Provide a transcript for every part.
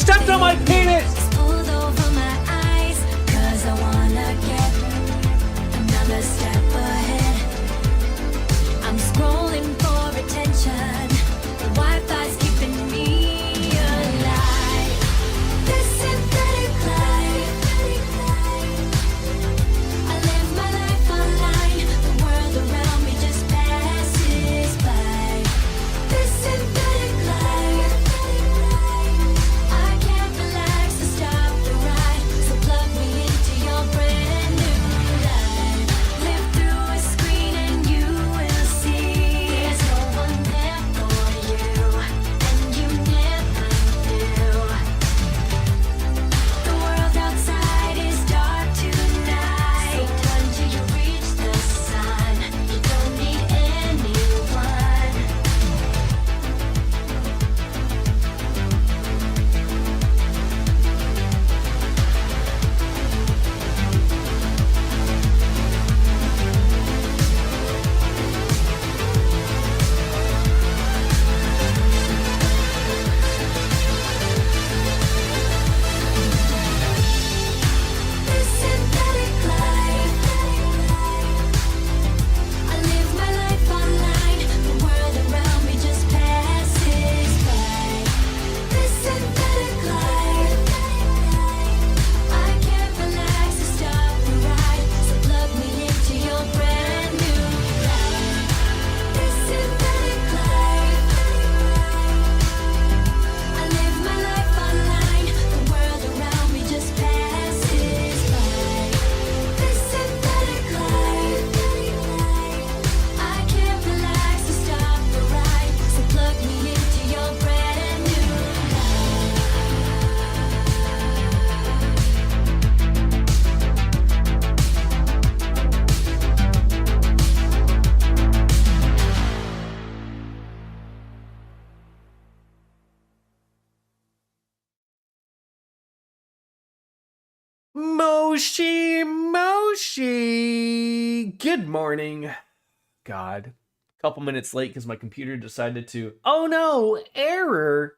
stepped on my penis! Pulled over my eyes, 'cause I wanna get another step ahead. I'm scrolling for attention. The Wi-Fi's keeping me alive. This synthetic life. I live my life online. The world around me just passes by. This synthetic life. I can't relax to stop the ride. So plug me into your brand new life. Live through a screen and you will see there's no one there for you, and you never knew. The world outside is dark tonight. So turn till you reach the sun. You don't need anyone. This synthetic life. I live my life online. The world around me just passes by. This synthetic life. I can't relax to stop the ride. So plug me into your brand new life. This synthetic life. I live my life online. The world around me just passes by. This synthetic life. I can't relax to stop the ride. So plug me into your brand new Moshi, Moshi. Good morning. God. Couple minutes late because my computer decided to, oh no, error.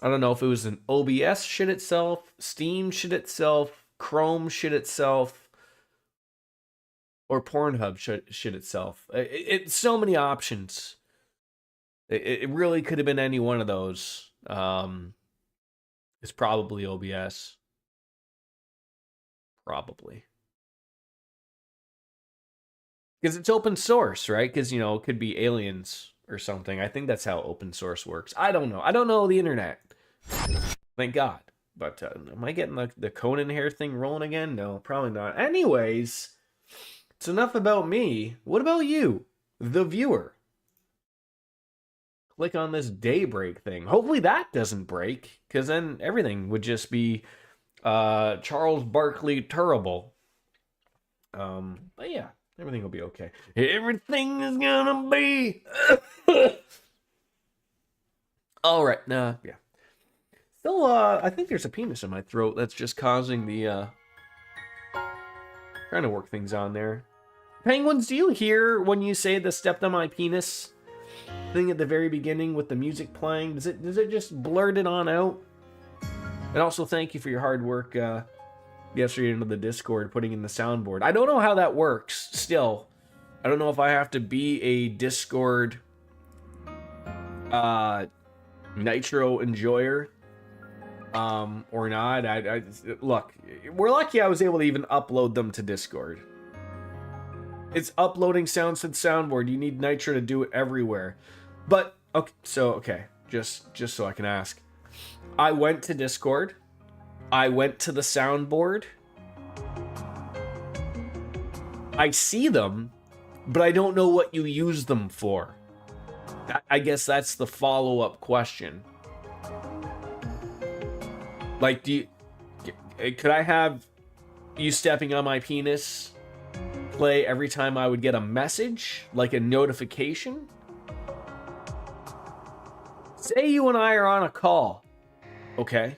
I don't know if it was an OBS shit itself, Steam shit itself, Chrome shit itself, or Pornhub shit itself. It's so many options. It really could have been any one of those. It's probably OBS. Probably. Because it's open source, right? Because, you know, it could be aliens or something. I think that's how open source works. I don't know. I don't know the internet. Thank God. But am I getting the Conan hair thing rolling again? No, probably not. Anyways, it's enough about me. What about you, the viewer? Click on this Daybreak thing. Hopefully that doesn't break, because then everything would just be Charles Barkley terrible. But yeah, everything will be okay. Everything is gonna be all right. Yeah. Still, I think there's a penis in my throat that's just causing the trying to work things on there. Penguins, do you hear when you say the stepped on my penis thing at the very beginning with the music playing? Does it just blurt it on out? And also, thank you for your hard work yesterday into the Discord, putting in the soundboard. I don't know how that works, still. I don't know if I have to be a Discord Nitro enjoyer or not. Look, we're lucky I was able to even upload them to Discord. It's uploading sounds to the soundboard. You need Nitro to do it everywhere. But, okay, just so I can ask. I went to Discord. I went to the soundboard. I see them, but I don't know what you use them for. I guess that's the follow-up question. Like, could I have you stepping on my penis play every time I would get a message? Like a notification? Say you and I are on a call. Okay.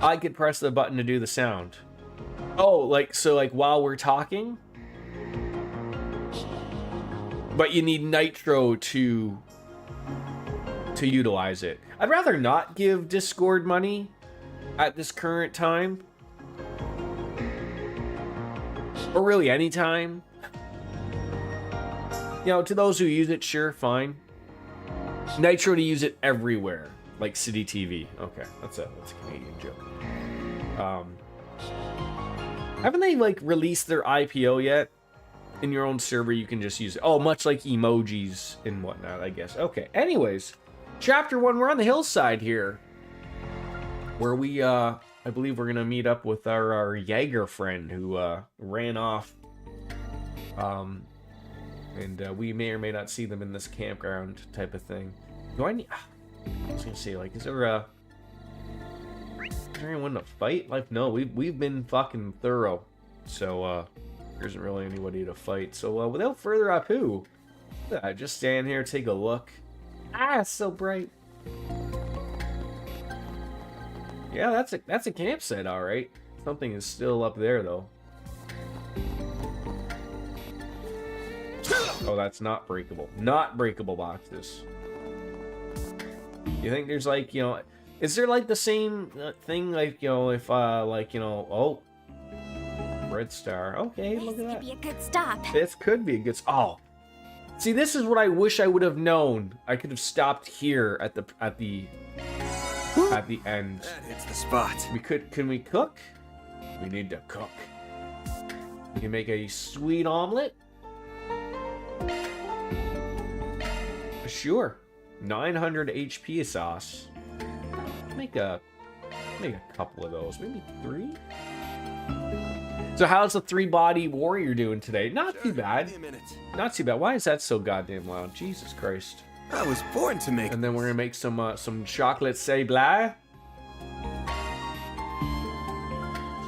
I could press the button to do the sound. Oh, so while we're talking? But you need Nitro to to utilize it. I'd rather not give Discord money at this current time. Or really any time. You know, to those who use it, sure, fine. Nitro to use it everywhere, like City TV. Okay, that's a Canadian joke. Haven't they like released their IPO yet? In your own server, you can just use it. Oh, much like emojis and whatnot, I guess. Okay. Anyways, chapter 1. We're on the hillside here, where we, I believe, we're gonna meet up with our Jaeger friend who ran off. And we may or may not see them in this campground type of thing. Do I need... I was gonna say, like, is there anyone to fight? Like, no, we've been fucking thorough. So, there isn't really anybody to fight. So, without further ado, just stand here, take a look. Ah, it's so bright. Yeah, that's a campsite, all right. Something is still up there, though. Oh, that's not breakable. Not breakable boxes. You think there's like, you know, is there like the same thing, like, you know, if, like, you know, oh, red star. Okay, look at that. This could be a good stop. This could be a good. Oh, see, this is what I wish I would have known. I could have stopped here at the end. That hits the spot. Can we cook? We need to cook. We can make a sweet omelet. Sure. 900 HP sauce. Make a couple of those. Maybe 3? So how's the 3-body warrior doing today? Not too bad. Not too bad. Why is that so goddamn loud? Jesus Christ. I was born to make. And then we're gonna make some chocolate sablé.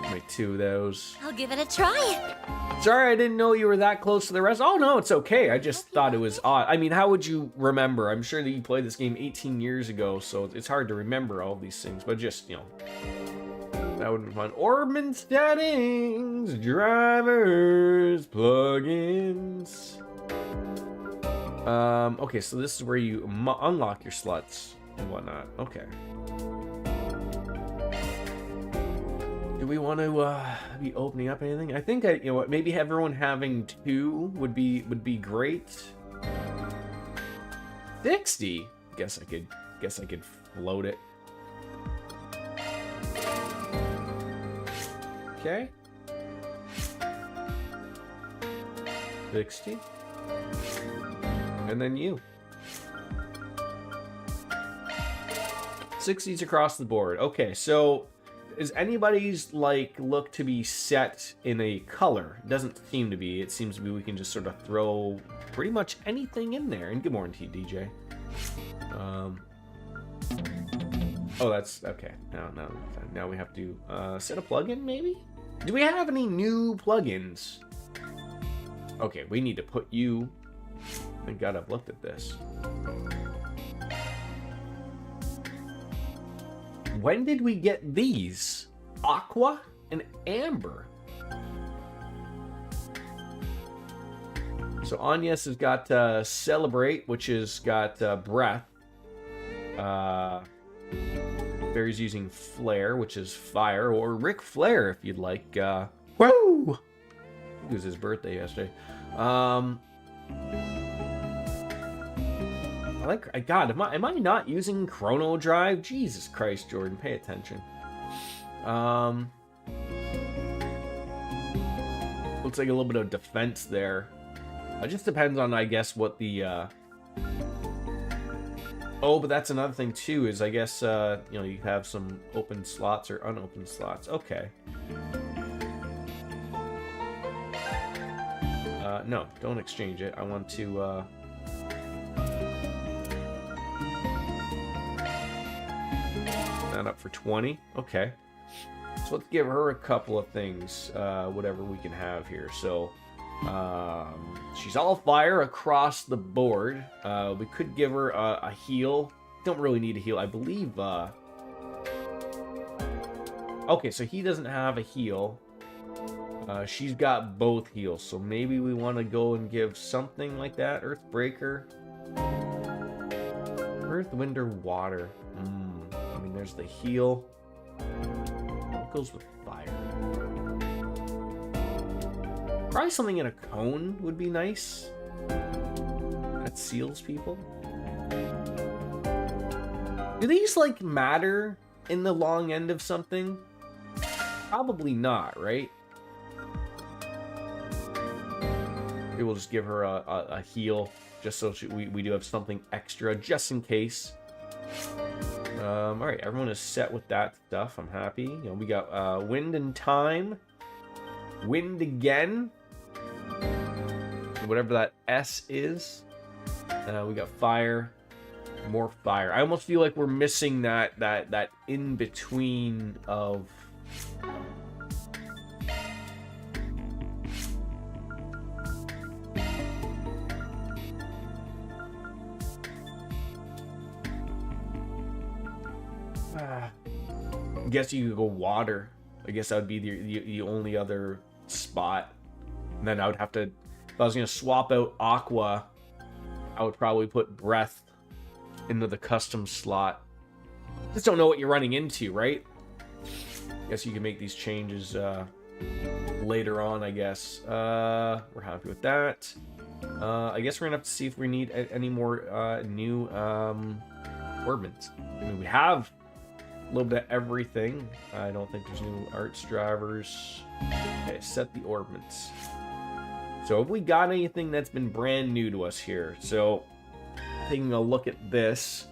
Make 2 of those. I'll give it a try. Sorry, I didn't know you were that close to the rest. Oh, no, it's okay. I just thought it was odd. I mean, how would you remember? I'm sure that you played this game 18 years ago, so it's hard to remember all these things. But just, you know, that would be fun. Orban settings, drivers, plugins. Okay, so this is where you unlock your sluts and whatnot. Okay. Do we want to be opening up anything? I think you know what, maybe everyone having 2 would be great. 60. Guess I could float it. Okay. 60. And then you. 60s across the board. Okay, so is anybody's like look to be set in a color? It doesn't seem to be. It seems to be we can just sort of throw pretty much anything in there. And good morning to you, DJ. Oh, that's okay. Now we have to set a plugin, maybe? Do we have any new plugins? Okay, we need to put you. Thank God I've looked at this. When did we get these? Aqua and Amber. So Agnes has got Celebrate, which has got Breath. Barry's using Flare, which is Fire, or Ric Flair if you'd like. Woo! It was his birthday yesterday. God, am I not using Chrono Drive? Jesus Christ, Jordan, pay attention. Looks like a little bit of defense there. It just depends on, I guess, what the Oh, but that's another thing too, is I guess you know, you have some open slots or unopened slots. Okay. No, don't exchange it. I want to that up for 20. Okay. So let's give her a couple of things, whatever we can have here. So she's all fire across the board. We could give her a heal. Don't really need a heal, I believe. Okay, so he doesn't have a heal. She's got both heals, so maybe we want to go and give something like that. Earthbreaker. Earth, wind, or water? I mean, there's the heal. What goes with fire? Probably something in a cone would be nice. That seals people. Do these, like, matter in the long end of something? Probably not, right? Maybe we'll just give her a heal, just so we do have something extra, just in case. All right, everyone is set with that stuff. I'm happy. You know, we got wind and time, wind again, whatever that S is. We got fire, more fire. I almost feel like we're missing that in between of. I guess you could go water. I guess that would be the only other spot. And then I would have to, if I was going to swap out aqua, I would probably put breath into the custom slot. Just don't know what you're running into, right? Guess you can make these changes later on, I guess. We're happy with that. I guess we're going to have to see if we need any more new orbments. I mean, we have a little bit of everything. I don't think there's new arts drivers. Okay, set the orbments. So have we got anything that's been brand new to us here? So taking a look at this.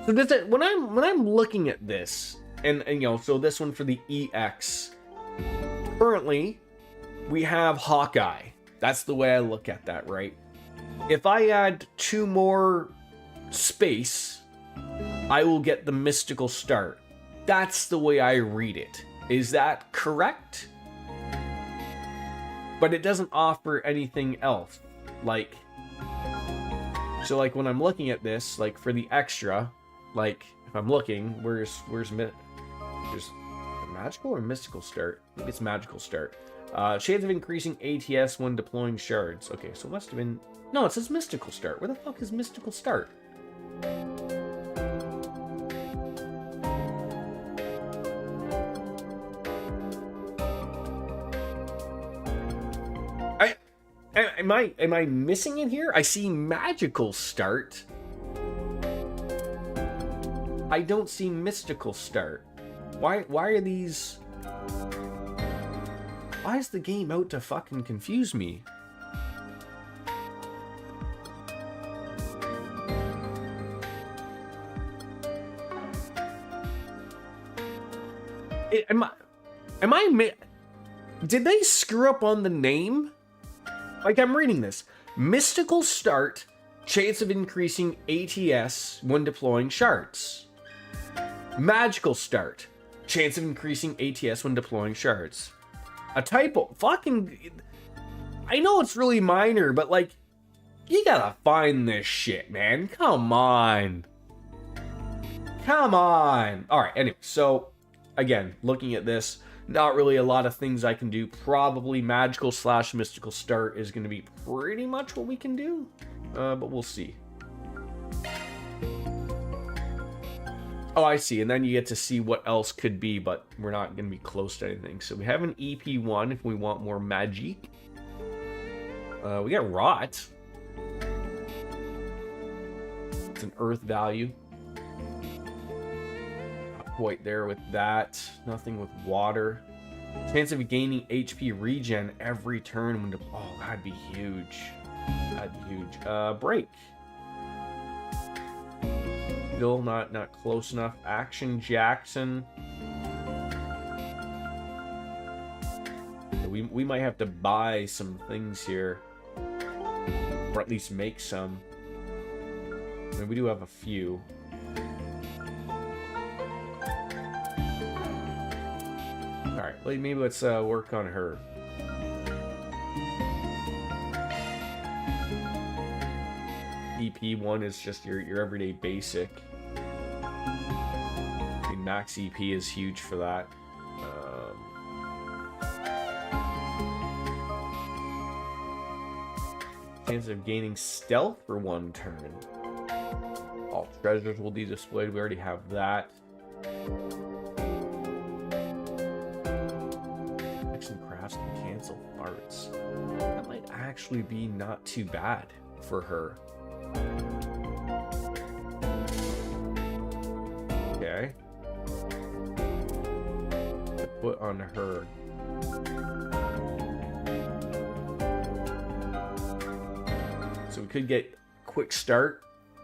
So this, when I'm looking at this, and you know, so this one for the EX. Currently, we have Hawkeye. That's the way I look at that, right? If I add 2 more space, I will get the mystical start. That's the way I read it. Is that correct? But it doesn't offer anything else. Like, so like when I'm looking at this, like for the extra, like if I'm looking, where's magical or mystical start? I think it's magical start. Shades of increasing ATS when deploying shards. Okay, so it must have been, no, it says mystical start. Where the fuck is mystical start? Am I missing it here? I see magical start. I don't see mystical start. Why are these? Why is the game out to fucking confuse me? Did they screw up on the name? Like, I'm reading this. Mystical start, chance of increasing ATS when deploying shards. Magical start, chance of increasing ATS when deploying shards. A typo. Fucking. I know it's really minor, but like, you gotta find this shit, man. Come on. Come on. Alright, anyway, so, again, looking at this. Not really a lot of things I can do. Probably magical / mystical start is going to be pretty much what we can do. But we'll see. Oh, I see. And then you get to see what else could be, but we're not going to be close to anything. So we have an EP1 if we want more magic. We got rot. It's an earth value. Quite there with that. Nothing with water. Chance of gaining HP regen every turn when oh, that'd be huge. That'd be huge. Break. Still not close enough. Action Jackson. We might have to buy some things here, or at least make some. I mean, we do have a few. Alright, maybe let's work on her. EP1 is just your everyday basic. I mean, max EP is huge for that. Chance of gaining stealth for 1 turn. All treasures will be displayed. We already have that. Mix and crafts can cancel farts. That might actually be not too bad for her. Okay. To put on her. So we could get quick start.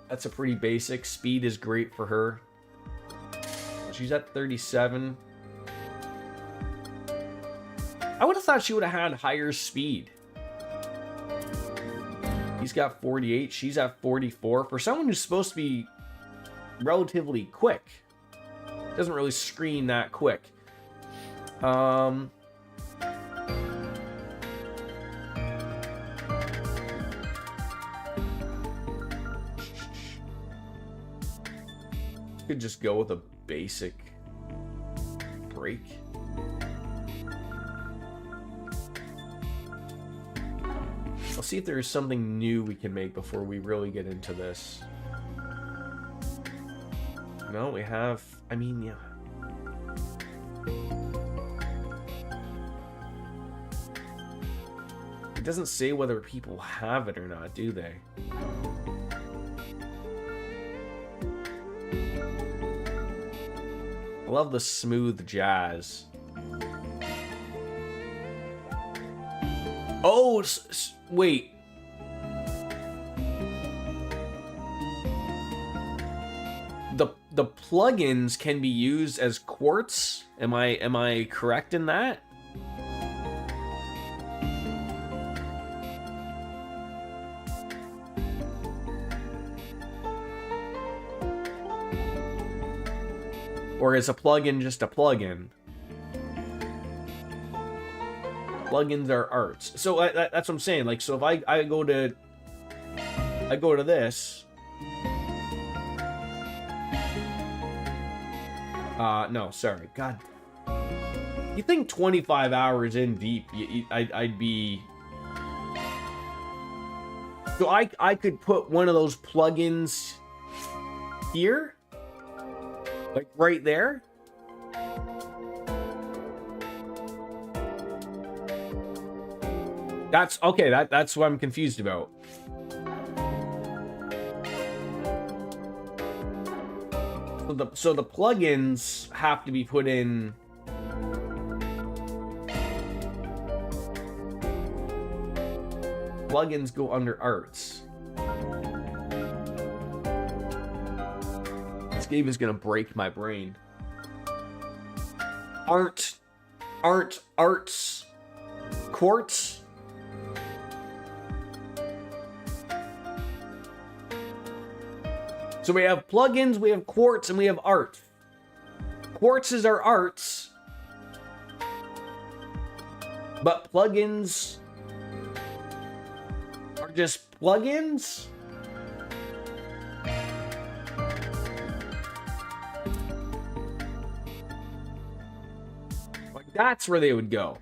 That's a pretty basic. Speed is great for her. She's at 37. I would have thought she would have had higher speed. He's got 48. She's at 44. For someone who's supposed to be relatively quick, doesn't really screen that quick. Could just go with a basic break. I'll see if there's something new we can make before we really get into this. No, we have, I mean, yeah. It doesn't say whether people have it or not, do they? I love the smooth jazz. Oh, wait. The plugins can be used as quartz. Am I correct in that? Or is a plugin just a plugin? Plugins are arts. So that's what I'm saying. Like, so if I go to this. No, sorry. God. You think 25 hours in deep, I'd be. So I could put one of those plugins here. Like right there? That's okay, that's what I'm confused about. So the plugins have to be put in. Plugins go under arts. This game is gonna break my brain. Aren't arts quartz? So we have plugins, we have quartz, and we have art. Quartzes are arts, but plugins are just plugins? Like that's where they would go.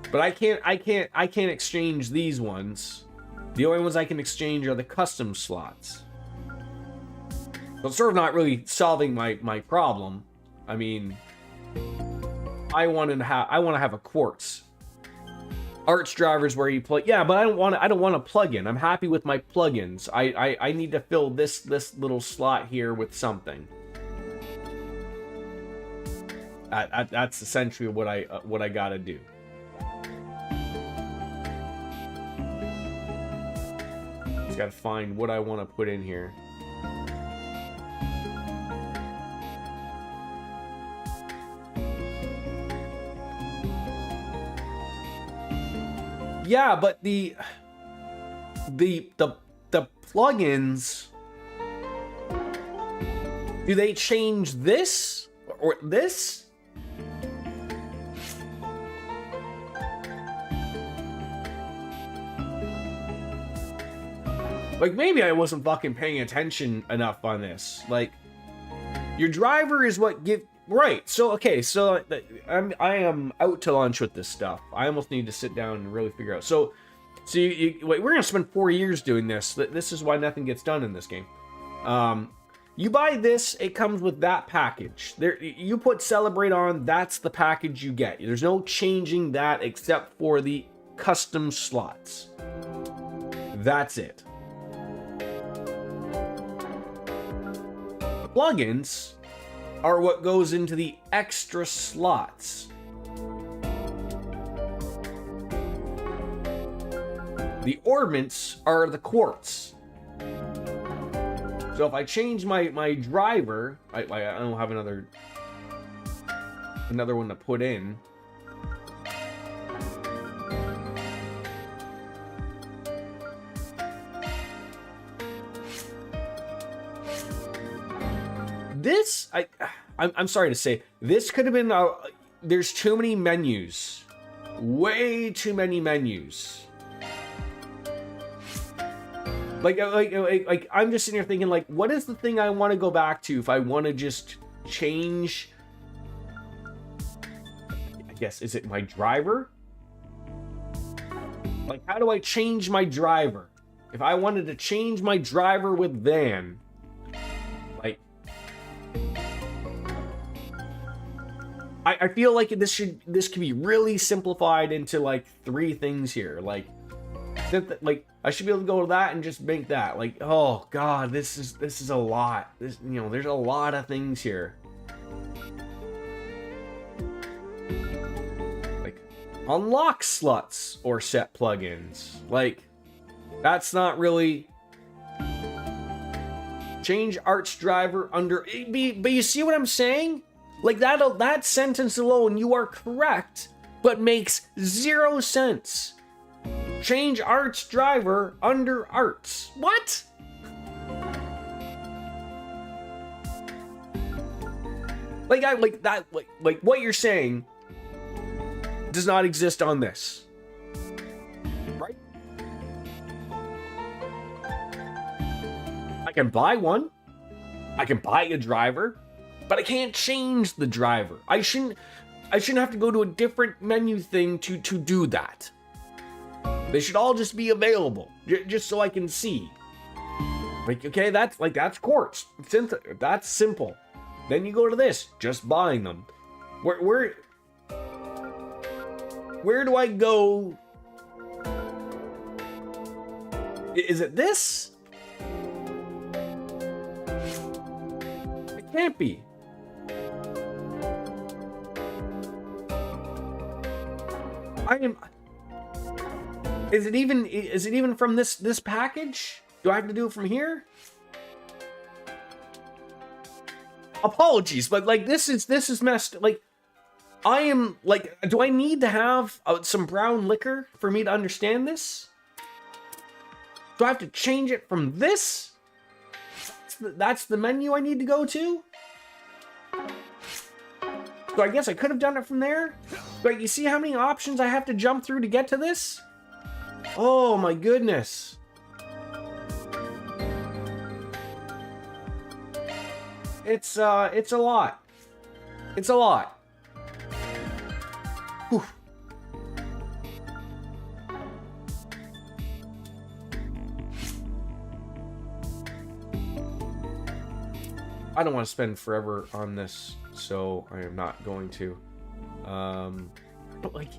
But I can't exchange these ones. The only ones I can exchange are the custom slots. So it's sort of not really solving my problem. I mean, I want to have a quartz. Arts drivers where you plug, yeah, but I don't want a plugin. I'm happy with my plugins. I need to fill this little slot here with something. That's essentially what I gotta do. Gotta find what I want to put in here. Yeah, but the plugins, do they change this or this? Like, maybe I wasn't fucking paying attention enough on this. Like, your driver is what give... Right, so, okay, so I am out to lunch with this stuff. I almost need to sit down and really figure out. So So wait, we're gonna spend 4 years doing this. This is why nothing gets done in this game. You buy this, it comes with that package. There, you put Celebrate on, that's the package you get. There's no changing that except for the custom slots. That's it. Plugins are what goes into the extra slots. The ornaments are the quartz. So if I change my driver, I don't have another one to put in. This, I'm sorry to say, this could have been, there's too many menus. Way too many menus. Like I'm just sitting here thinking, like, what is the thing I want to go back to if I want to just change? I guess, is it my driver? Like, how do I change my driver? If I wanted to change my driver with van, like, I feel like this could be really simplified into like 3 things here, like I should be able to go to that and just make that. Like, oh god, this is a lot. This, you know, there's a lot of things here. Like, unlock slots or set plugins. Like, that's not really change arts driver under. But you see what I'm saying? Like, that sentence alone, you are correct, but makes 0 sense. Change arts driver under arts. What? Like what you're saying does not exist on this. Right? I can buy one. I can buy a driver, but I can't change the driver. I shouldn't have to go to a different menu thing to do that. They should all just be available, just so I can see. Like, okay, that's quartz. That's simple. Then you go to this, just buying them. Where do I go? Is it this? It can't be. Is it even from this package? Do I have to do it from here? Apologies, but like this is messed. Like, I am like, do I need to have some brown liquor for me to understand this? Do I have to change it from this? That's the menu I need to go to? So I guess I could have done it from there. But you see how many options I have to jump through to get to this? Oh my goodness. It's a lot. It's a lot. Whew. I don't want to spend forever on this, so I am not going to. But like,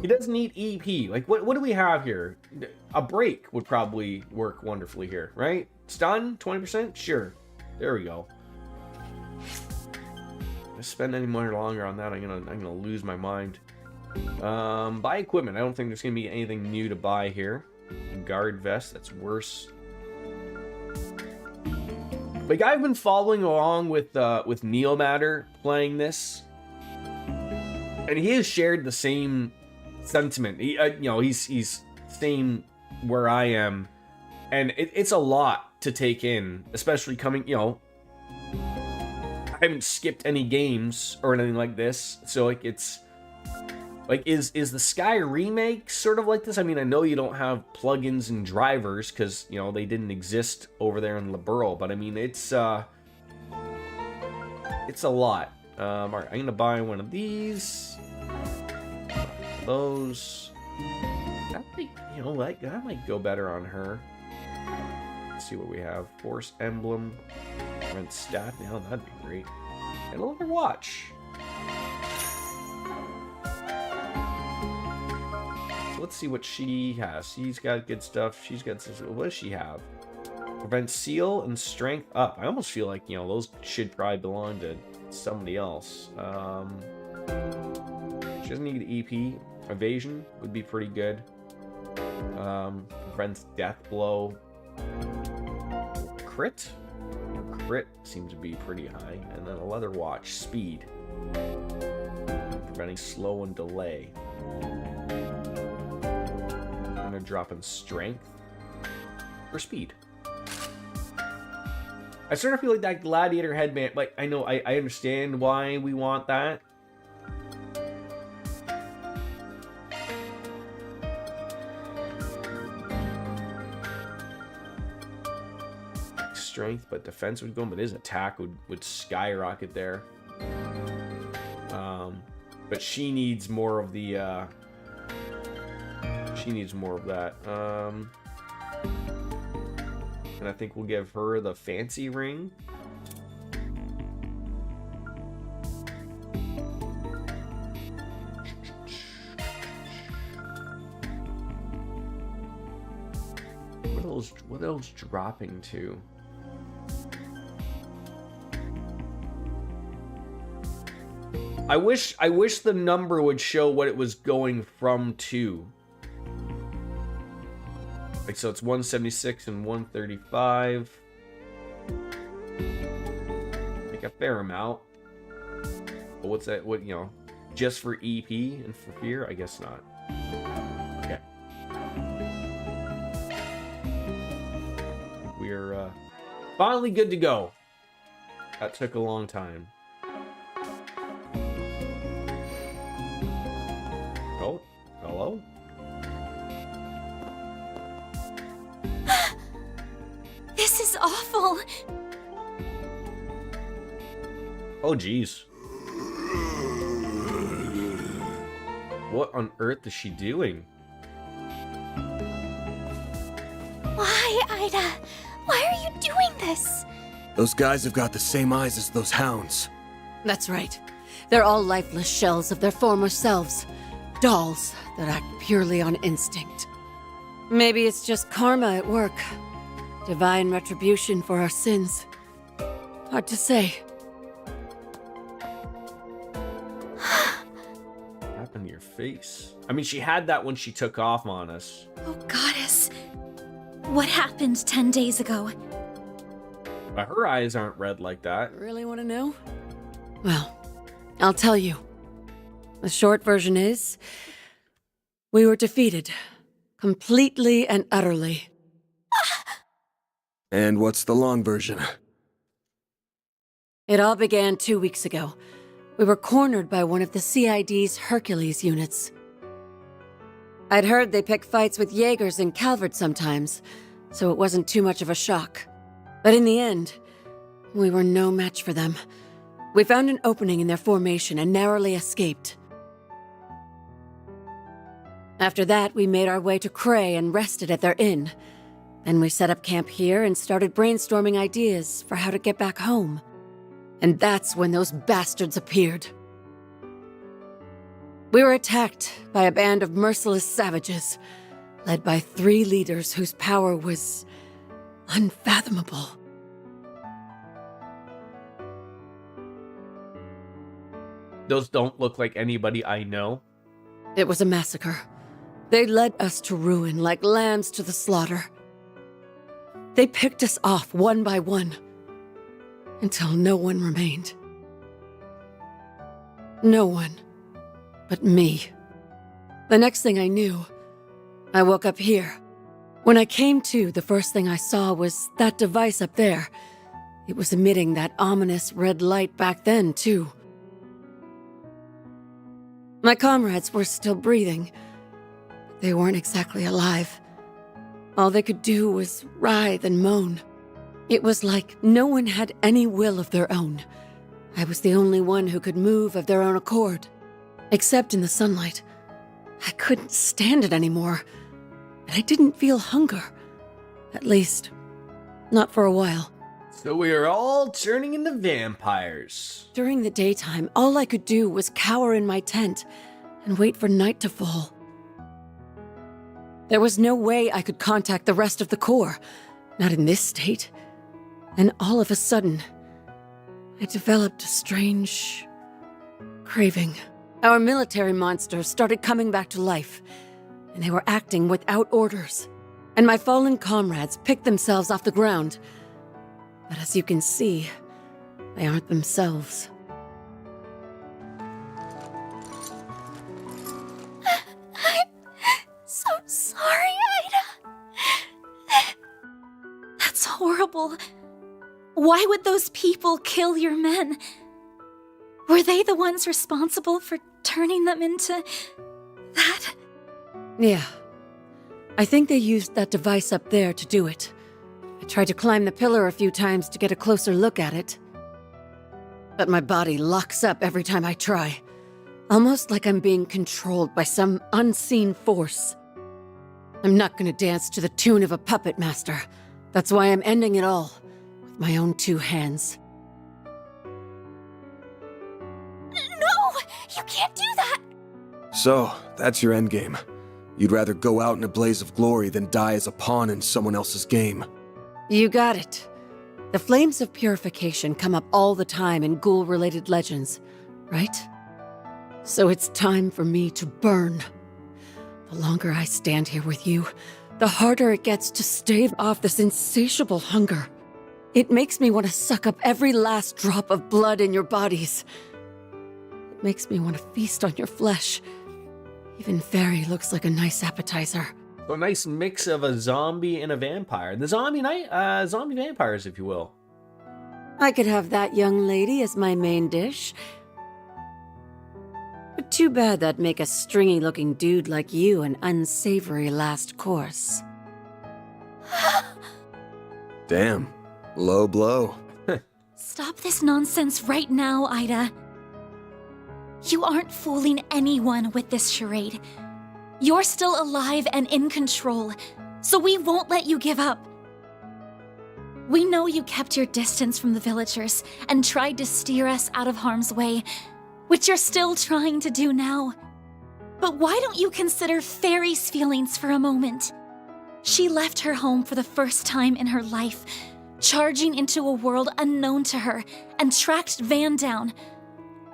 he doesn't need EP. Like, what do we have here? A break would probably work wonderfully here, right? Stun, 20%? Sure. There we go. If I spend any more longer on that, I'm gonna lose my mind. Buy equipment. I don't think there's gonna be anything new to buy here. Guard vest, that's worse. Like, I've been following along with Neomatter playing this, and he has shared the same sentiment. He's same where I am, and it's a lot to take in, especially coming. I haven't skipped any games or anything like this, so like it's like is the Sky remake sort of like this? I mean, I know you don't have plugins and drivers because they didn't exist over there in Liberal, but I mean it's a lot. All right, I'm gonna buy one of these. Those. That might, that might go better on her. Let's see what we have. Force Emblem. Rent staff now, that'd be great. And another watch. So let's see what she has. She's got good stuff. She's got, what does she have? Prevent seal and strength up. I almost feel like, those should probably belong to somebody else. She doesn't need EP. Evasion would be pretty good. Prevents death blow. Crit? Crit seems to be pretty high. And then a leather watch. Speed. Preventing slow and delay. I'm gonna drop in strength. For speed. I sort of feel like that gladiator headband, like, I know, I understand why we want that. Strength, but defense would go, but his attack would skyrocket there. But she needs more of the, she needs more of that. And I think we'll give her the fancy ring. What are those dropping to? I wish the number would show what it was going from to. Like, so it's 176 and 135. Like a fair amount. But what's that? What, just for EP and for fear? I guess not. Okay. We're finally good to go. That took a long time. Oh, hello? This is awful. Oh, geez. What on earth is she doing? Why, Ida? Why are you doing this? Those guys have got the same eyes as those hounds. That's right. They're all lifeless shells of their former selves. Dolls that act purely on instinct. Maybe it's just karma at work. Divine retribution for our sins. Hard to say. What happened to your face? I mean, she had that when she took off on us. Oh, goddess. What happened 10 days ago? But her eyes aren't red like that. Really want to know? Well, I'll tell you. The short version is, we were defeated. Completely and utterly. And what's the long version? It all began 2 weeks ago. We were cornered by one of the CID's Hercules units. I'd heard they pick fights with Jaegers in Calvert sometimes, so it wasn't too much of a shock. But in the end, we were no match for them. We found an opening in their formation and narrowly escaped. After that, we made our way to Cray and rested at their inn. Then we set up camp here and started brainstorming ideas for how to get back home. And that's when those bastards appeared. We were attacked by a band of merciless savages, led by 3 leaders whose power was unfathomable. Those don't look like anybody I know. It was a massacre. They led us to ruin like lambs to the slaughter. They picked us off one by one, until no one remained. No one but me. The next thing I knew, I woke up here. When I came to, the first thing I saw was that device up there. It was emitting that ominous red light back then, too. My comrades were still breathing. They weren't exactly alive. All they could do was writhe and moan. It was like no one had any will of their own. I was the only one who could move of their own accord. Except in the sunlight. I couldn't stand it anymore. and I didn't feel hunger. At least, not for a while. So we are all turning into vampires. During the daytime, all I could do was cower in my tent and wait for night to fall. There was no way I could contact the rest of the Corps, not in this state. And all of a sudden, I developed a strange craving. Our military monsters started coming back to life, and they were acting without orders. And my fallen comrades picked themselves off the ground. But as you can see, they aren't themselves. So sorry, Ida. That's horrible. Why would those people kill your men? Were they the ones responsible for turning them into that? Yeah. I think they used that device up there to do it. I tried to climb the pillar a few times to get a closer look at it. But my body locks up every time I try. Almost like I'm being controlled by some unseen force. I'm not gonna dance to the tune of a puppet master. That's why I'm ending it all with my own two hands. No! You can't do that! So, that's your endgame. You'd rather go out in a blaze of glory than die as a pawn in someone else's game. You got it. The flames of purification come up all the time in ghoul-related legends, right? So it's time for me to burn. The longer I stand here with you, the harder it gets to stave off this insatiable hunger. It makes me want to suck up every last drop of blood in your bodies. It makes me want to feast on your flesh. Even Fairy looks like a nice appetizer. So a nice mix of a zombie and a vampire. The zombie vampires, if you will. I could have that young lady as my main dish. But too bad that'd make a stringy-looking dude like you an unsavory last course. Damn. Low blow. Stop this nonsense right now, Ida. You aren't fooling anyone with this charade. You're still alive and in control, so we won't let you give up. We know you kept your distance from the villagers and tried to steer us out of harm's way, which you're still trying to do now. But why don't you consider Fairy's feelings for a moment? She left her home for the first time in her life, charging into a world unknown to her, and tracked Van down,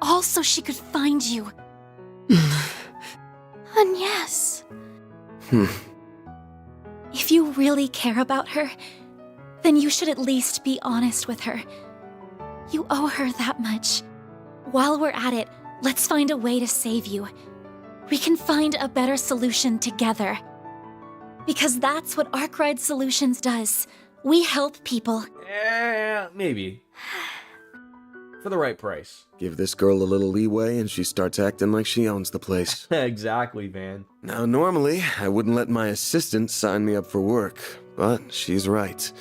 all so she could find you. And yes, If you really care about her, then you should at least be honest with her. You owe her that much. While we're at it, let's find a way to save you. We can find a better solution together. Because that's what Arkride Solutions does. We help people. Yeah, maybe. For the right price. Give this girl a little leeway and she starts acting like she owns the place. Exactly, Van. Now, normally, I wouldn't let my assistant sign me up for work, but she's right.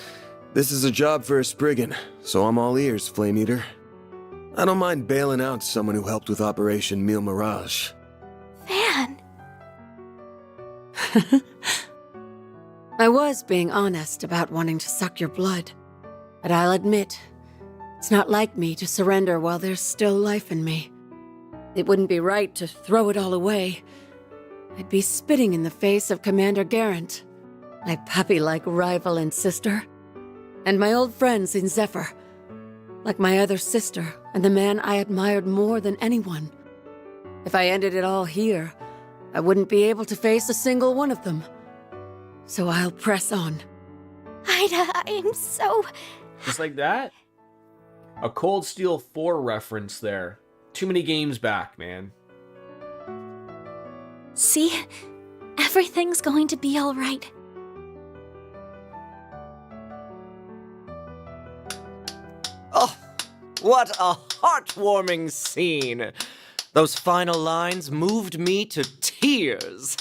This is a job for a Spriggan, so I'm all ears, Flame Eater. I don't mind bailing out someone who helped with Operation Mille Mirage. Van. I was being honest about wanting to suck your blood. But I'll admit, it's not like me to surrender while there's still life in me. It wouldn't be right to throw it all away. I'd be spitting in the face of Commander Garant, my puppy-like rival and sister, and my old friends in Zephyr, like my other sister and the man I admired more than anyone. If I ended it all here, I wouldn't be able to face a single one of them. So I'll press on. Ida, I'm so... Just like that? A Cold Steel 4 reference there. Too many games back, man. See? Everything's going to be all right. Oh, what a heartwarming scene! Those final lines moved me to tears.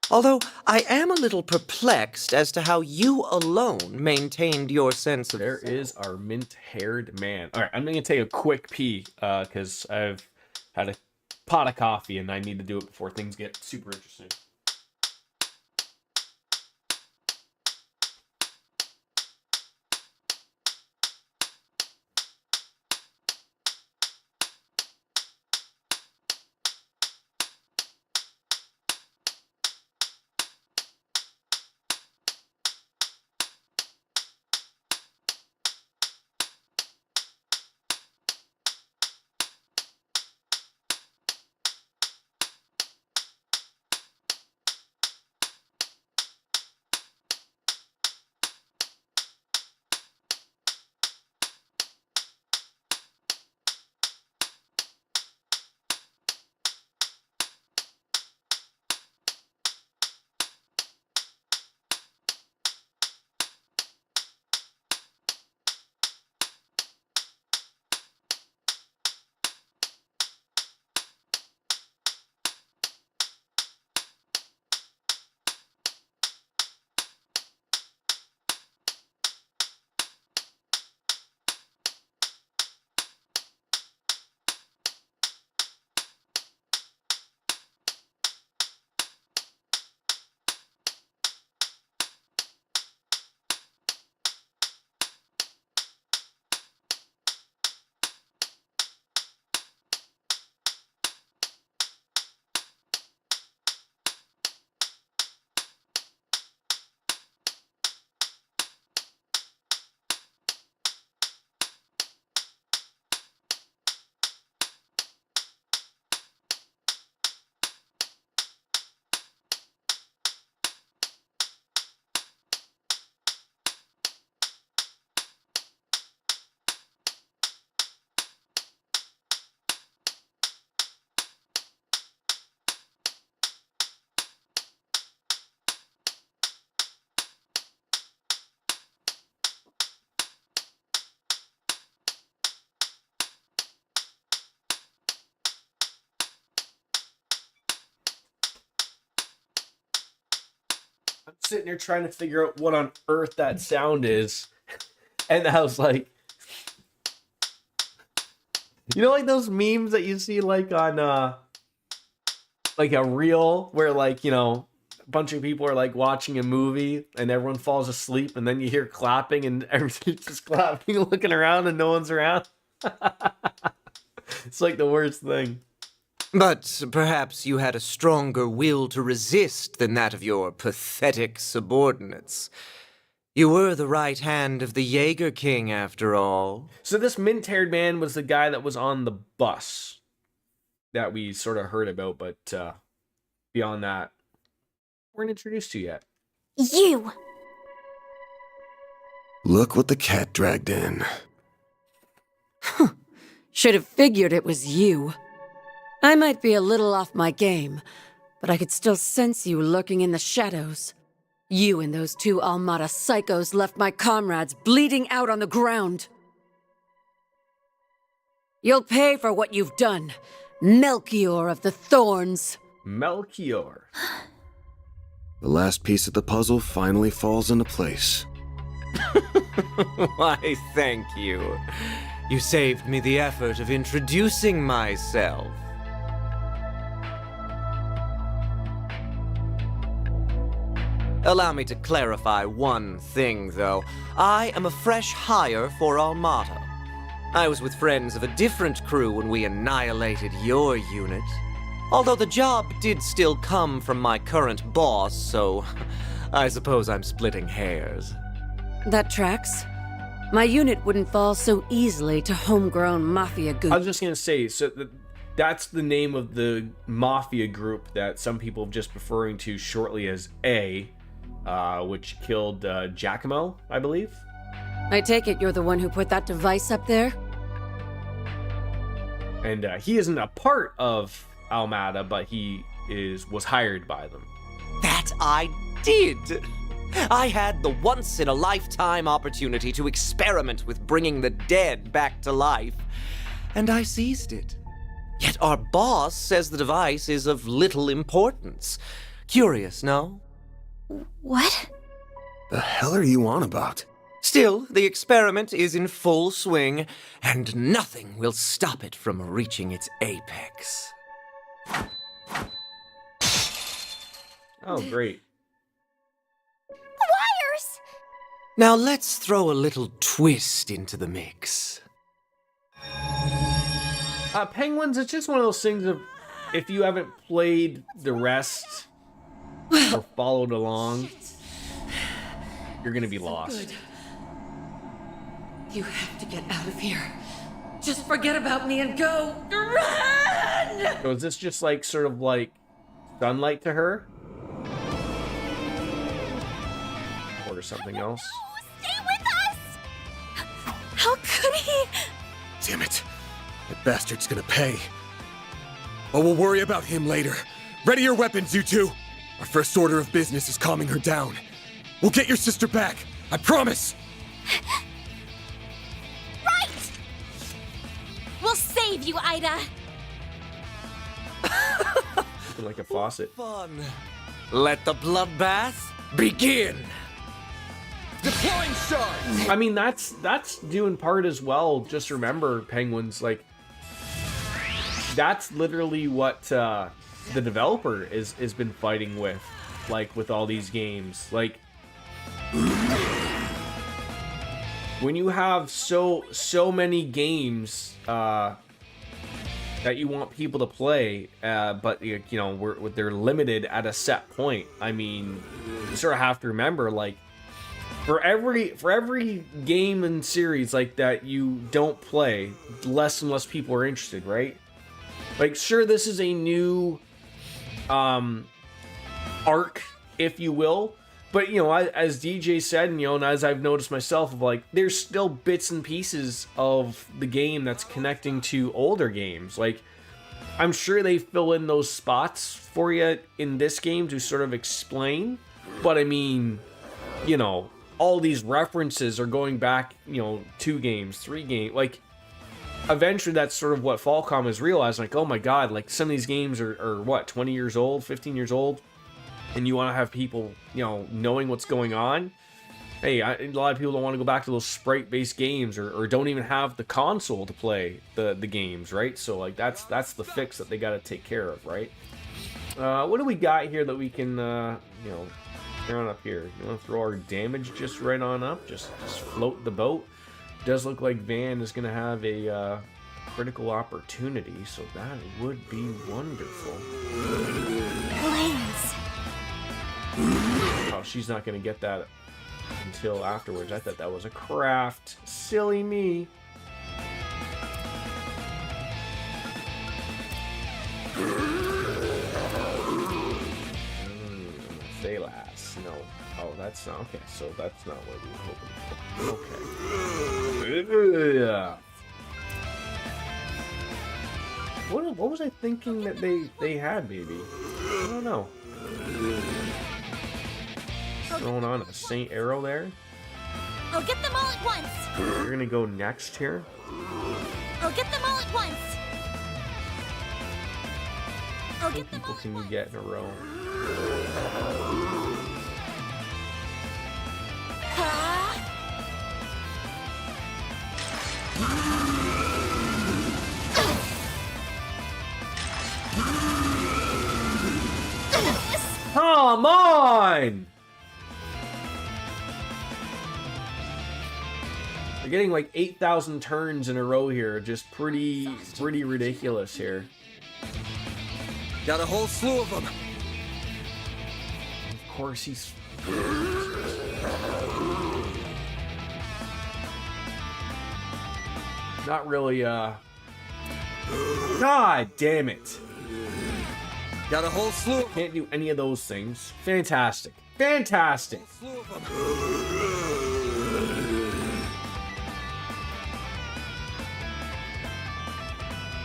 Although I am a little perplexed as to how you alone maintained your sense of... There is our mint-haired man. All right, I'm going to take a quick pee because I've had a pot of coffee and I need to do it before things get super interesting. I'm sitting there trying to figure out what on earth that sound is. And I was like, you know, like those memes that you see like on like a reel where like, you know, a bunch of people are like watching a movie and everyone falls asleep and then you hear clapping and everything's just clapping, looking around and no one's around. It's like the worst thing. But perhaps you had a stronger will to resist than that of your pathetic subordinates. You were the right hand of the Jaeger King, after all. So this mint-haired man was the guy that was on the bus that we sort of heard about, but beyond that, weren't introduced to yet. You! Look what the cat dragged in. Should have figured it was you. I might be a little off my game, but I could still sense you lurking in the shadows. You and those two Almada psychos left my comrades bleeding out on the ground. You'll pay for what you've done, Melchior of the Thorns. Melchior. The last piece of the puzzle finally falls into place. Why, thank you. You saved me the effort of introducing myself. Allow me to clarify one thing, though. I am a fresh hire for Almata. I was with friends of a different crew when we annihilated your unit. Although the job did still come from my current boss, so I suppose I'm splitting hairs. That tracks. My unit wouldn't fall so easily to homegrown mafia I goop. was just going to say, so that's the name of the mafia group that some people have just referring to shortly as A, which killed Giacomo, I believe. I take it you're the one who put that device up there? And he isn't a part of Almada, but he was hired by them. That I did! I had the once-in-a-lifetime opportunity to experiment with bringing the dead back to life, and I seized it. Yet our boss says the device is of little importance. Curious, no? What? The hell are you on about? Still, the experiment is in full swing, and nothing will stop it from reaching its apex. Oh, great. Wires! Now let's throw a little twist into the mix. Penguins, it's just one of those things of, if you haven't played the rest or followed along, you're gonna be lost. Good. You have to get out of here. Just forget about me and go. Run! So is this just like sort of like sunlight to her? Or something else? Stay with us! How could he? Damn it. That bastard's gonna pay. But we'll worry about him later. Ready your weapons, you two. Our first order of business is calming her down. We'll get your sister back. I promise. Right! We'll save you, Ida. Looking like a faucet. Fun. Let the bloodbath begin. Deploying charge! I mean, that's due in part as well. Just remember, Penguins, like, that's literally what the developer has been fighting with, like, with all these games. Like, when you have so many games that you want people to play, but you know they're limited at a set point. I mean, you sort of have to remember, like, for every game and series like that you don't play, less and less people are interested, right? Like, sure, this is a new arc, if you will, but you know, as DJ said, and you know, and as I've noticed myself, of like, there's still bits and pieces of the game that's connecting to older games. Like, I'm sure they fill in those spots for you in this game to sort of explain, but I mean, you know, all these references are going back, you know, 2 games, 3 games. Like, eventually that's sort of what Falcom has realized. Like, oh my god, like, some of these games are what, 20 years old, 15 years old? and you want to have people, you know, knowing what's going on. Hey, a lot of people don't want to go back to those sprite-based games, or don't even have the console to play the games, right? So like that's the fix that they got to take care of, right? What do we got here that we can, you know, turn on up here? You want to throw our damage just right on up, just float the boat. Does look like Van is going to have a critical opportunity, so that would be wonderful. Plans. Oh, she's not going to get that until afterwards. I thought that was a craft. Silly me. Thalas. No. Oh, that's not... Okay, so that's not what we were hoping for. Okay. Yeah. What was I thinking that they had, maybe? I don't know. Throwing on a Saint Arrow there. I'll get them all at once. We're gonna go next here. I'll get them all at once. I'll How many get them people all can at you once. get in a row? Come on! They're getting like 8,000 turns in a row here. Just pretty ridiculous here. Got a whole slew of them. Of course he's... Not really, God damn it. Got a whole slew. Can't do any of those things. Fantastic. Fantastic. Slew of them.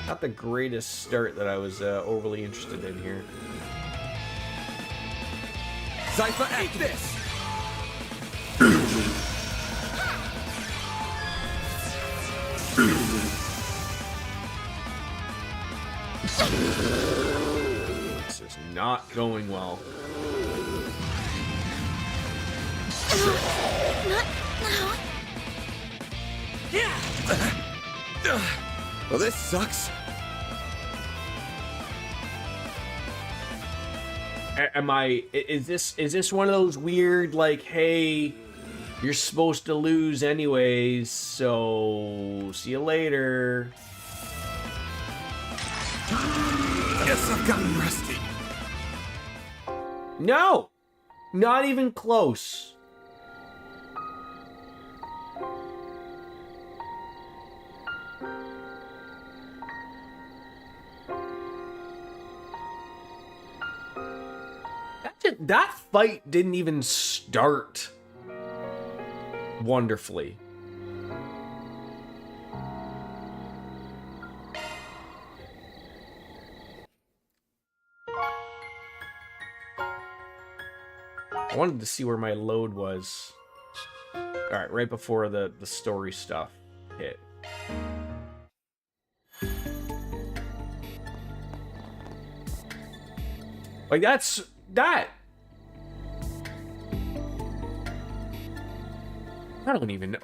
Not the greatest start that I was overly interested in here. Cypher, act this. This is not going well. Not now. Well, this sucks. Is this one of those weird, like, hey, you're supposed to lose anyways, so see you later? Guess I've gotten rusty. No! Not even close. That fight didn't even start wonderfully. I wanted to see where my load was. Alright, right before the story stuff hit. Like, that's... that... I don't even know.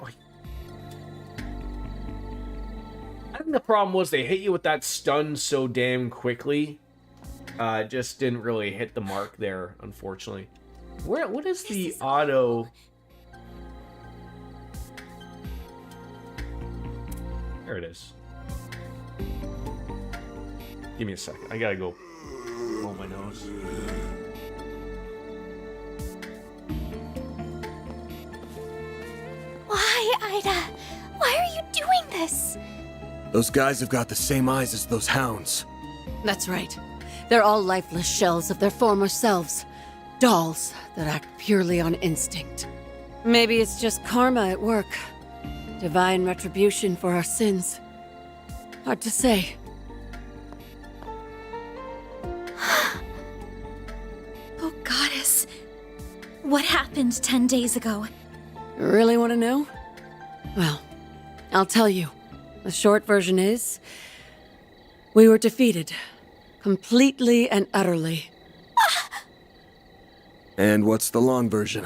I think the problem was they hit you with that stun so damn quickly. It just didn't really hit the mark there, unfortunately. What is the auto... There it is. Give me a second. I gotta go blow my nose. Why, Ida? Why are you doing this? Those guys have got the same eyes as those hounds. That's right. They're all lifeless shells of their former selves. Dolls that act purely on instinct. Maybe it's just karma at work. Divine retribution for our sins. Hard to say. Oh, Goddess. What happened 10 days ago? Really want to know? Well, I'll tell you. The short version is... we were defeated. Completely and utterly. And what's the long version?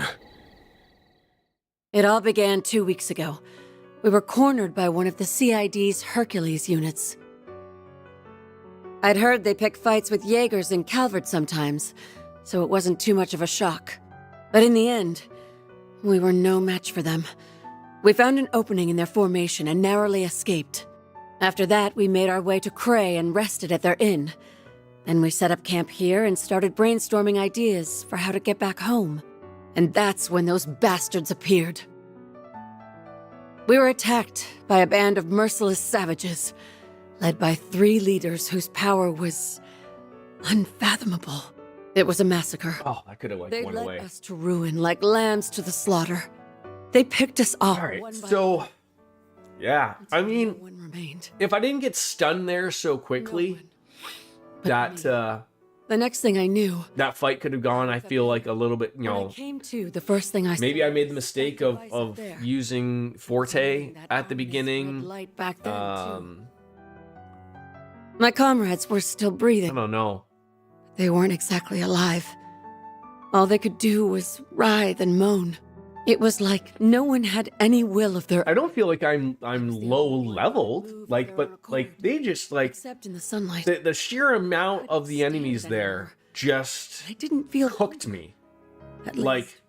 It all began 2 weeks ago. We were cornered by one of the CID's Hercules units. I'd heard they pick fights with Jaegers in Calvert sometimes, so it wasn't too much of a shock. But in the end, we were no match for them. We found an opening in their formation and narrowly escaped. After that, we made our way to Cray and rested at their inn. Then we set up camp here and started brainstorming ideas for how to get back home. And that's when those bastards appeared. We were attacked by a band of merciless savages, led by 3 leaders whose power was unfathomable. It was a massacre. Oh, that could have They went led away. us to ruin like lambs to the slaughter. They picked us off. All right, one by so one, yeah, I until mean, no one remained. if I didn't get stunned there so quickly, No one but that me. The next thing I knew, that fight could have gone. I feel like a little bit, you when I know, came to, the first thing I maybe saw I made the was mistake that of device up of there. using Forte That at the ominous red beginning. light back then, too. Um, My comrades were still I breathing. don't know. They weren't exactly alive. All they could do was writhe and moan. It was like no one had any will of their I don't feel like I'm was the low only one leveled, who moved like, their but own like accord. they just like except in the sunlight. the sheer amount of the stand enemies it there anymore. just I didn't feel hooked me. at Like least,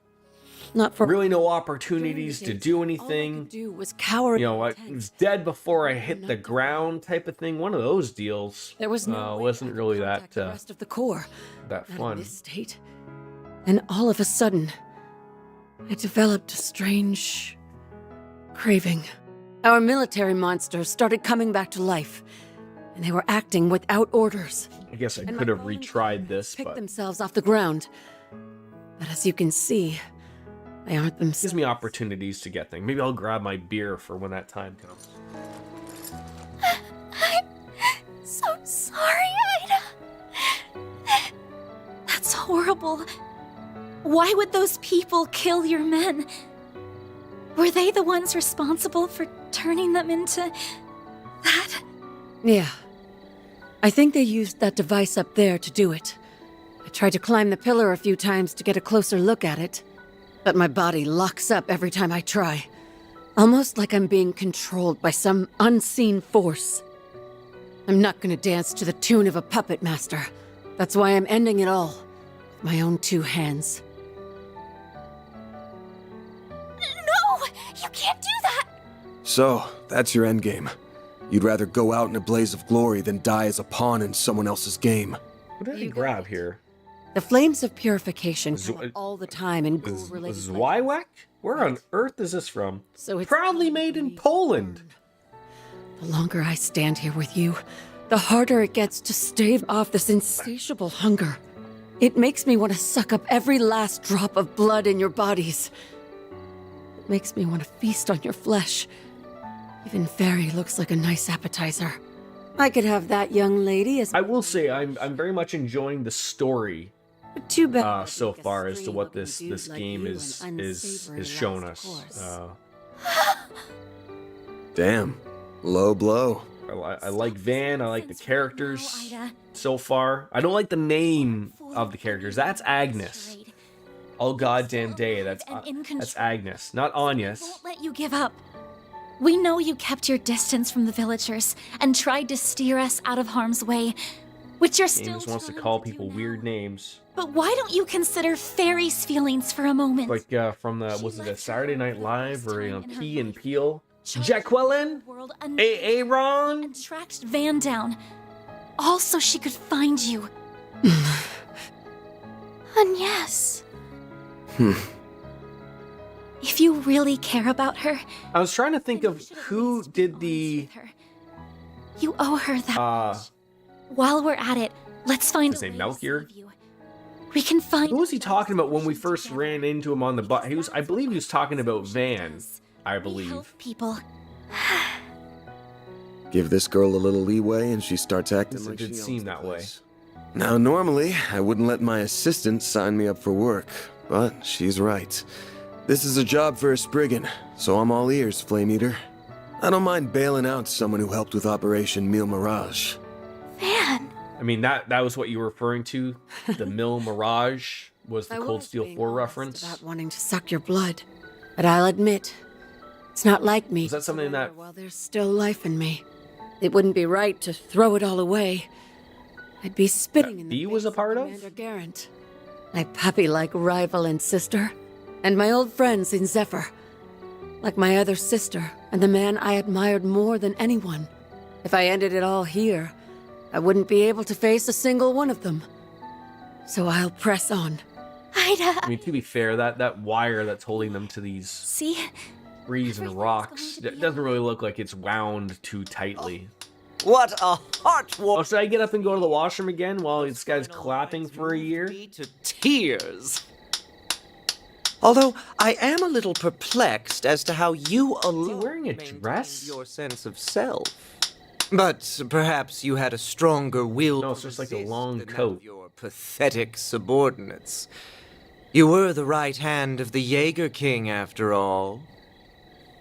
not for really no during the opportunities to days, do all I could anything. do was cower You know, in I the was tent. dead before I Not hit the to ground type of thing. One of those deals. There was no way wasn't I could really contact that the rest of the Corps. that Not in fun. this state. And all of a sudden, I developed a strange craving. Our military monsters started coming back to life, and they were acting without orders. I guess I And my could have fallen retried comrades this, picked but themselves off the ground. But as you can see, they aren't themselves. gives me opportunities to get things. Maybe I'll grab my beer for when that time comes. So sorry, Ida. That's horrible. Why would those people kill your men? Were they the ones responsible for turning them into that? Yeah. I think they used that device up there to do it. I tried to climb the pillar a few times to get a closer look at it, but my body locks up every time I try. Almost like I'm being controlled by some unseen force. I'm not gonna dance to the tune of a puppet master. That's why I'm ending it all. With my own 2 hands. No! You can't do that! So, that's your endgame. You'd rather go out in a blaze of glory than die as a pawn in someone else's game. What did I You got grab it. here? The flames of purification Z- come up all the time in ghoul-related legends. Zwywak? Where on earth is this from? So it's Proudly time made for in me to Poland. burn. The longer I stand here with you, the harder it gets to stave off this insatiable hunger. It makes me want to suck up every last drop of blood in your bodies. It makes me want to feast on your flesh. Even Fairy looks like a nice appetizer. I could have that young lady as I will say I'm very much enjoying the story too bad. so far as to what this game is shown us. Damn. Low blow. I like Van. I like the Since right characters now, Ida, so far. I don't like the name fully of the characters. believe That's in this Agnes. charade. All goddamn day. That's And in that's control. Agnes, not We Agnes. won't let you give up. We know you kept your distance from the villagers and tried to steer us out of harm's way, which you're Game still just wants to trying call do people now. weird names. But why don't you consider Fairy's feelings for a moment? Like from the She was it a left Saturday her Night for the Live first or time in her Key and life. Peele? Charged Jacqueline? the world Aaron? and tracked Van down, all so she could find you. And yes, if you really care about her, I was trying to think then you of should at who least be did honest the with her. You owe her that. uh While we're at it, let's find His a name way to Melchior? save you. We can find. who was he talking about when we first together. ran into him on the bus? Because I that's believe what he was talking about Constitution Van. does. I We believe. help people. Give this girl a little leeway and she starts acting Yes, it like did she seem owns the that way. place. Now, normally, I wouldn't let my assistant sign me up for work, but she's right. This is a job for a Spriggan, so I'm all ears, Flame Eater. I don't mind bailing out someone who helped with Operation Mille Mirage. Van. I mean that was what you were referring to, the Mill Mirage was the I Cold was Steel being 4 honest reference. about wanting to suck your blood, but I'll admit, it's not like me. Was that to something surrender that- while there's still life in me, it wouldn't be right to throw it all away. I'd be spitting in the he was a face part of? Commander Garant, my puppy-like rival and sister, and my old friends in Zephyr, like my other sister and the man I admired more than anyone. If I ended it all here, I wouldn't be able to face a single one of them. So I'll press on. Ida, I mean, to be fair, that wire that's holding them to these see? trees and Everything's rocks going to be doesn't really look like it's wound too tightly. What a Oh, heartwarming should I get up and go to the washroom again while this guy's clapping for a year? to tears. Although I am a little perplexed as to how you alone wearing a maintained dress? your sense of self. But perhaps you had a stronger will. No, to it's just like a resist long than that coat. of your pathetic subordinates. You were the right hand of the Jaeger King, after all.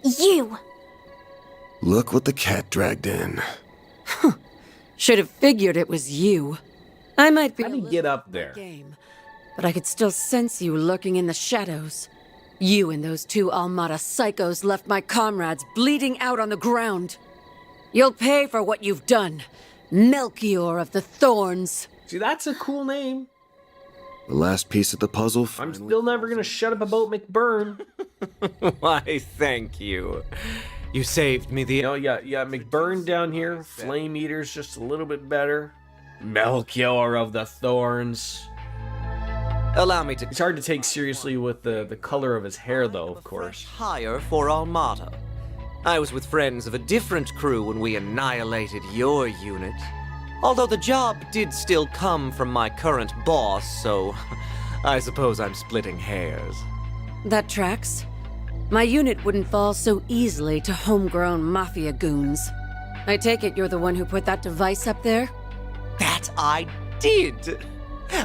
You! Look what the cat dragged in. Should have figured it was you. I might be How a do you little get up off my there? game, but I could still sense you lurking in the shadows. You and those two Almada psychos left my comrades bleeding out on the ground. You'll pay for what you've done, Melchior of the Thorns. See, that's a cool name. The last piece of the puzzle. I'm finally still never gonna shut up about McBurn. Why, thank you. You saved me the. You know, yeah, McBurn down here. Flame Eater's just a little bit better. Melchior of the Thorns. Allow me to. It's hard to take seriously with the color of his hair, though, of course. Hire for Almata. I was with friends of a different crew when we annihilated your unit. Although the job did still come from my current boss, so I suppose I'm splitting hairs. That tracks. My unit wouldn't fall so easily to homegrown mafia goons. I take it you're the one who put that device up there? That I did!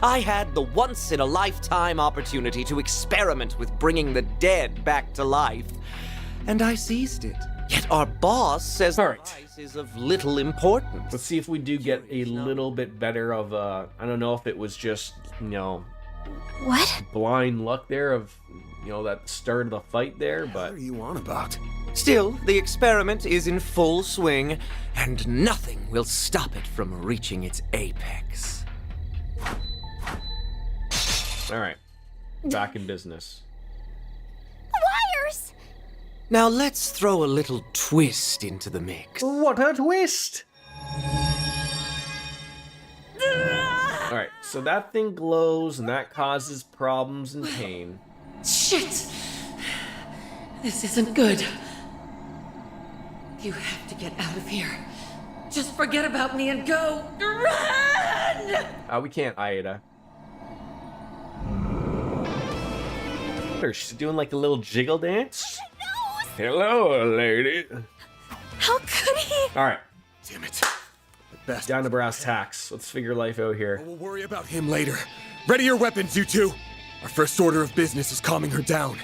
I had the once-in-a-lifetime opportunity to experiment with bringing the dead back to life, and I seized it. Yet our boss says All the right. device is of little importance. Let's see if we do get a little bit better of I don't know if it was just, What? blind luck there of, that start of the fight there, What but are you on about? Still, the experiment is in full swing, and nothing will stop it from reaching its apex. all right, back in business. Wires! Now let's throw a little twist into the mix. What a twist! All right, so that thing glows, and that causes problems and pain. Shit! This isn't good. You have to get out of here. Just forget about me and go. Run! We can't, Aida. She's doing like a little jiggle dance. Hello, lady. How could he? All right, Damn it. At best. down to brass tacks. Let's figure life out here. We'll worry about him later. Ready your weapons, you two. Our first order of business is calming her down.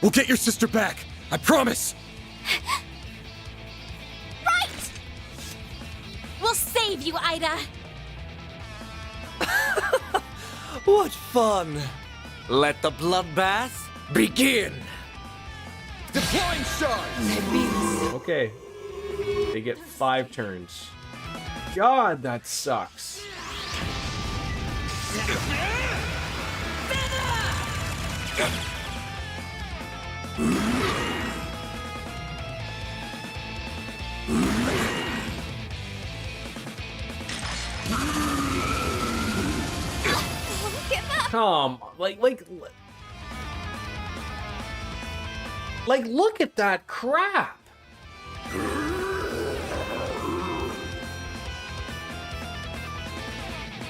We'll get your sister back. I promise. Right! We'll save you, Ida. What fun! Let the bloodbath begin! Deploying charge. Okay, they get 5 turns. God, that sucks. Give up! Come, look at that crap.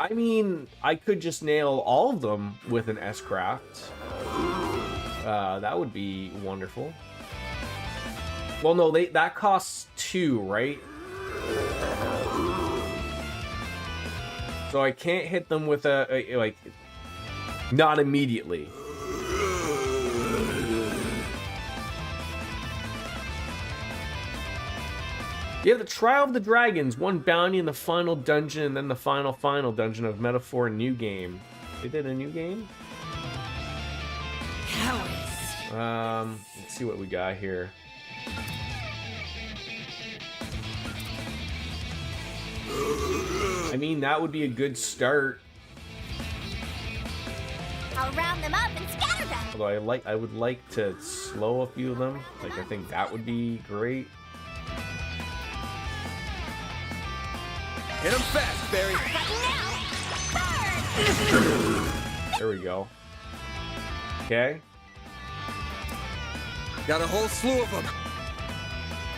I mean, I could just nail all of them with an S-craft. That would be wonderful. Well, no, that costs 2, right? So I can't hit them with not immediately. You have the Trial of the Dragons, one bounty in the final dungeon, and then the final dungeon of Metaphor New Game. They did a new game? Let's see what we got here. I mean, that would be a good start. I'll round them up and scatter them. Although I would like to slow a few of them. Like, I think that would be great. Hit him fast, Barry. There we go. Okay. Got a whole slew of them.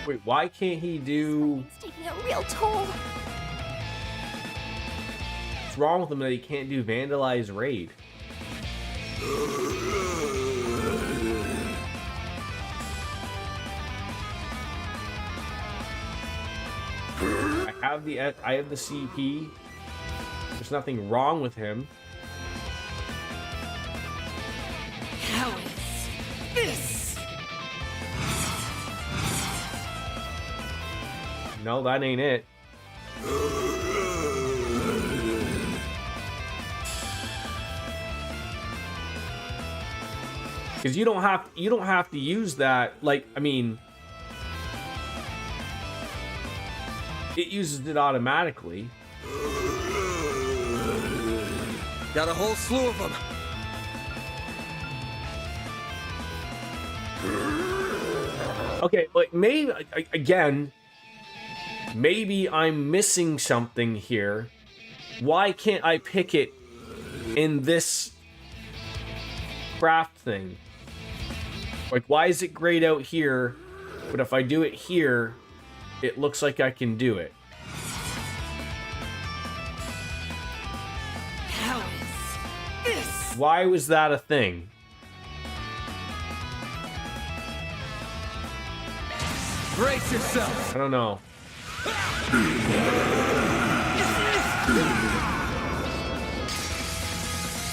Wait, why can't he do... It's taking a real toll. What's wrong with him that he can't do Vandalize Raid? I have the CP. There's nothing wrong with him. How is this? No, that ain't it. Because you don't have to use that. Like, I mean, it uses it automatically. Got a whole slew of them. Okay, like maybe again, maybe I'm missing something here. Why can't I pick it in this craft thing? Like, why is it grayed out here, but if I do it here, it looks like I can do it? How is this? Why was that a thing? Brace yourself. I don't know.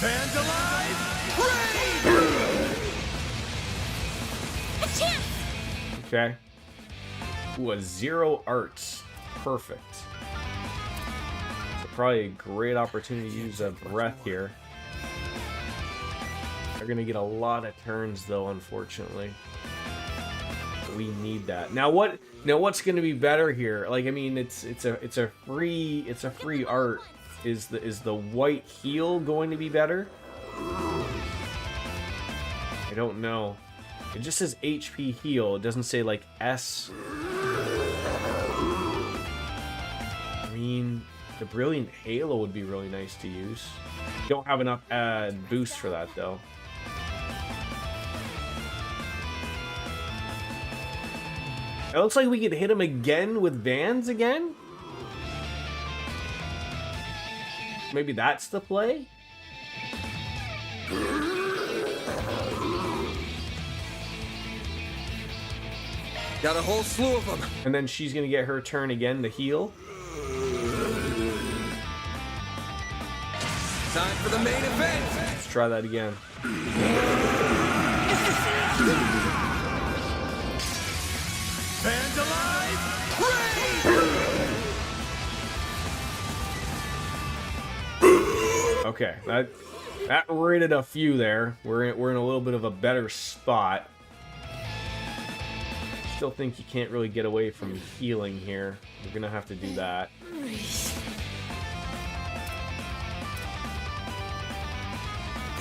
Vandalize Raid! A chance. Okay. Ooh, a 0 arts. Perfect. So probably a great opportunity to use a breath here. They're gonna get a lot of turns though, unfortunately. We need that. Now what's gonna be better here? Like, I mean, it's a free art. Is the white heal going to be better? I don't know. It just says HP heal. It doesn't say like S. I mean, the Brilliant Halo would be really nice to use. Don't have enough boost for that though. It looks like we could hit him again with Vans again. Maybe that's the play? Got a whole slew of them. And then she's gonna get her turn again to heal. Time for the main event. Let's try that again. Vandalize Raid! Okay, that rated a few there. We're in a little bit of a better spot. Still think you can't really get away from healing here. We're gonna have to do that.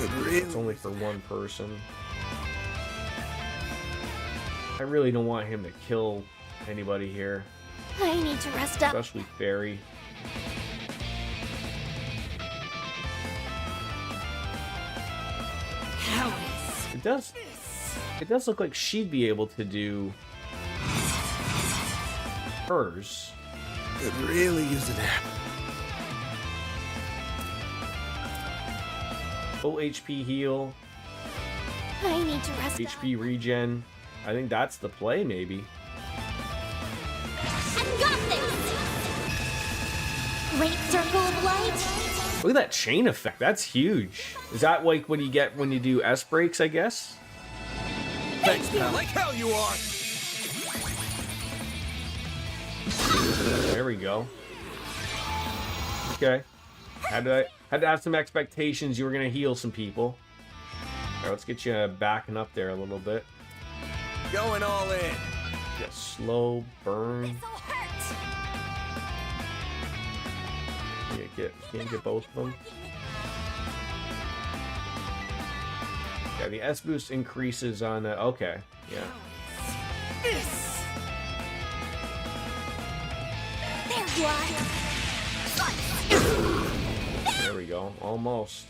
It's only for one person. I really don't want him to kill anybody here, I need to rest up. especially Fairy. How is It does look like she'd be able to do hers. Could really use a nap. Full HP heal, I need to rest up. HP regen. I think that's the play, maybe. I've got this. Great circle of light. Look at that chain effect. That's huge. Is that like what you get when you do S breaks, I guess? Thanks, pal. Like hell you are. There we go. Okay. Had to have some expectations you were gonna heal some people. Alright, let's get you backing up there a little bit. Going all in. Get slow burn. This'll hurt. Can't get both of them. Yeah, the S boost increases on. Okay, yeah. There you are. There we go. Almost.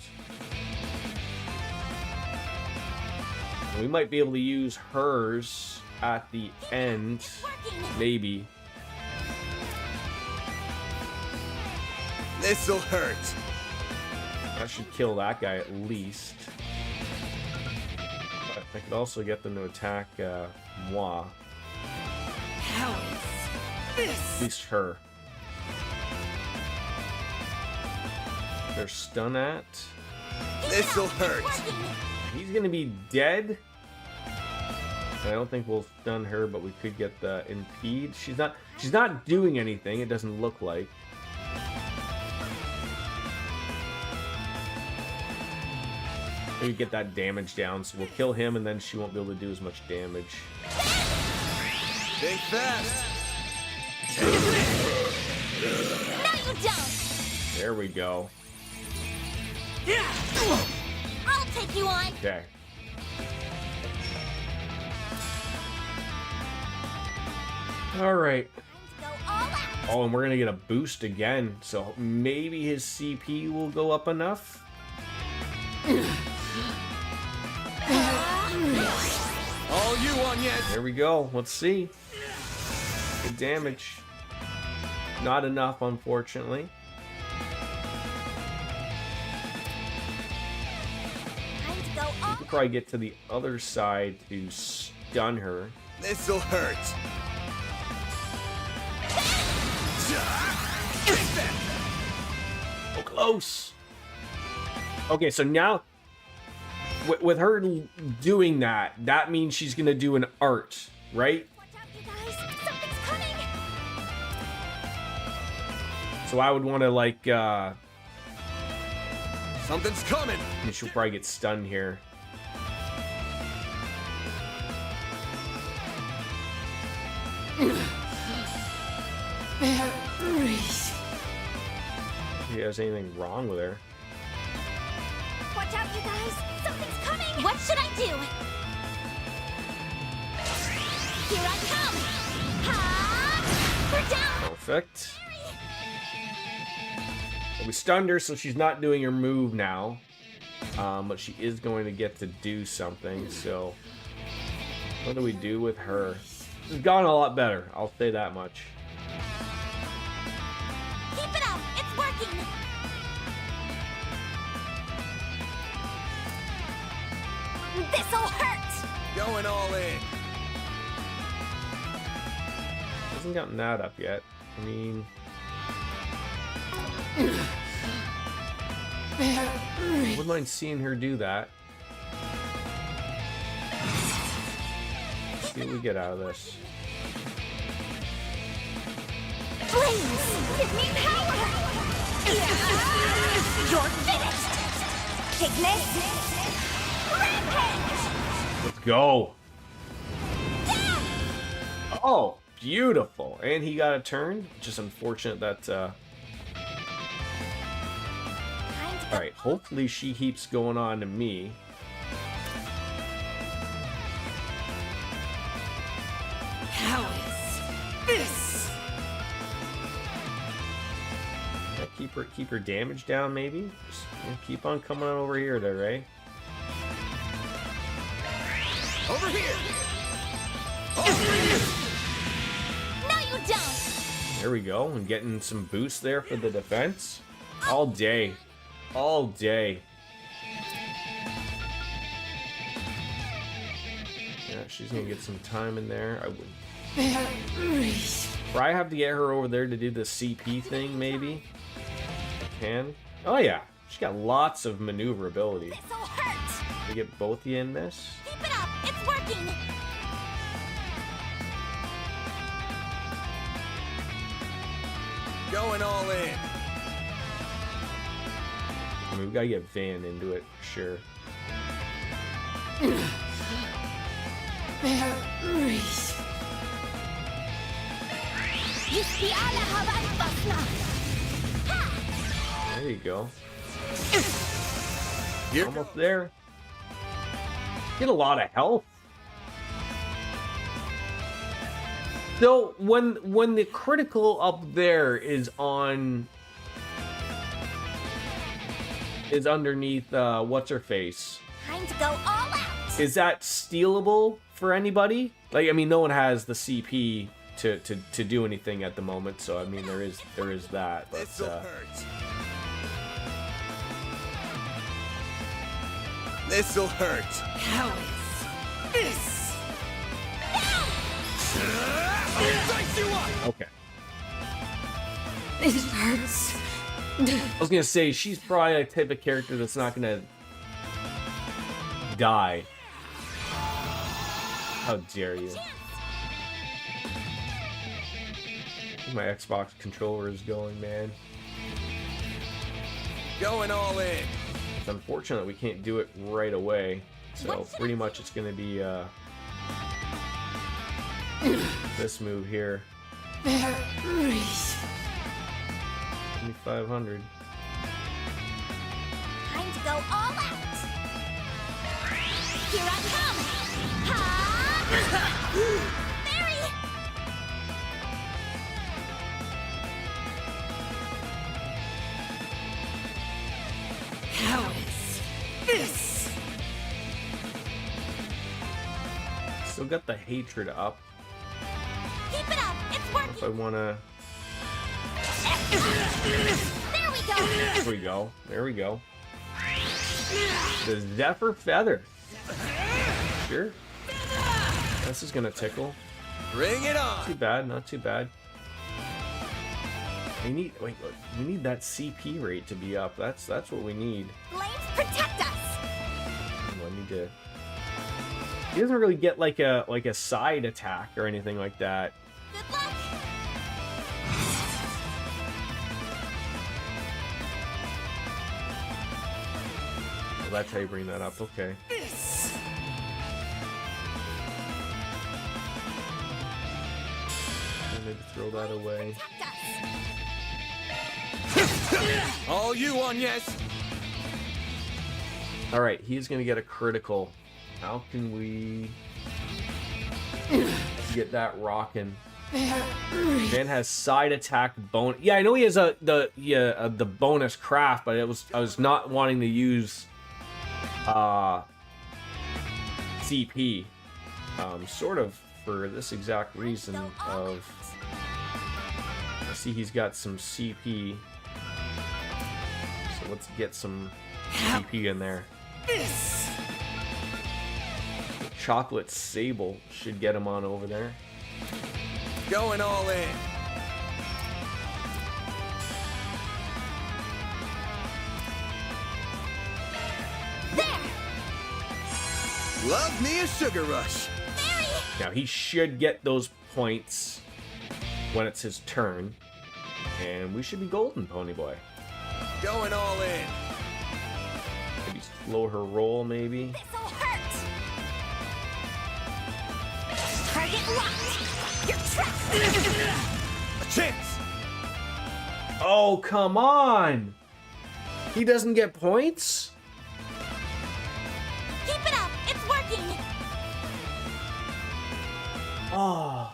We might be able to use hers at the end. Working. Maybe. This'll hurt. That should kill that guy at least. But I could also get them to attack moi. How is this? At least her. There's stun at. This'll hurt. He's gonna be dead. I don't think we'll stun her, but we could get the impede. She's not doing anything, it doesn't look like. Maybe get that damage down, so we'll kill him and then she won't be able to do as much damage. Think fast. No, you don't. There we go. I'll take you on. Okay. Alright. Go all out. Oh, and we're gonna get a boost again, so maybe his CP will go up enough. All you on yet? There we go. Let's see. Good damage. Not enough, unfortunately. Time to go We all. could probably get to the other side to stun her. This'll hurt. Oh, close. Okay, so now with her doing that, that means she's gonna do an art, right? Watch out, you guys. Something's coming. So I would want to like. Something's coming. And she'll probably get stunned here. If there's anything wrong with her. Watch out, you guys. Something's coming. What should I do? Here I come. Ha! We're down. Perfect. We stunned her, so she's not doing her move now. But she is going to get to do something, so... What do we do with her? It's gone a lot better, I'll say that much. Keep it up. It's working. This'll hurt. Going all in. Hasn't gotten that up yet. I mean... I wouldn't mind seeing her do that. Let's see what we get out of this. Flames! Give me power! You're finished! Take this! Rampage! Let's go! Oh, beautiful! And he got a turn. Just unfortunate that... Alright, hopefully she keeps going on to me. How is this? Yeah, keep her damage down, maybe. Just keep on coming on over here, there, right? Over here. No, you don't! There we go. And getting some boost there for the defense. All day. All day. Yeah, she's gonna get some time in there. I would probably have to get her over there to do the CP thing, maybe. I can. Oh yeah, she's got lots of maneuverability. This'll hurt! We get both of you in this. Keep it up! It's working! Going all in. I mean, we gotta get Van into it for sure. There you go. Here Almost there. Get a lot of health. So when the critical up there is underneath what's her face? Time to go all out. Is that stealable for anybody? Like, I mean, no one has the CP to do anything at the moment, so I mean there is that. But This'll hurt. This'll hurt. How is this? okay. It hurts. I was gonna say she's probably a type of character that's not gonna die. How dare you? My Xbox controller is going, man. Going all in. It's unfortunate we can't do it right away. So pretty much it's gonna be this move here. 2500. Time to go all out. Here I come. Ha! Mary! How is this? Still got the hatred up. Keep it up. It's If working. I wanna. There we go. There we go. There we go. The Zephyr Feather. Sure. This is gonna tickle. Bring it on. Too bad, not too bad. We need wait, we need that CP rate to be up. That's what we need. Flames protect us. I need to. He doesn't really get like a side attack or anything like that. Good luck. Well, that's how you bring that up. Okay. Maybe throw that away. Protect us. All you on, yes. All right, he's gonna get a critical. How can we get that rocking? Man has side attack bonus. Yeah, I know he has the bonus craft, but I was not wanting to use CP, sort of for this exact reason of. I see he's got some CP, so let's get some CP in there. Chocolate Sable should get him on over there. Going all in. There. Love me a sugar rush. Now he should get those points when it's his turn, and we should be golden, Pony Boy. Going all in. Maybe slow her roll, maybe. This'll hurt. Target locked. You're trapped. A chance. Oh, come on! He doesn't get points? Keep it up. It's working. Oh.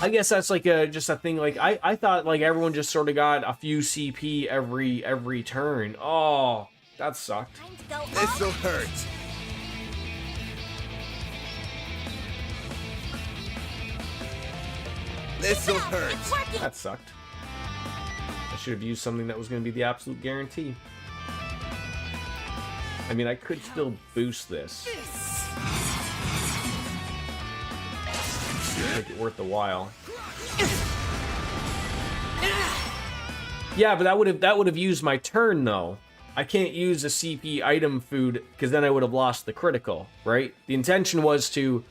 I guess that's like just a thing. Like I thought like everyone just sort of got a few CP every turn. Oh, that sucked. Time to go all This'll out. hurt. This'll hurt. It's working. That sucked. I should have used something that was going to be the absolute guarantee. I mean, I could still boost this. Make it worth the while. Yeah, but that would have used my turn though. I can't use a CP item food because then I would have lost the critical, right? The intention was to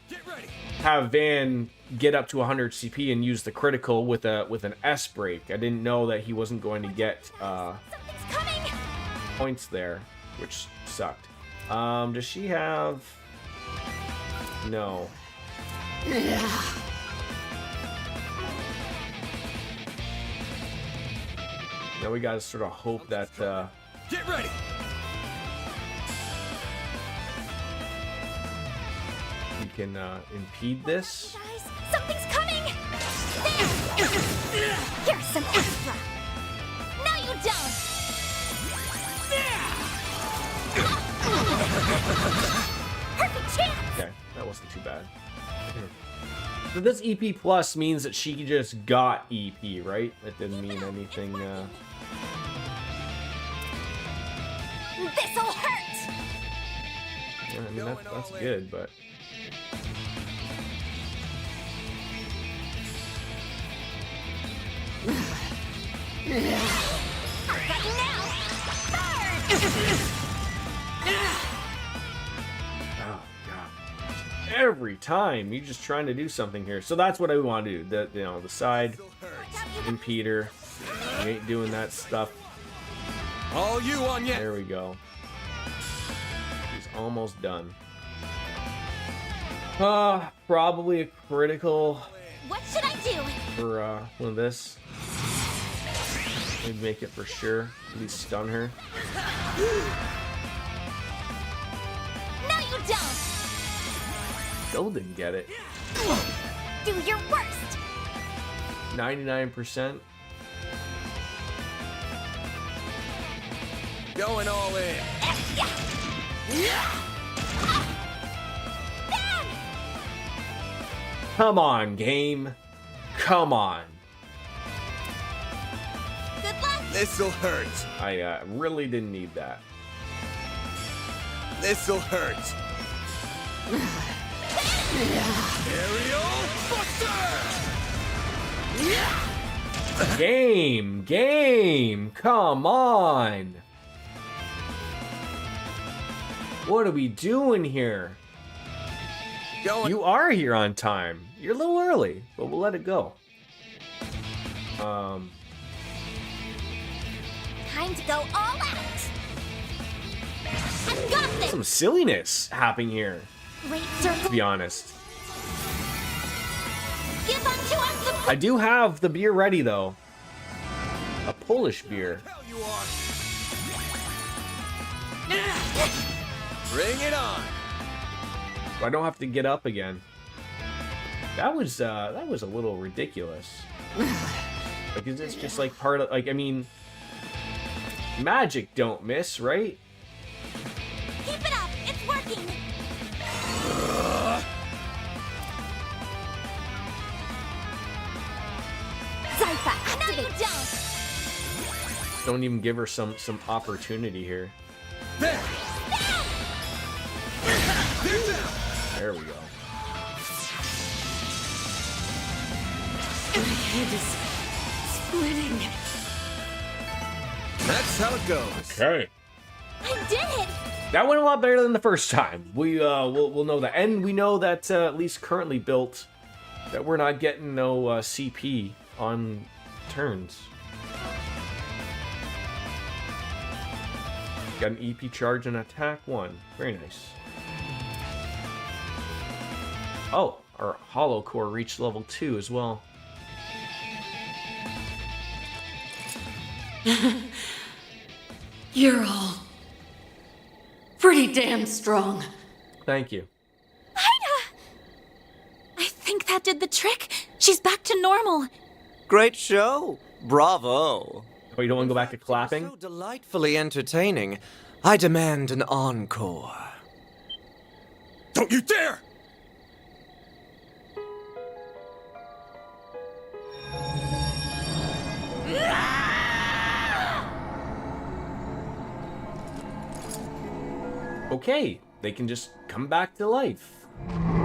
have Van get up to 100 CP and use the critical with an S break. I didn't know that he wasn't going to get Something's coming. points there. which sucked. Does she have... No. Now we gotta sort of hope that, Get ready! we can, impede this. Guys, something's coming! There! Here's some extra! No, you don't! Perfect chance! Okay, that wasn't too bad. So this EP plus means that she just got EP, right? That didn't mean anything, This'll hurt! yeah, I mean, that's good, but... I've got you now! Burn! Oh, God. Every time, you're just trying to do something here. So that's what I want to do. The side impeder. You ain't doing that stuff. All you on yet? There we go. He's almost done. Probably a critical What should I do? for one of this. Maybe make it for sure. Maybe stun her. No, you don't! Still didn't get it. Do your worst! 99%. Going all in. Come on, game. Come on. Good luck! This'll hurt. I really didn't need that. This'll hurt. Aerial Buster! Game. Come on. What are we doing here? Going. You are here on time. You're a little early, but we'll let it go. Time to go all out! I've got this! Some silliness happening here, Great to circle! be honest. Give unto us the... I do have the beer ready, though. A Polish beer. Hell you are. Bring it on. I don't have to get up again. That was a little ridiculous. Like, is this just like part of, like, I mean, magic don't miss, right? Keep it up! It's working! Zypha, activate! No, you don't! Don't even give her some opportunity here. There. There we go. My head is splitting. That's how it goes. Okay. I did it! That went a lot better than the first time. We'll know that, and we know that at least currently built that we're not getting no CP on turns. Got an EP charge and attack 1. Very nice. Oh, our hollow core reached level 2 as well. You're all pretty damn strong. Thank you. Ida! I think that did the trick. She's back to normal. Great show. Bravo. Oh, you don't want to go back to clapping? So delightfully entertaining. I demand an encore. Don't you dare! Okay, they can just come back to life. Ida!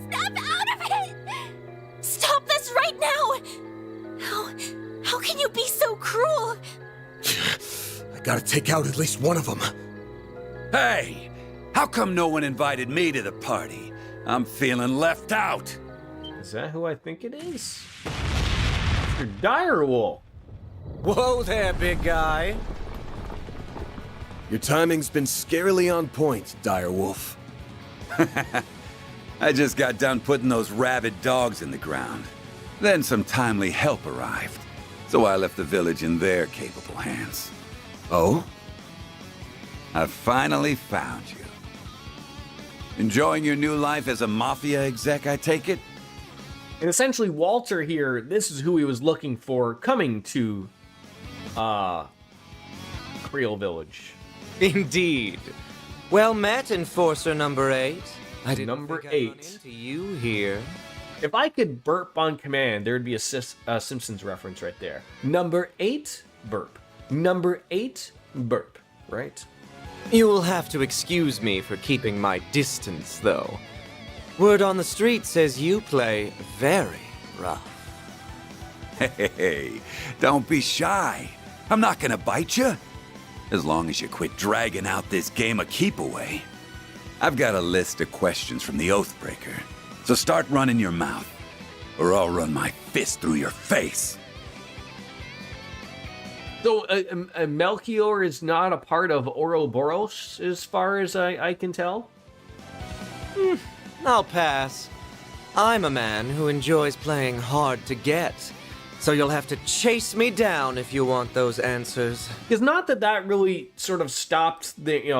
Snap out of it! Stop this right now! How can you be so cruel? I gotta take out at least one of them. Hey, how come no one invited me to the party? I'm feeling left out. Is that who I think it is? Mr. Direwolf. Whoa there, big guy. Your timing's been scarily on point, Direwolf. I just got done putting those rabid dogs in the ground. Then some timely help arrived. So I left the village in their capable hands. Oh? I finally found you. Enjoying your new life as a mafia exec, I take it? And essentially, Walter here, this is who he was looking for coming to Creole Village. Indeed. Well met, Enforcer number 8. I didn't Number think I'd run 8. into you here. If I could burp on command, there'd be a Simpsons reference right there. Number 8, burp. Number 8, burp. Right? You will have to excuse me for keeping my distance, though. Word on the street says you play very rough. Hey, don't be shy. I'm not gonna bite you. As long as you quit dragging out this game of keep away. I've got a list of questions from the Oathbreaker, so start running your mouth, or I'll run my fist through your face. So, Melchior is not a part of Ouroboros, as far as I can tell? I'll pass. I'm a man who enjoys playing hard to get, so you'll have to chase me down if you want those answers. Because not that really sort of stopped the,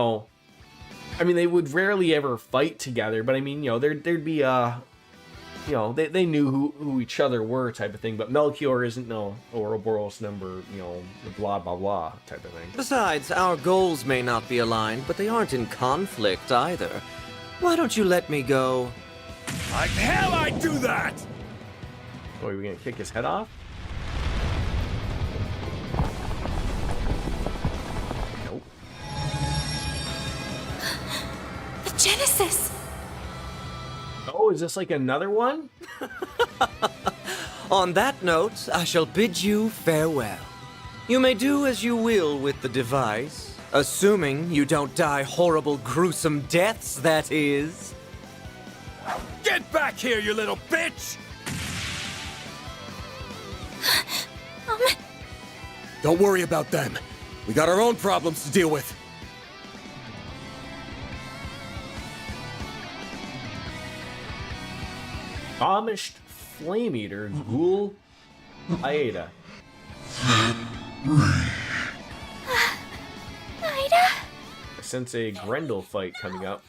I mean, they would rarely ever fight together, but I mean, there'd be they knew who each other were type of thing, but Melchior isn't no Ouroboros number, blah, blah, blah type of thing. Besides, our goals may not be aligned, but they aren't in conflict either. Why don't you let me go? Like hell I'd do that! Oh, are we gonna kick his head off? Nope. The Genesis! Oh, is this like another one? On that note, I shall bid you farewell. You may do as you will with the device, assuming you don't die horrible, gruesome deaths, that is. Get back here, you little bitch! Don't worry about them. We got our own problems to deal with. Amish Flame Eater, Ghoul Aida. Ida? I sense a Grendel fight coming up.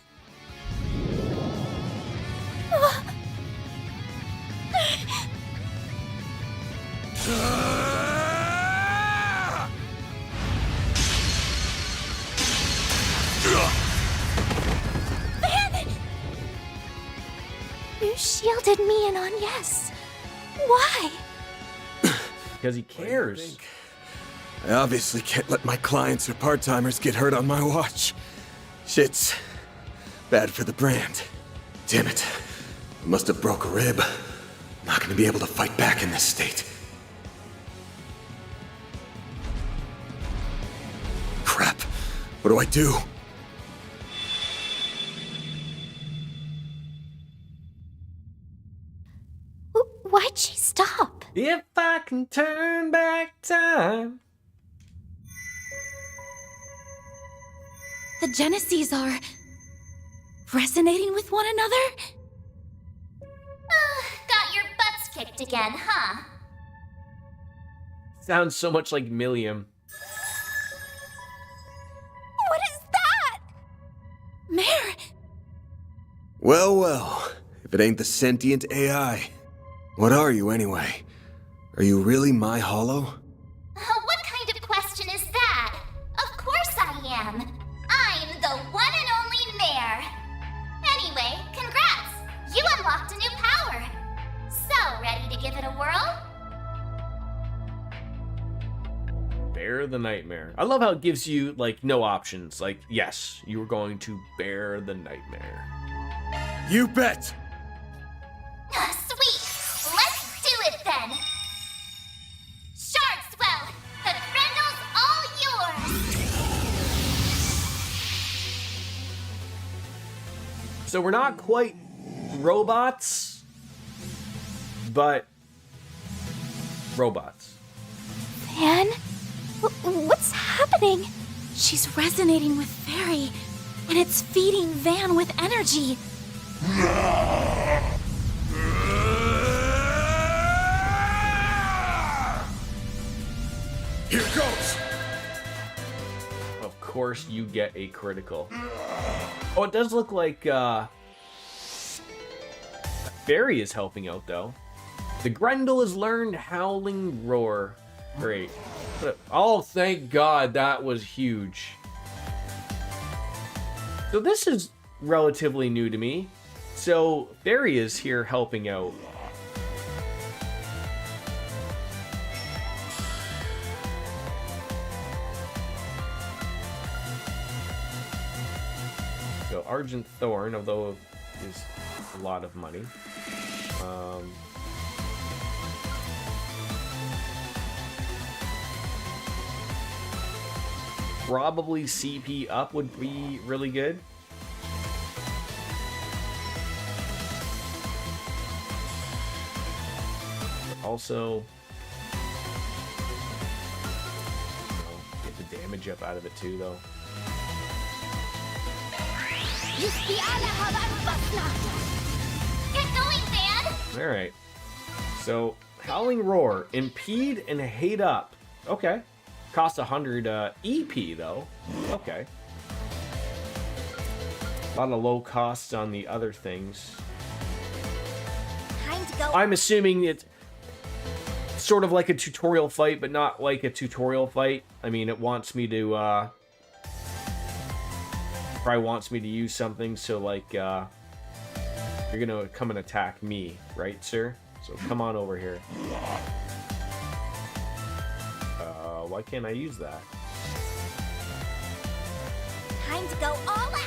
You shielded me and Agnes. Why? Because he cares. I obviously can't let my clients or part-timers get hurt on my watch. Shit's bad for the brand. Damn it. I must have broke a rib. Not gonna be able to fight back in this state. Crap. What do I do? Why'd she stop? If I can turn back time. The Geneses are resonating with one another? Got your butts kicked again, huh? Sounds so much like Milliam. What is that? Mare! Well, well. If it ain't the sentient AI. What are you, anyway? Are you really my hollow? What kind of question is that? Of course I am. I'm the one and only mayor. Anyway, congrats! You unlocked a new power. So, ready to give it a whirl? Bear the nightmare. I love how it gives you, like, no options. Like, yes, you are going to bear the nightmare. You bet! Sweet! Let's do it then! Sharkswell! The Grendel's all yours! So we're not quite robots, but robots. Van? What's happening? She's resonating with Fairy, and it's feeding Van with energy. Here goes! Of course you get a critical. Oh, it does look like Fairy is helping out, though. The Grendel has learned Howling Roar. Great. Oh, thank God, that was huge. So this is relatively new to me. So Fairy is here helping out. So Argent Thorn, although is a lot of money. Probably CP up would be really good. But also, get the damage up out of it too, though. Get going, Van! All right. So Howling Roar, Impede and Hate Up. Okay. Costs 100 EP though. Okay. A lot of low costs on the other things. Time to go. I'm assuming it's sort of like a tutorial fight, but not like a tutorial fight. I mean, it wants me to probably wants me to use something, so like you're gonna come and attack me, right, sir? So come on over here. Why can't I use that? Time to go all out.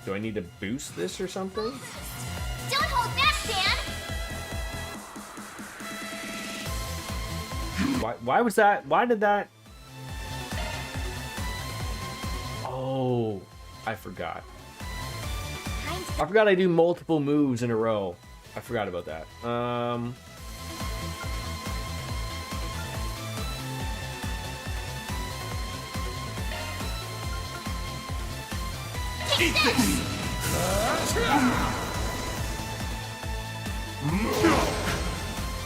Do I need to boost this or something? Don't hold back, Van! Why was that? Why did that? Oh, I forgot. I forgot I do multiple moves in a row. I forgot about that. Eat this!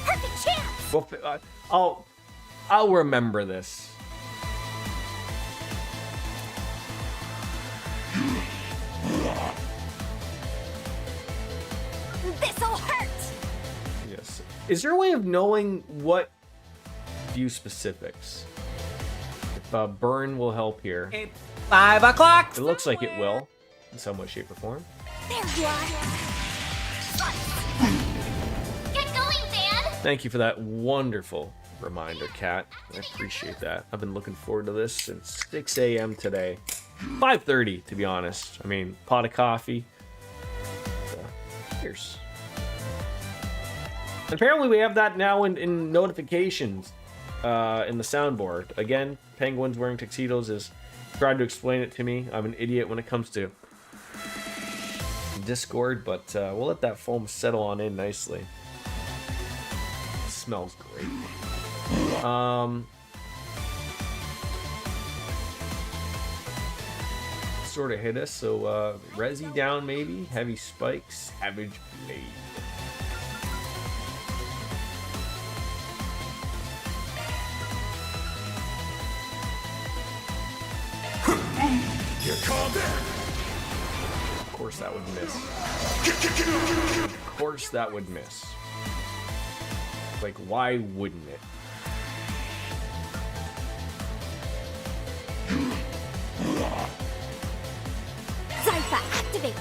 Perfect chance! Well, I'll remember this. This'll hurt! Yes. Is there a way of knowing what view specifics? If burn will help here. It's 5 o'clock. It looks like it will, in some way, shape, or form. There you are! Get going, Van! Thank you for that wonderful reminder, Kat. I appreciate that. I've been looking forward to this since 6 a.m. today. 5:30, to be honest. I mean, pot of coffee. Cheers. Apparently, we have that now in notifications in the soundboard. Again, penguins wearing tuxedos is tried to explain it to me. I'm an idiot when it comes to Discord, but we'll let that foam settle on in nicely. It smells great. Sort of hit us, so Resi down maybe. Heavy Spike, Savage Blade. Here comes it! Of course that would miss. Of course that would miss. Like, why wouldn't it? Zypha, activate!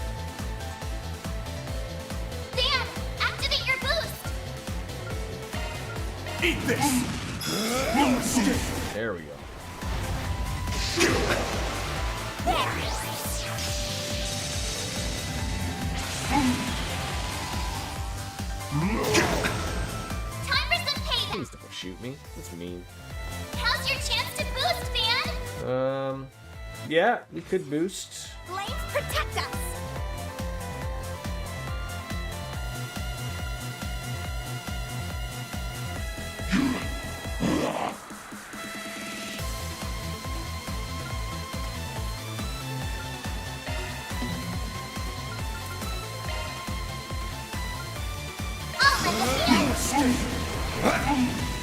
Dan, activate your boost! Eat this! No escape! There we go. Time for some payback! Please don't shoot me. That's mean. How's your chance to boost, Van? Yeah, we could boost. Blades protect us!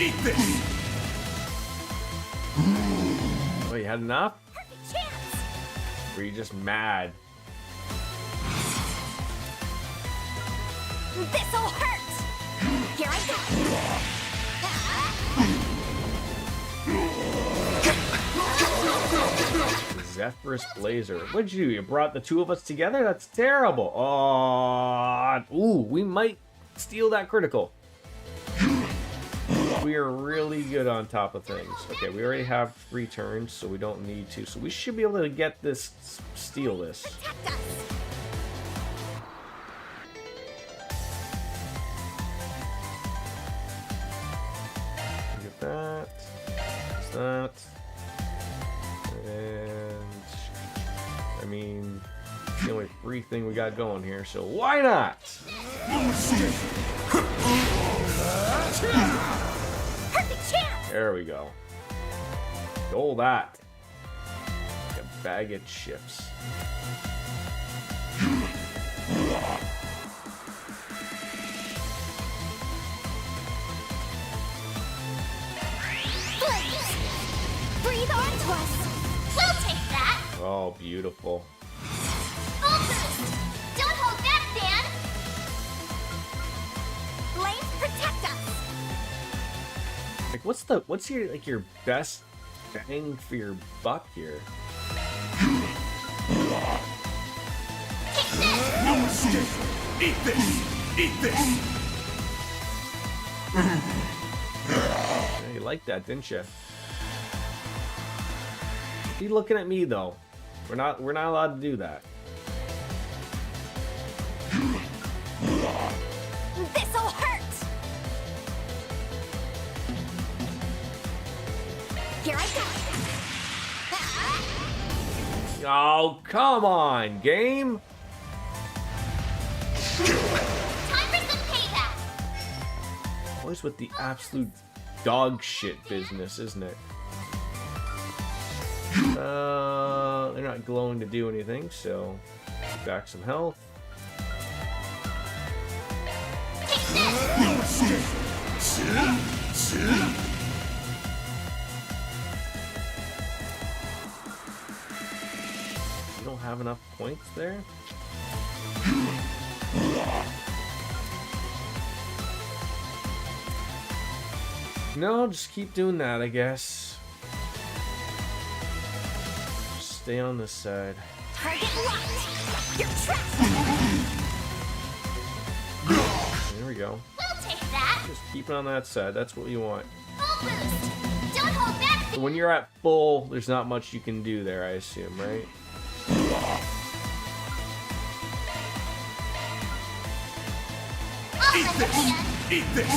Eat this! Oh, you had enough? Perfect chance! Or are you just mad? This'll hurt! Here I Zephyrus Blazer. What'd you do? You brought the two of us together? That's terrible. Oh, ooh, we might steal that critical. We are really good on top of things. Okay, we already have 3 turns, so we don't need to. So we should be able to get this, steal this. protect us! Get that. There's that. And I mean, it's the only free thing we got going here, so why not? Perfect chance! There we go. Stole that. Like a bag of chips. Please! Breathe onto us! We'll take that! Oh, beautiful. Full boost! Don't hold back, Dan! Blaze, protect us! Like, what's your best bang for your buck here? Eat this! Eat this! Yeah, you liked that, didn't you? Keep looking at me though. We're not allowed to do that. This'll hurt! Here I go! Oh, come on, game. Time for some payback! Always with the absolute dog shit business, isn't it? They're not glowing to do anything, so back some health. You don't have enough points there? No, just keep doing that, I guess. Stay on this side. Target locked! You're trapped! There we go. We'll take that! Just keep it on that side. That's what you want. Full boost! Don't hold back! When you're at full, there's not much you can do there, I assume, right? I'll let the hand! Eat this!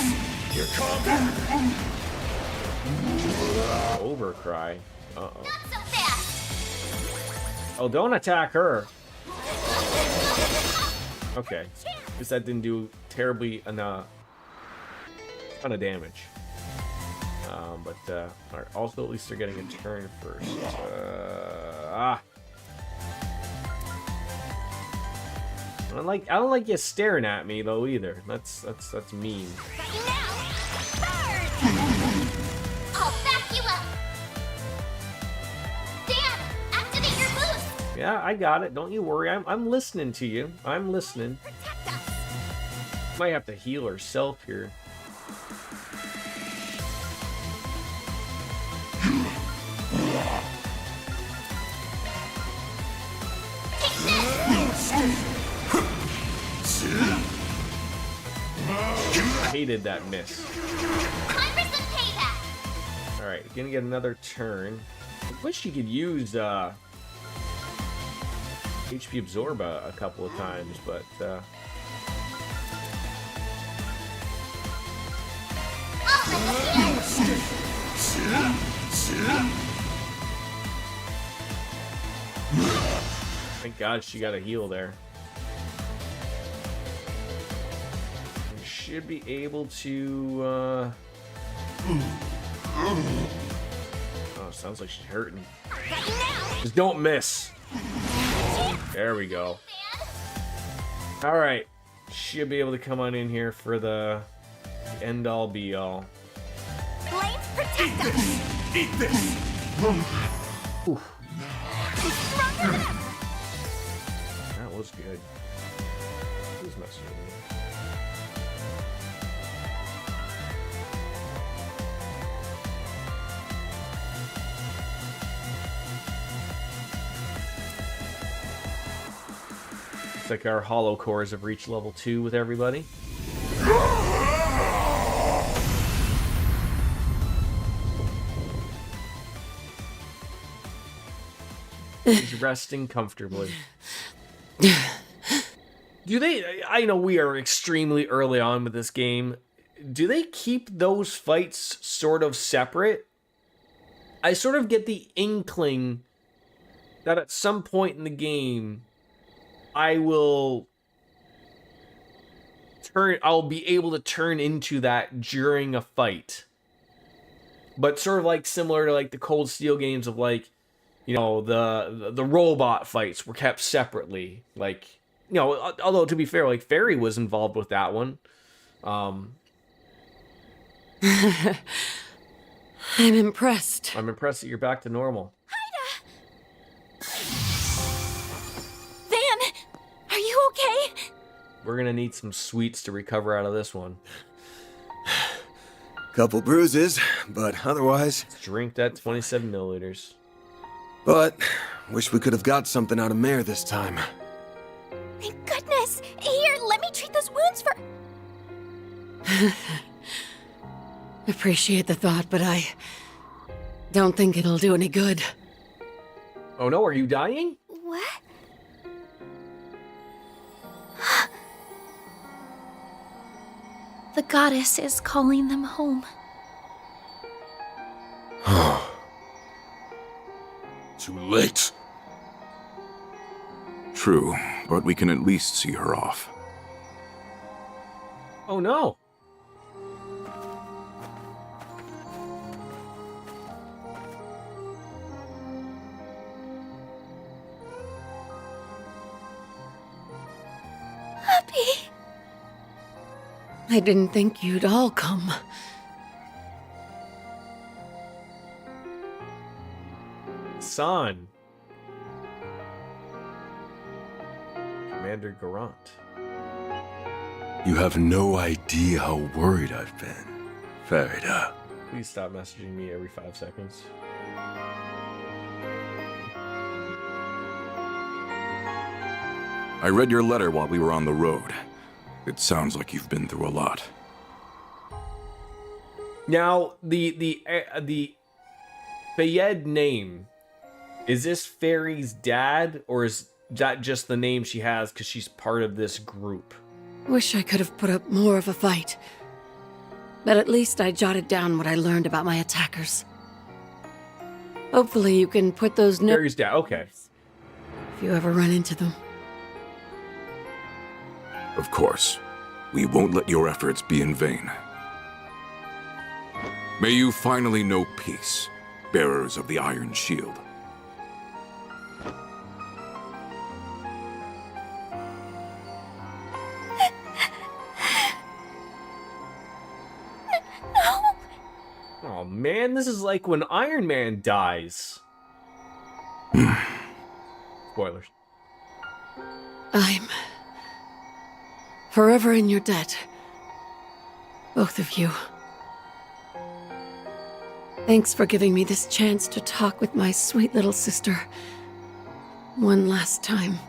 Here comes! Overcry. Uh-oh. Not so fast! Oh, don't attack her. Okay. Guess that didn't do terribly enough. Ton of damage. Alright, also at least they're getting a turn first. I don't like you staring at me though either. That's mean. Right now! Burn! I'll back you up! Dan! Activate your boost! Yeah, I got it. Don't you worry. I'm listening to you. I'm listening. Protect us! Might have to heal herself here. I hated that miss. Time for some payback! Alright, gonna get another turn. I wish you could use HP Absorb a couple of times, but I'll let the hand! thank God she got a heal there. We should be able to oh, sounds like she's hurting. Right now! Just don't miss. There we go. Dan! Alright. Should be able to come on in here for the End all be all. Flames protect us! Eat this! That was good. Who's messing with me? Looks like our hollow cores have reached level 2 with everybody. He's resting comfortably. Do they... I know we are extremely early on with this game. Do they keep those fights sort of separate? I sort of get the inkling that at some point in the game, I'll be able to turn into that during a fight. But sort of like similar to like the Cold Steel games of like, you know, the robot fights were kept separately. Like, you know, although to be fair, like Fairy was involved with that one. I'm impressed. I'm impressed that you're back to normal. Van, are you okay? We're gonna need some sweets to recover out of this one. Couple bruises, but otherwise. Drink that 27 milliliters. But wish we could have got something out of Mare this time. Thank goodness. Here, let me treat those wounds for... Appreciate the thought, but I don't think it'll do any good. Oh no, are you dying? What? The goddess is calling them home. Too late. True, but we can at least see her off. Oh no. Happy. I didn't think you'd all come. San. Commander Garant. You have no idea how worried I've been, Farida. Please stop messaging me every 5 seconds. I read your letter while we were on the road. It sounds like you've been through a lot. Now, the Fayed name, is this Fairy's dad, or is that just the name she has because she's part of this group? Wish I could have put up more of a fight. But at least I jotted down what I learned about my attackers. Hopefully you can put those notes Fairy's dad, okay. if you ever run into them. Of course, we won't let your efforts be in vain. May you finally know peace, bearers of the Iron Shield. Oh man, this is like when Iron Man dies. Spoilers. I'm forever in your debt. Both of you. Thanks for giving me this chance to talk with my sweet little sister. One last time.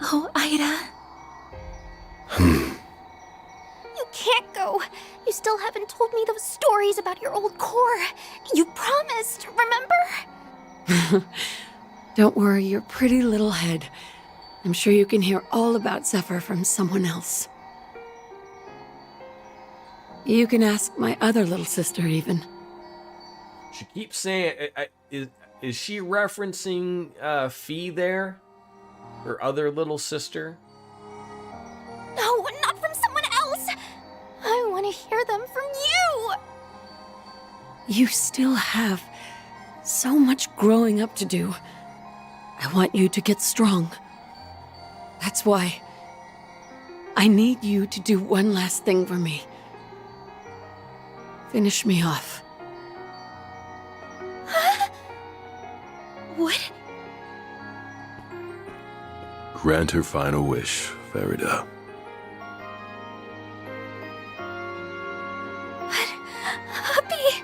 Oh, Ida. You can't go. You still haven't told me those stories about your old core. You promised, remember? Don't worry your pretty little head. I'm sure you can hear all about Zephyr from someone else. You can ask my other little sister, even. She keeps saying, is she referencing Fee there? Her other little sister? No, not from someone else. I want to hear them from you. You still have so much growing up to do. I want you to get strong. That's why I need you to do one last thing for me. Finish me off. What? Grant her final wish, Farida. Happy?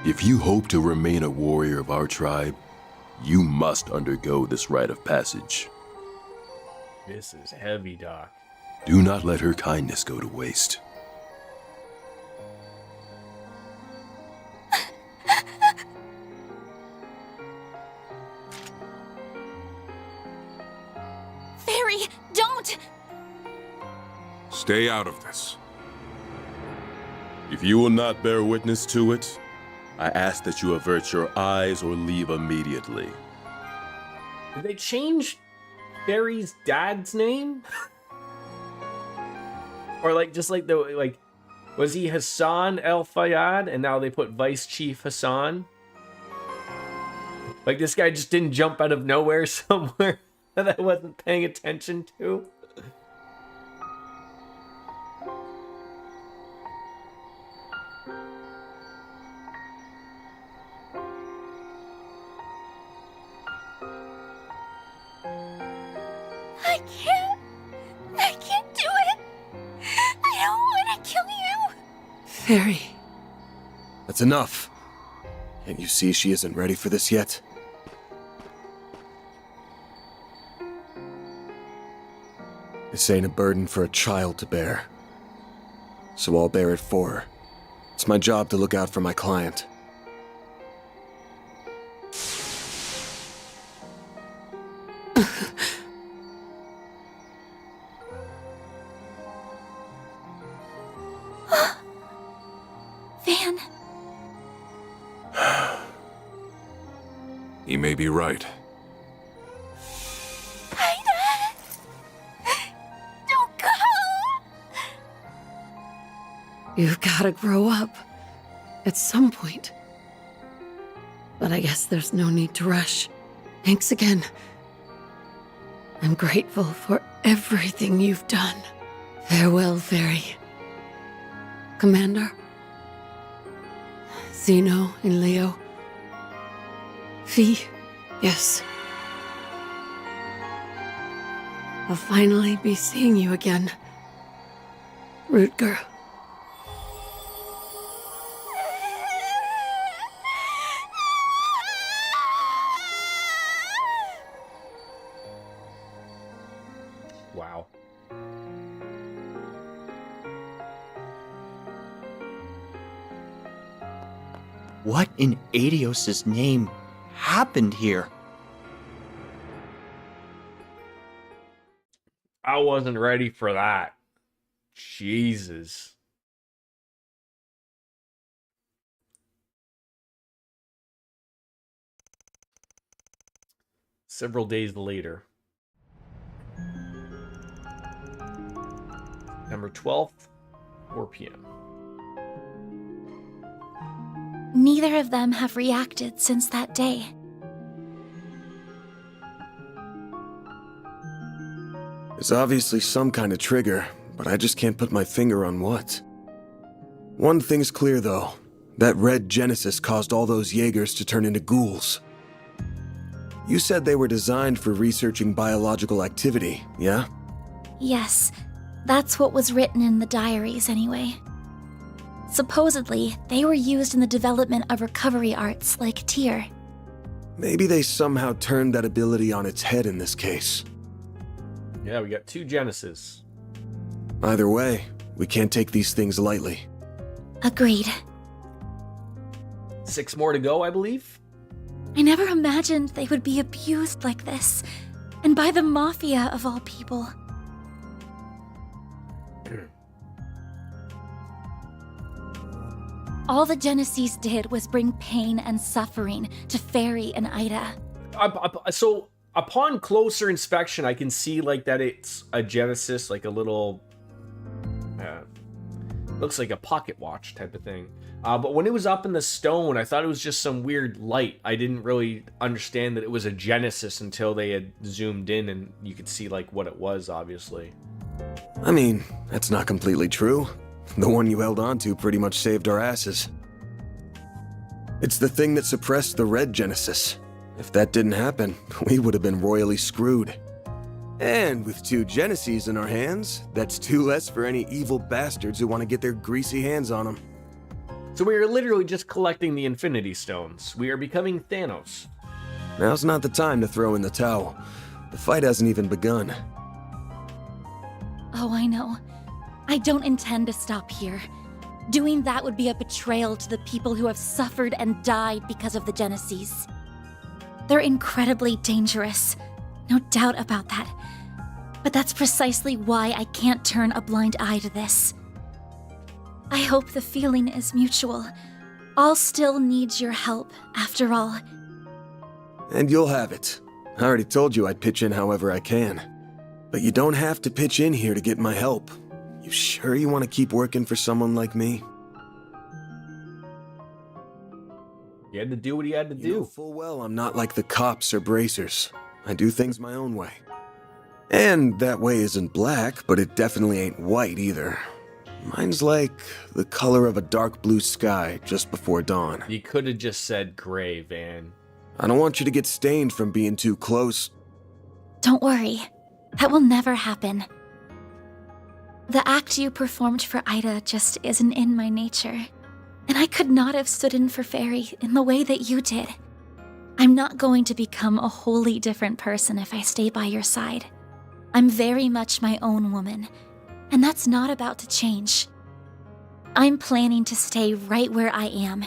If you hope to remain a warrior of our tribe, you must undergo this rite of passage. This is heavy, Doc. Do not let her kindness go to waste. Fairy, don't! Stay out of this. If you will not bear witness to it, I ask that you avert your eyes or leave immediately. Did they change Barry's dad's name? Or like just like the like was he Hassan El Fayad and now they put Vice Chief Hassan? Like this guy just didn't jump out of nowhere somewhere that I wasn't paying attention to. I can't do it. I don't want to kill you. Fairy. That's enough. Can't you see she isn't ready for this yet? This ain't a burden for a child to bear. So I'll bear it for her. It's my job to look out for my client. Van. He may be right. Don't go. You've gotta grow up. At some point. But I guess there's no need to rush. Thanks again. I'm grateful for everything you've done. Farewell, Fairy. Commander? Zeno and Leo? Fee? Yes. I'll finally be seeing you again. Root girl. Wow. What in Adios' name happened here? I wasn't ready for that. Jesus. Several days later. September 12th, 4 p.m. Neither of them have reacted since that day. There's obviously some kind of trigger, but I just can't put my finger on what. One thing's clear, though. That red Genesis caused all those Jaegers to turn into ghouls. You said they were designed for researching biological activity, yeah? Yes, that's what was written in the diaries anyway. Supposedly, they were used in the development of recovery arts like Tyr. Maybe they somehow turned that ability on its head in this case. Yeah, we got 2 Genesis. Either way, we can't take these things lightly. Agreed. 6 more to go, I believe. I never imagined they would be abused like this, and by the Mafia of all people. All the Genesis did was bring pain and suffering to Fairy and Ida. So, upon closer inspection, I can see like that it's a Genesis, like a little, looks like a pocket watch type of thing. But when it was up in the stone, I thought it was just some weird light. I didn't really understand that it was a Genesis until they had zoomed in and you could see like what it was, obviously. I mean, that's not completely true. The one you held on to pretty much saved our asses. It's the thing that suppressed the Red Genesis. If that didn't happen, we would have been royally screwed. And with 2 Geneses in our hands, that's 2 less for any evil bastards who want to get their greasy hands on them. So we are literally just collecting the Infinity Stones. We are becoming Thanos. Now's not the time to throw in the towel. The fight hasn't even begun. Oh, I know. I don't intend to stop here. Doing that would be a betrayal to the people who have suffered and died because of the Genesis. They're incredibly dangerous. No doubt about that. But that's precisely why I can't turn a blind eye to this. I hope the feeling is mutual. All still needs your help, after all. And you'll have it. I already told you I'd pitch in however I can. But you don't have to pitch in here to get my help. You sure you want to keep working for someone like me? He had to do what he had to You know do. full well I'm not like the cops or bracers. I do things my own way. And that way isn't black, but it definitely ain't white either. Mine's like the color of a dark blue sky just before dawn. You could have just said gray, Van. I don't want you to get stained from being too close. Don't worry. That will never happen. The act you performed for Ida just isn't in my nature. And I could not have stood in for Fairy in the way that you did. I'm not going to become a wholly different person if I stay by your side. I'm very much my own woman, and that's not about to change. I'm planning to stay right where I am,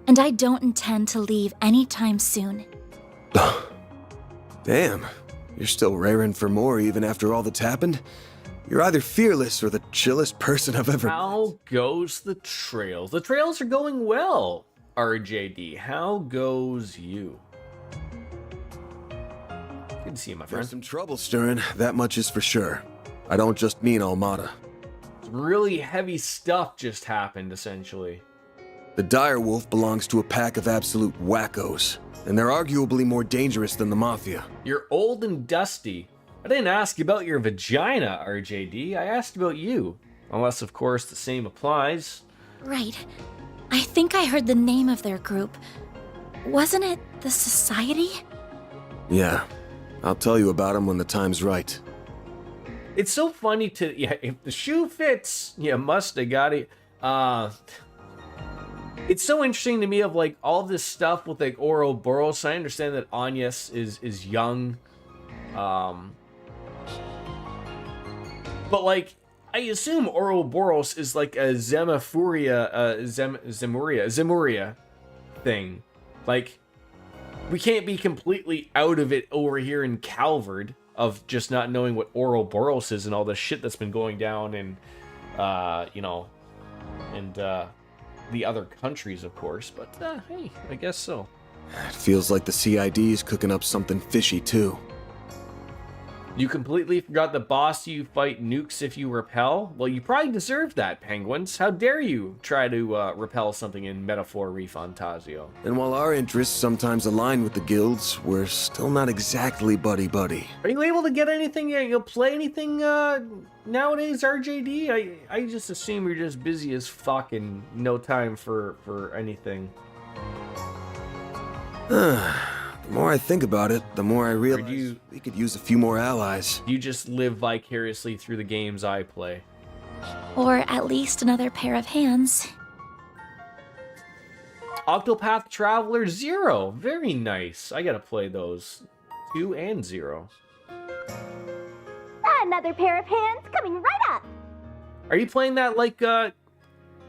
and I don't intend to leave anytime soon. Damn, you're still raring for more even after all that's happened? You're either fearless or the chillest person I've ever met. How goes the trails? The trails are going well, RJD. How goes you? Good to see you, my friend. There's some trouble stirring, that much is for sure. I don't just mean Almada. Some really heavy stuff just happened, essentially. The Direwolf belongs to a pack of absolute wackos, and they're arguably more dangerous than the Mafia. You're old and dusty. I didn't ask you about your vagina, RJD. I asked about you. Unless, of course, the same applies. Right. I think I heard the name of their group. Wasn't it the Society? Yeah, I'll tell you about them when the time's right. It's so funny to... Yeah, if the shoe fits, you must have got it. It's so interesting to me of, like, all this stuff with, like, Ouroboros. I understand that Agnes is young. But, like, I assume Ouroboros is like a Zemuria thing. Like, we can't be completely out of it over here in Calvard of just not knowing what Ouroboros is and all the shit that's been going down in, you know, and the other countries, of course. But, hey, I guess so. It feels like the CID's cooking up something fishy, too. You completely forgot the boss you fight nukes if you repel? Well, you probably deserve that, Penguins. How dare you try to repel something in Metaphor Refantasio? And while our interests sometimes align with the guilds, we're still not exactly buddy-buddy. Are you able to get anything? You'll play anything nowadays, RJD? I just assume you're just busy as fuck and no time for anything. The more I think about it, the more I realize we could use a few more allies. You just live vicariously through the games I play. Or at least another pair of hands. Octopath Traveler 0. Very nice. I gotta play those. 2 and 0. Another pair of hands coming right up. Are you playing that like, do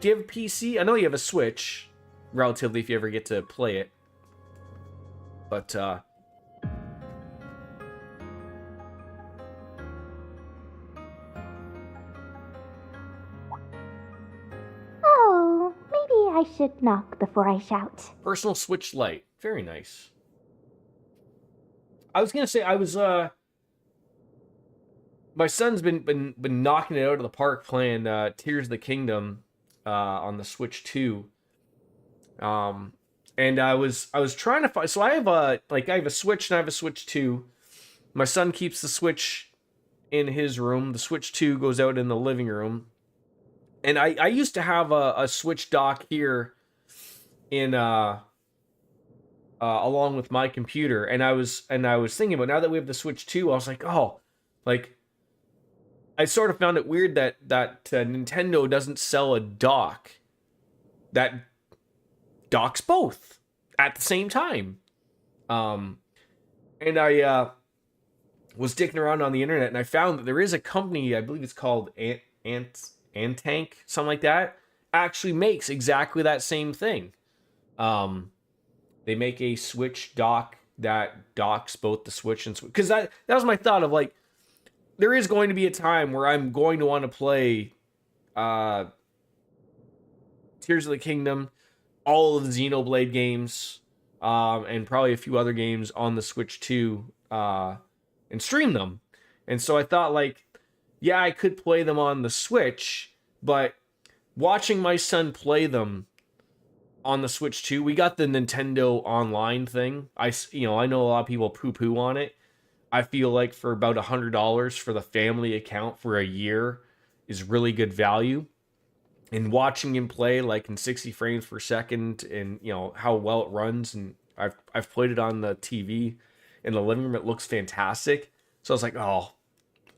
you have a PC? I know you have a Switch, relatively, if you ever get to play it. But, Oh, maybe I should knock before I shout. personal Switch Lite. Very nice. I was gonna say, my son's been knocking it out of the park playing Tears of the Kingdom on the Switch 2. And I was trying to find, so I have a Switch and I have a Switch 2. My son keeps the Switch in his room. The Switch 2 goes out in the living room. And I used to have a Switch dock here in along with my computer, and I was thinking about, now that we have the Switch 2, I was like, oh, like, I sort of found it weird that Nintendo doesn't sell a dock that docks both at the same time. And I was dicking around on the internet, and I found that there is a company, I believe it's called Antank, something like that, actually makes exactly that same thing. They make a Switch dock that docks both the Switch and Switch. Because that was my thought of, like, there is going to be a time where I'm going to want to play Tears of the Kingdom, all of the Xenoblade games, and probably a few other games on the Switch 2, and stream them. And so I thought, like, yeah, I could play them on the Switch, but watching my son play them on the Switch 2, we got the Nintendo Online thing. I know a lot of people poo-poo on it. I feel like for about $100 for the family account for a year is really good value. And watching him play, like, in 60 frames per second, and how well it runs, and I've played it on the TV in the living room, it looks fantastic. So I was like, oh,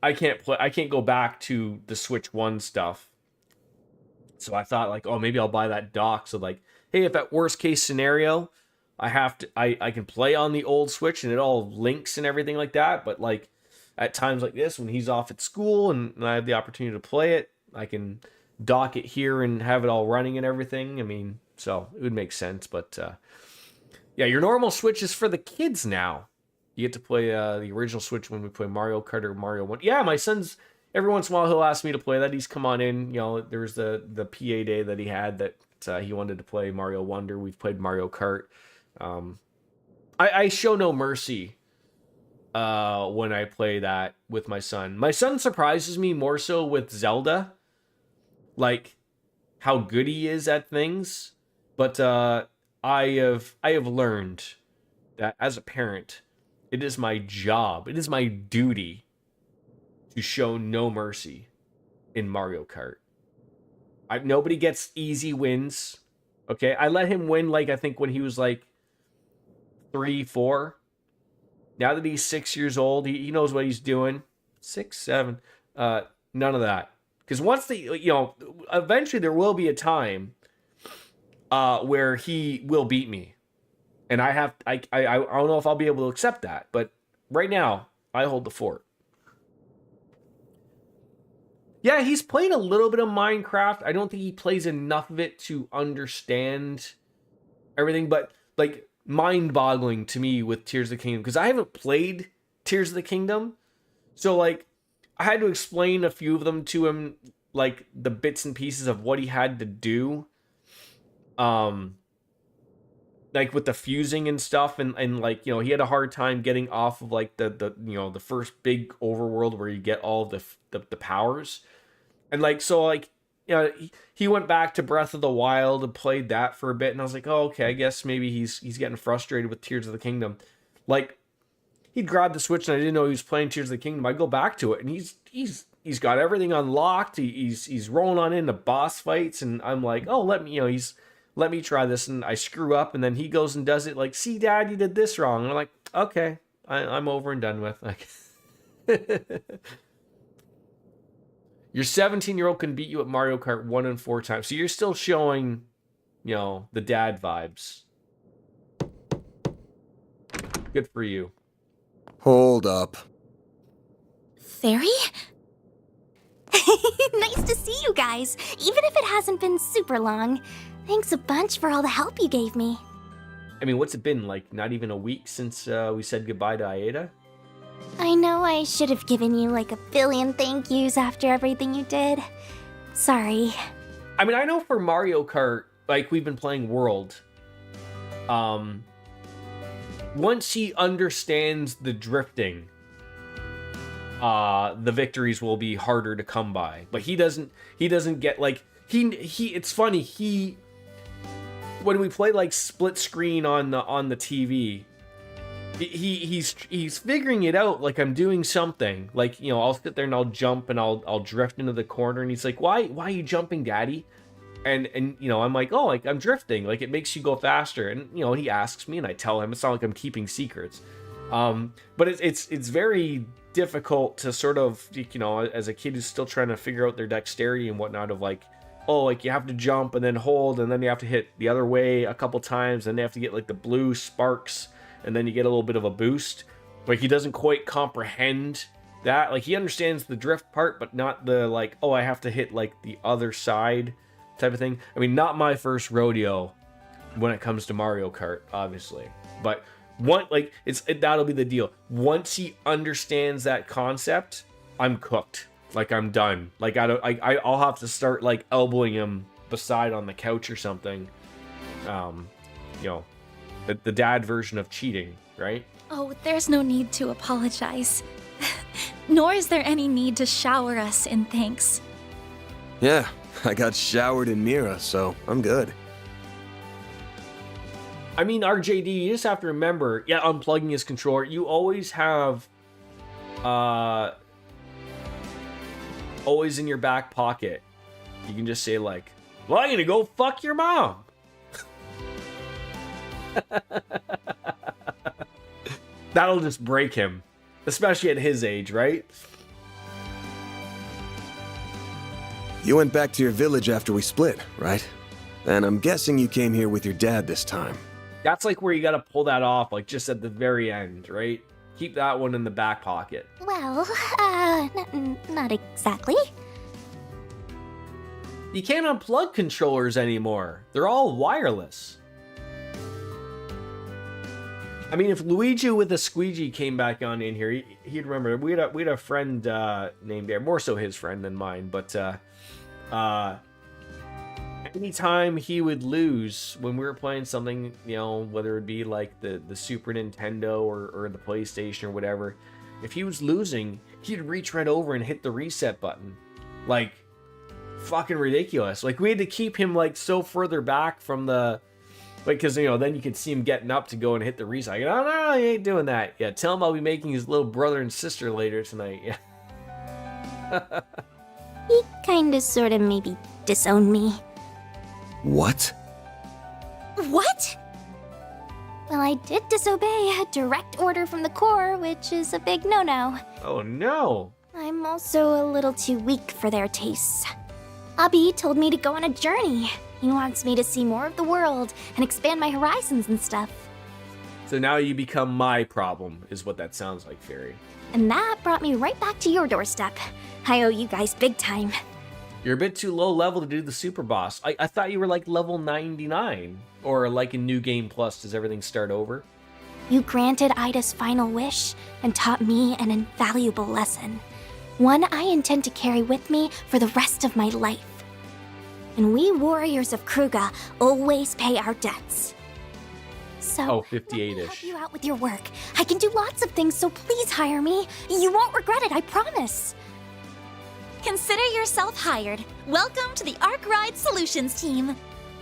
I can't go back to the Switch 1 stuff. So I thought, like, oh, maybe I'll buy that dock. So, like, hey, if at worst case scenario, I can play on the old Switch and it all links and everything like that. But, like, at times like this, when he's off at school and I have the opportunity to play it, I can dock it here and have it all running and everything. I mean, so it would make sense. But yeah, your normal Switch is for the kids now. You get to play the original Switch when we play Mario Kart or Mario 1. Yeah, my son's, every once in a while he'll ask me to play that. He's come on in. There was the PA day that he had that he wanted to play Mario Wonder. We've played Mario Kart. I show no mercy when I play that with my son. My son surprises me more so with Zelda, like how good he is at things. But I have learned that as a parent, it is my job, it is my duty to show no mercy in Mario Kart. Nobody gets easy wins. Okay, I let him win, like, I think when he was like 3, 4. Now that he's 6 years old, he knows what he's doing. 6, 7. None of that. Because once eventually there will be a time where he will beat me. And I don't know if I'll be able to accept that. But right now, I hold the fort. Yeah, he's played a little bit of Minecraft. I don't think he plays enough of it to understand everything. But, like, mind-boggling to me with Tears of the Kingdom. Because I haven't played Tears of the Kingdom. So, like, I had to explain a few of them to him. Like, the bits and pieces of what he had to do. Like with the fusing and stuff, and like, he had a hard time getting off of like the first big overworld where you get all of the powers. And like, so like, he went back to Breath of the Wild and played that for a bit, and I was like, oh, okay, I guess maybe he's getting frustrated with Tears of the Kingdom. Like, he'd grab the Switch and I didn't know he was playing Tears of the Kingdom. I go back to it and he's got everything unlocked. He's rolling on into boss fights, and I'm like, oh, let me try this, and I screw up, and then he goes and does it, like, see, Dad, you did this wrong. And I'm like, okay, I'm over and done with. Like, your 17-year-old can beat you at Mario Kart 1 and 4 times, so you're still showing, the dad vibes. Good for you. Hold up. Fairy? Nice to see you guys, even if it hasn't been super long. Thanks a bunch for all the help you gave me. I mean, what's it been, like, not even a week since we said goodbye to Aida? I know I should have given you like a billion thank yous after everything you did. Sorry. I mean, I know for Mario Kart, like, we've been playing World. Once he understands the drifting, the victories will be harder to come by. But he doesn't get, like, it's funny, when we play like split screen on the TV, He's figuring it out, like I'm doing something. Like, you know, I'll sit there and I'll jump and I'll drift into the corner, and he's like, why are you jumping, Daddy? And you know, I'm like, oh, like I'm drifting, like it makes you go faster. And you know, he asks me and I tell him. It's not like I'm keeping secrets. But it's very difficult to sort of, you know, as a kid who's still trying to figure out their dexterity and whatnot, of like, oh, like you have to jump and then hold and then you have to hit the other way a couple times, and they have to get like the blue sparks, and then you get a little bit of a boost. Like he doesn't quite comprehend that. Like he understands the drift part, but not the like, oh, I have to hit like the other side type of thing. I mean, not my first rodeo when it comes to Mario Kart, obviously, but like that'll be the deal. Once he understands that concept, I'm cooked. Like I'm done. Like I'll have to start like elbowing him beside on the couch or something. You know, the dad version of cheating, right? Oh, there's no need to apologize. Nor is there any need to shower us in thanks. Yeah, I got showered in Mira, so I'm good. I mean, RJD, you just have to remember, yeah, unplugging his controller, you always have, always in your back pocket, you can just say like, well, I'm gonna go fuck your mom. That'll just break him, especially at his age, right? You went back to your village after we split, right? And I'm guessing you came here with your dad this time. That's like where you gotta pull that off, like just at the very end, right? Keep that one in the back pocket. Well, not exactly. You can't unplug controllers anymore. They're all wireless. I mean, if Luigi with a squeegee came back on in here, he'd remember. We had a friend named Aaron, more so his friend than mine, but anytime he would lose when we were playing something, you know, whether it be like the Super Nintendo or the PlayStation or whatever, if he was losing, he'd reach right over and hit the reset button. Like, fucking ridiculous. Like, we had to keep him like so further back from the, like, because, you know, then you could see him getting up to go and hit the reset. I go, no, he ain't doing that. Yeah, tell him I'll be making his little brother and sister later tonight. Yeah. He kinda sorta maybe disowned me. What? What? Well, I did disobey a direct order from the Corps, which is a big no-no. Oh no. I'm also a little too weak for their tastes. Abi told me to go on a journey. He wants me to see more of the world and expand my horizons and stuff. So now you become my problem, is what that sounds like, Fairy. And that brought me right back to your doorstep. I owe you guys big time. You're a bit too low level to do the super boss. I thought you were like level 99. Or like in New Game Plus, does everything start over? You granted Ida's final wish and taught me an invaluable lesson. One I intend to carry with me for the rest of my life. And we warriors of Kruga always pay our debts. So, Oh, let me 58-ish. help you out with your work. I can do lots of things, so please hire me. You won't regret it, I promise. Consider yourself hired. Welcome to the Arc Ride Solutions team.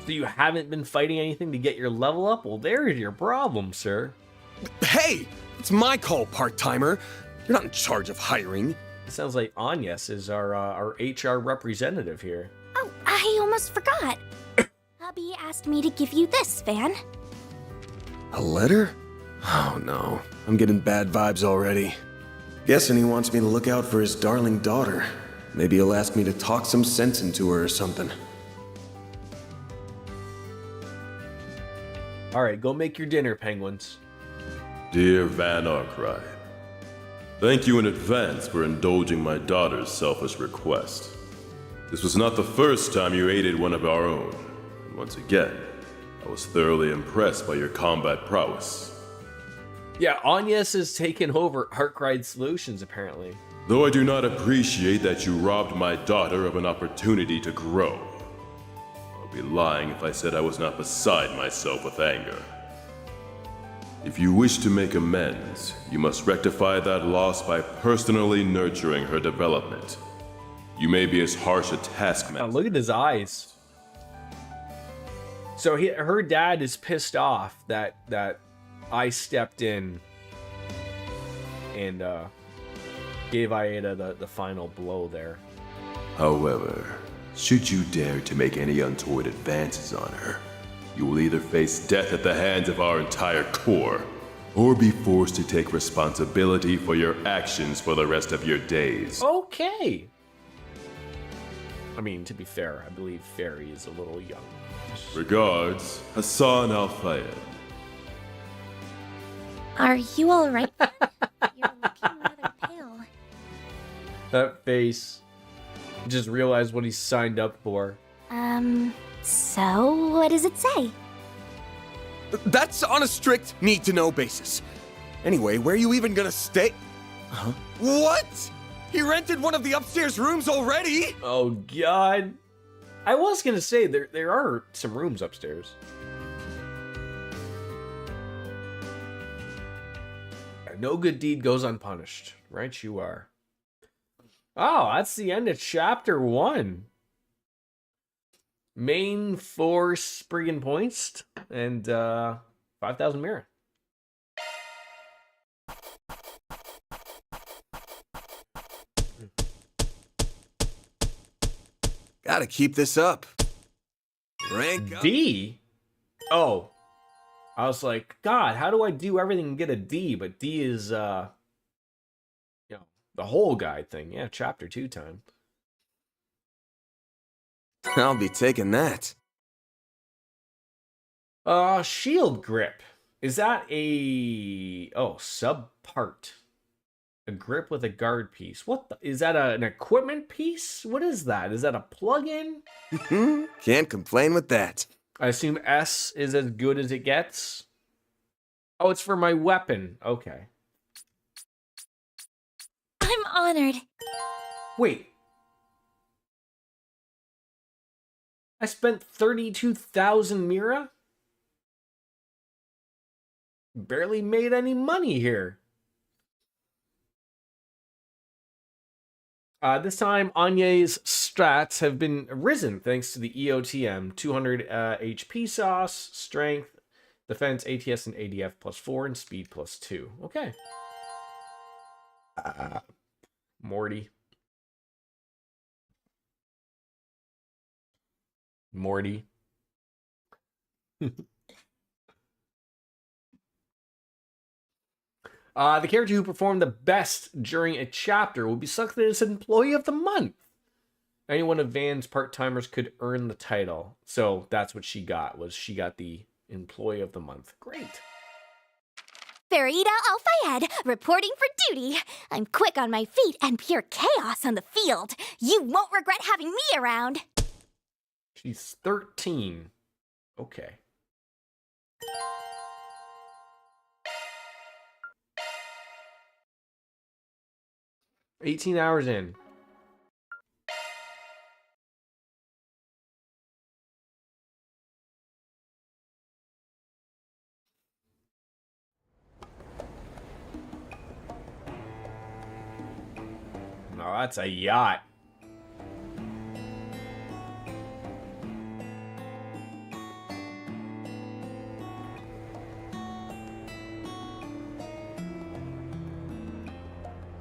So you haven't been fighting anything to get your level up? Well, there's your problem, sir. Hey! It's my call, part-timer. You're not in charge of hiring. It sounds like Agnes is our HR representative here. Oh, I almost forgot. Hubby asked me to give you this, Van. A letter? Oh no, I'm getting bad vibes already. Guessing he wants me to look out for his darling daughter. Maybe he'll ask me to talk some sense into her or something. Alright, go make your dinner, penguins. Dear Van Arkwright, thank you in advance for indulging my daughter's selfish request. This was not the first time you aided one of our own, and once again, I was thoroughly impressed by your combat prowess. Yeah, Agnes has taken over Arc Ride Solutions, apparently. Though I do not appreciate that you robbed my daughter of an opportunity to grow. I'll be lying if I said I was not beside myself with anger. If you wish to make amends, you must rectify that loss by personally nurturing her development. You may be as harsh a taskmaster. Look at his eyes. So her dad is pissed off that I stepped in and gave Aida the final blow there. However, should you dare to make any untoward advances on her, you will either face death at the hands of our entire corps, or be forced to take responsibility for your actions for the rest of your days. Okay. I mean, to be fair, I believe Fairy is a little young. Regards, Hassan Al-Fayed. Are you alright? You're looking rather pale. That face. Just realized what he signed up for. So what does it say? That's on a strict need-to-know basis. Anyway, where are you even gonna stay? Huh? What? He rented one of the upstairs rooms already? Oh, God. I was going to say, there are some rooms upstairs. No good deed goes unpunished. Right you are. Oh, that's the end of chapter 1. Main 4 Spriggan points and 5,000 Mira. Gotta keep this up. Rank up. D? Oh. I was like, God, how do I do everything and get a D? But D is, the whole guide thing. Yeah, chapter 2 time. I'll be taking that. Shield grip. Is that a... Oh, subpart. A grip with a guard piece. What the... Is that an equipment piece? What is that? Is that a plug-in? Can't complain with that. I assume S is as good as it gets. Oh, it's for my weapon. Okay. I'm honored. Wait. I spent 32,000 Mira? Barely made any money here. This time, Anye's strats have been risen thanks to the EOTM. 200 HP sauce, strength, defense, ATS, and ADF +4, and speed +2. Okay. Morty. The character who performed the best during a chapter will be selected as Employee of the Month. Anyone of Van's part-timers could earn the title. So that's what she got, she got the Employee of the Month. Great. Farida Al-Fayed, reporting for duty. I'm quick on my feet and pure chaos on the field. You won't regret having me around. She's 13. Okay. $18 hours in. Oh, that's a yacht.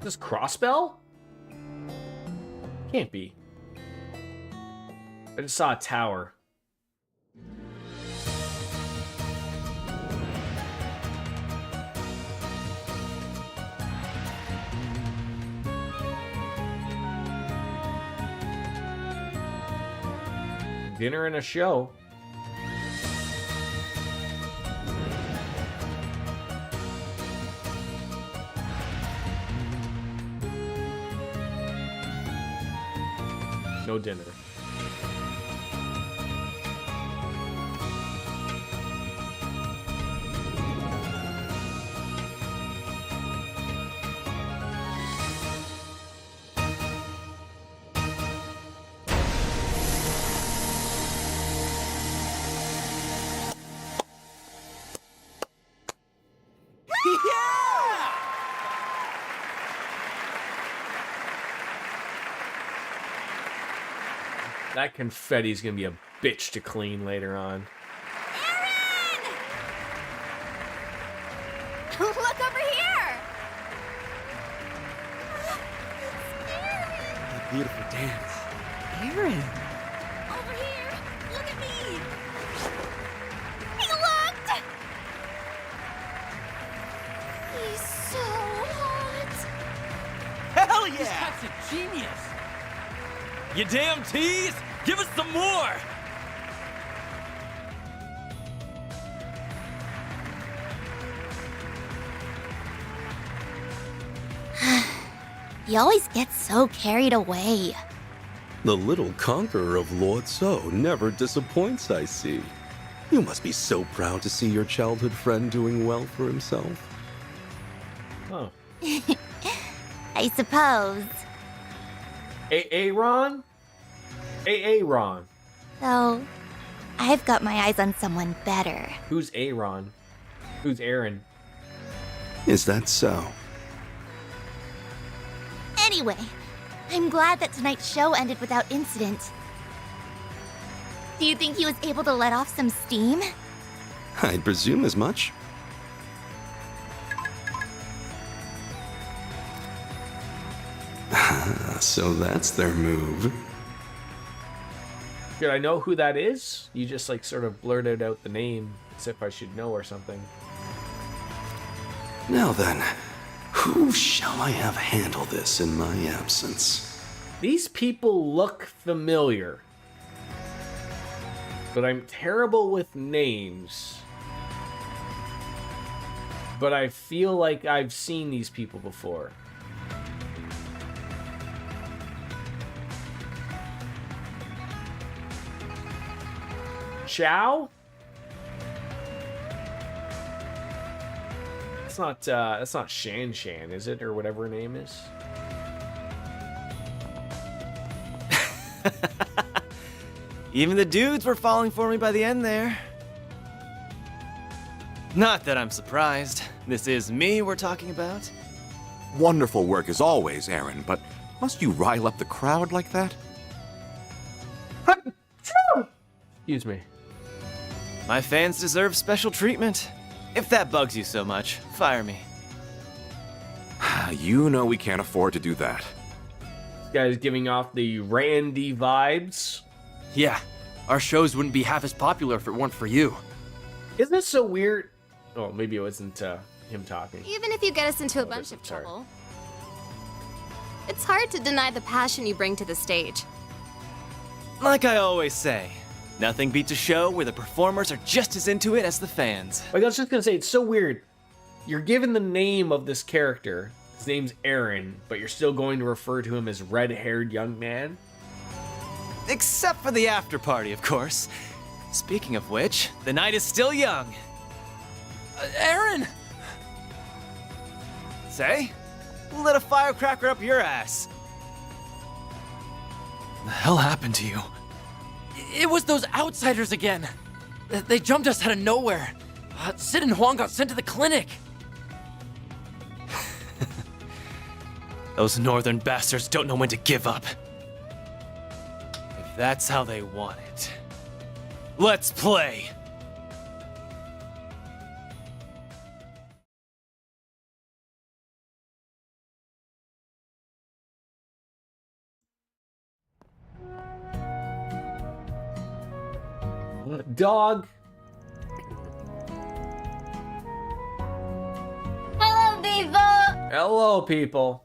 This crossbell? Can't be. I just saw a tower. Dinner and a show. No dinner. That confetti's gonna be a bitch to clean later on. Look over here! beautiful dance. Aaron. Over here! Look at me! He looked! He's so hot! Hell yeah! That's a genius! You damn tease! Give us some more! He always gets so carried away. The little conqueror of Lord So never disappoints, I see. You must be so proud to see your childhood friend doing well for himself. Oh. I suppose. Aaron? Aaron. Though, I've got my eyes on someone better. Who's Aaron? Who's Aaron? Is that so? Anyway, I'm glad that tonight's show ended without incident. Do you think he was able to let off some steam? I'd presume as much. So that's their move. Should I know who that is? You just like sort of blurted out the name as if I should know or something. Now then, who shall I have handle this in my absence? These people look familiar. But I'm terrible with names. But I feel like I've seen these people before. Chow? That's not Shan Shan, is it? Or whatever her name is. Even the dudes were falling for me by the end there. Not that I'm surprised. This is me we're talking about. Wonderful work as always, Aaron, but must you rile up the crowd like that? Excuse me. My fans deserve special treatment. If that bugs you so much, fire me. You know we can't afford to do that. This guy's giving off the Randy vibes. Yeah, our shows wouldn't be half as popular if it weren't for you. Isn't this so weird? Oh, maybe it wasn't him talking. Even if you get us into a Oh, bunch of sorry. trouble, it's hard to deny the passion you bring to the stage. Like I always say, nothing beats a show where the performers are just as into it as the fans. Like, I was just gonna say, it's so weird. You're given the name of this character. His name's Aaron, but you're still going to refer to him as red-haired young man? Except for the after party, of course. Speaking of which, the night is still young. Aaron! Say? Who lit a firecracker up your ass? The hell happened to you? It was those outsiders again. They jumped us out of nowhere. Sid and Huang got sent to the clinic. Those northern bastards don't know when to give up. If that's how they want it, let's play! Dog. Hello, Viva! Hello, people.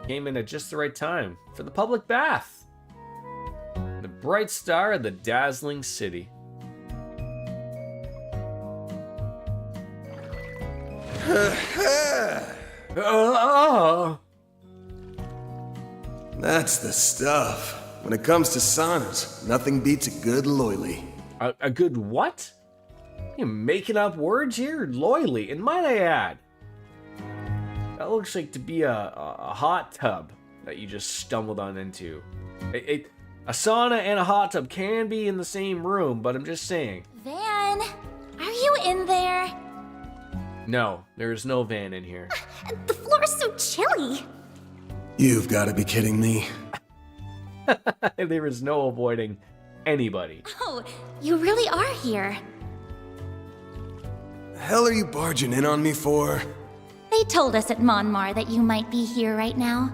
Came in at just the right time for the public bath. The bright star of the dazzling city. That's the stuff. When it comes to saunas, nothing beats a good loily. A good what? You're making up words here? Loyally, and might I add, that looks like to be a hot tub that you just stumbled on into. A sauna and a hot tub can be in the same room, but I'm just saying. Van, are you in there? No, there is no van in here. The floor's so chilly. You've got to be kidding me. There is no avoiding anybody. Oh, you really are here. The hell are you barging in on me for? They told us at Monmar that you might be here right now.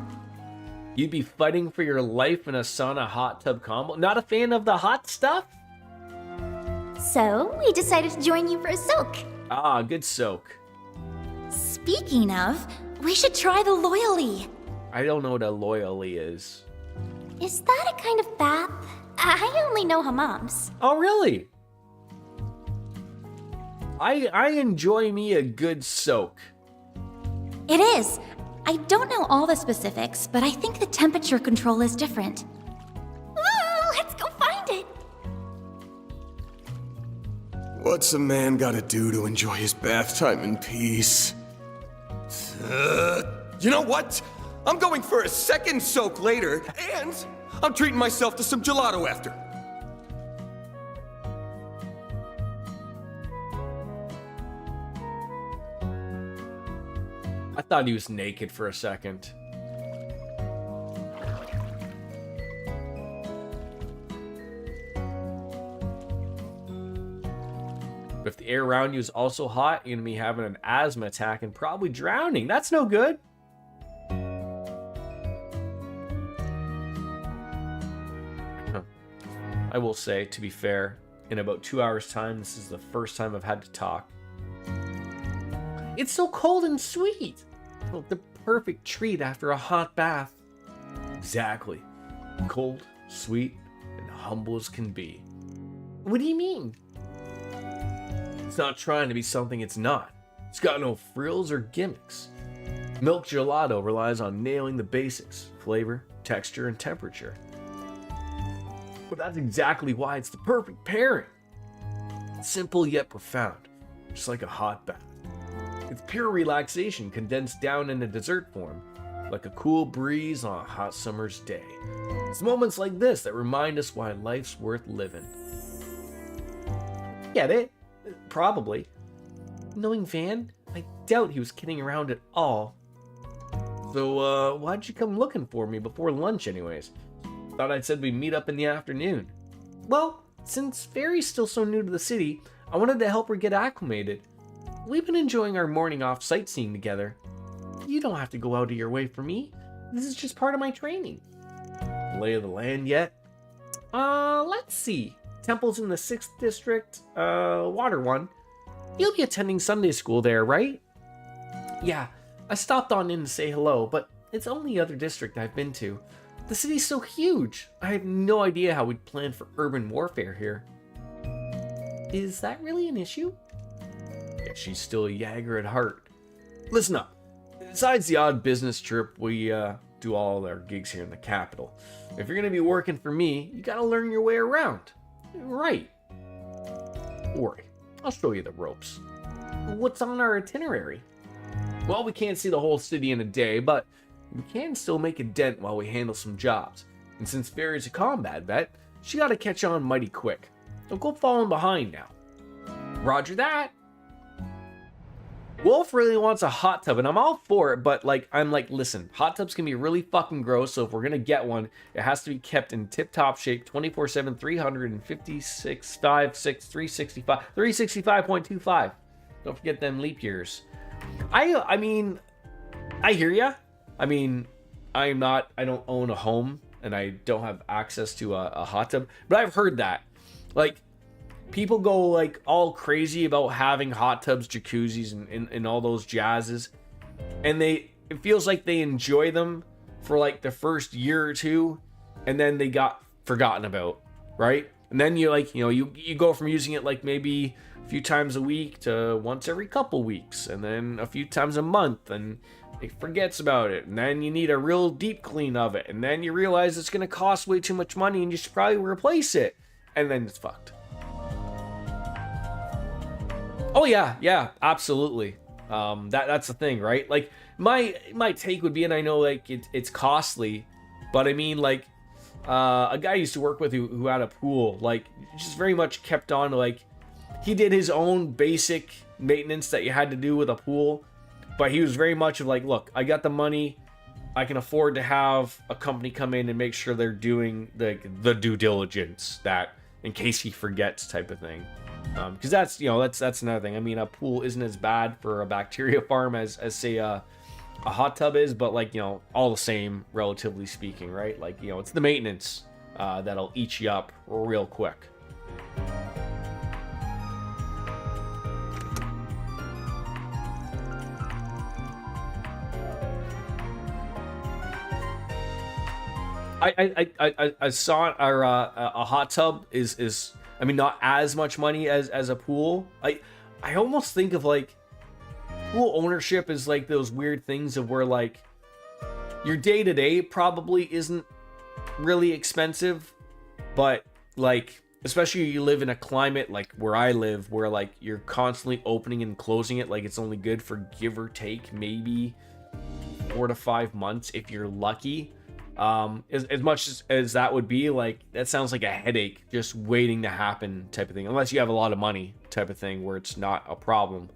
You'd be fighting for your life in a sauna hot tub combo? Not a fan of the hot stuff? So, we decided to join you for a soak. Ah, good soak. Speaking of, we should try the loyally. I don't know what a loyally is. Is that a kind of bath? I only know hammams. Oh, really? I enjoy me a good soak. It is. I don't know all the specifics, but I think the temperature control is different. Ooh, let's go find it. What's a man gotta do to enjoy his bath time in peace? You know what? I'm going for a second soak later, and I'm treating myself to some gelato after. I thought he was naked for a second. But if the air around you is also hot, you're gonna be having an asthma attack and probably drowning. That's no good. I will say, to be fair, in about 2 hours' time, this is the first time I've had to talk. It's so cold and sweet. Oh, the perfect treat after a hot bath. Exactly. Cold, sweet, and humble as can be. What do you mean? It's not trying to be something it's not. It's got no frills or gimmicks. Milk gelato relies on nailing the basics: flavor, texture, and temperature. But that's exactly why it's the perfect pairing. It's simple yet profound, just like a hot bath. It's pure relaxation condensed down in a dessert form, like a cool breeze on a hot summer's day. It's moments like this that remind us why life's worth living. Get it? Probably. Knowing Van, I doubt he was kidding around at all. So, why'd you come looking for me before lunch anyways? Thought I'd said we'd meet up in the afternoon. Well, since Fairy's still so new to the city, I wanted to help her get acclimated. We've been enjoying our morning off sightseeing together. You don't have to go out of your way for me. This is just part of my training. Lay of the land yet? Let's see. Temple's in the 6th district, Water one. You'll be attending Sunday school there, right? Yeah, I stopped on in to say hello, but it's the only other district I've been to. The city's so huge. I have no idea how we'd plan for urban warfare here. Is that really an issue? Yeah, she's still a Jaeger at heart. Listen up. Besides the odd business trip, we do all our gigs here in the capital. If you're gonna be working for me, you gotta learn your way around. Right. Don't worry, I'll show you the ropes. What's on our itinerary? Well, we can't see the whole city in a day, but we can still make a dent while we handle some jobs. And since Fairy's a combat vet, she gotta catch on mighty quick. Don't go falling behind now. Roger that. Wolf really wants a hot tub, and I'm all for it, but I'm like, listen, hot tubs can be really fucking gross, so if we're gonna get one, it has to be kept in tip-top shape 24/7, 356, 5, 6, 365, 365.25. Don't forget them leap years. I mean, I hear ya. I mean, I don't own a home, and I don't have access to a hot tub, but I've heard that. Like, people go all crazy about having hot tubs, jacuzzis, and all those jazzes, and it feels like they enjoy them for the first year or two, and then they got forgotten about, right? And then you go from using it maybe a few times a week to once every couple weeks, and then a few times a month, and it forgets about it, and then you need a real deep clean of it, and then you realize it's going to cost way too much money and you should probably replace it, and then it's fucked. Oh yeah, absolutely. That's the thing, right? My take would be, and I know it's costly, but I mean a guy I used to work with who had a pool, just very much kept on he did his own basic maintenance that you had to do with a pool, but he was very much of look, I got the money, I can afford to have a company come in and make sure they're doing the due diligence, that in case he forgets type of thing. Because that's another thing. I mean, a pool isn't as bad for a bacteria farm as say a a hot tub is, but like, all the same, relatively speaking, right? Like, it's the maintenance that'll eat you up real quick. I saw a hot tub is I mean, not as much money as a pool. I almost think of like pool ownership is like those weird things of where like your day-to-day probably isn't really expensive, but like especially you live in a climate like where I live, where like you're constantly opening and closing it, like it's only good for give or take maybe 4 to 5 months if you're lucky. As much as that would be, like, that sounds like a headache just waiting to happen type of thing, unless you have a lot of money type of thing where it's not a problem.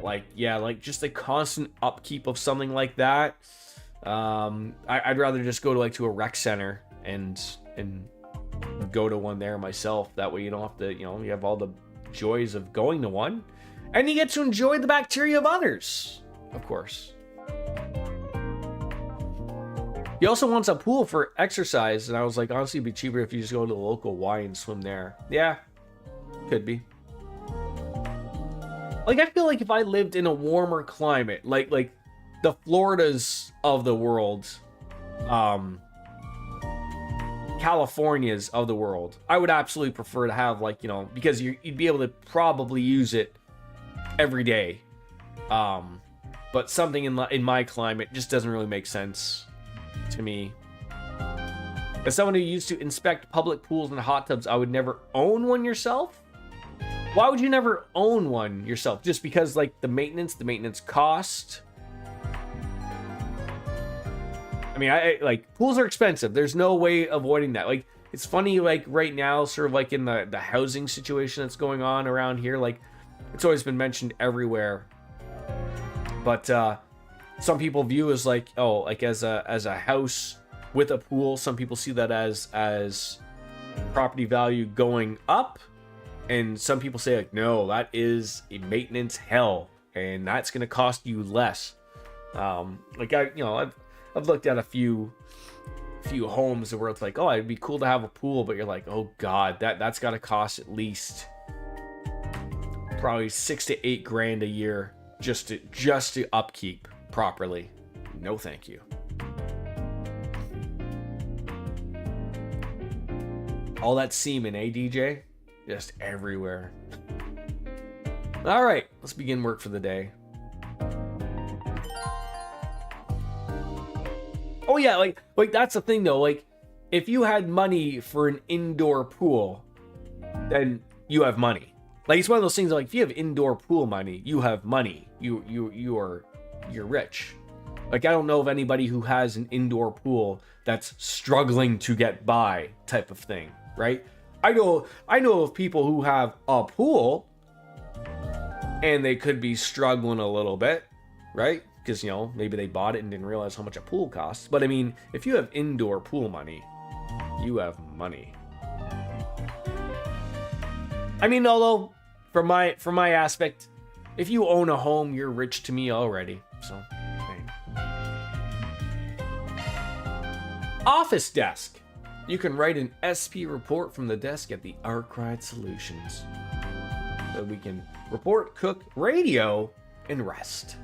Like, yeah, like just the constant upkeep of something like that. I'd rather just go to a rec center and go to one there myself. That way you don't have to, you have all the joys of going to one, and you get to enjoy the bacteria of others, of course. He also wants a pool for exercise, and I was like, honestly, it'd be cheaper if you just go to the local Y and swim there. Yeah, could be. Like, I feel like if I lived in a warmer climate, like the Floridas of the world, Californias of the world, I would absolutely prefer to have, like, because you'd be able to probably use it every day. But something in my climate just doesn't really make sense to me. As someone who used to inspect public pools and hot tubs, I would never own one yourself. Why would you never own one yourself? Just because, like, the maintenance cost? I mean, I like, pools are expensive. There's no way avoiding that. Like, it's funny, like, right now, sort of like in the housing situation that's going on around here, like, it's always been mentioned everywhere. But some people view as like, oh, like as a house with a pool. Some people see that as property value going up, and some people say like, no, that is a maintenance hell, and that's gonna cost you less. Like I've looked at a few homes where it's like, oh, it'd be cool to have a pool, but you're like, oh god, that's got to cost at least probably $6,000 to $8,000 a year just to upkeep properly. No thank you. All that semen, eh, DJ? Just everywhere. All right, let's begin work for the day. Oh yeah, like that's the thing though. Like, if you had money for an indoor pool, then you have money. Like, it's one of those things like, if you have indoor pool money, you have money. You're rich. Like, I don't know of anybody who has an indoor pool that's struggling to get by type of thing, right? I know of people who have a pool and they could be struggling a little bit, right? Because, maybe they bought it and didn't realize how much a pool costs. But I mean, if you have indoor pool money, you have money. I mean, although from my aspect, if you own a home, you're rich to me already. So, hey. Office desk. You can write an SP report from the desk at the Arkwright Solutions. So we can report, cook, radio, and rest.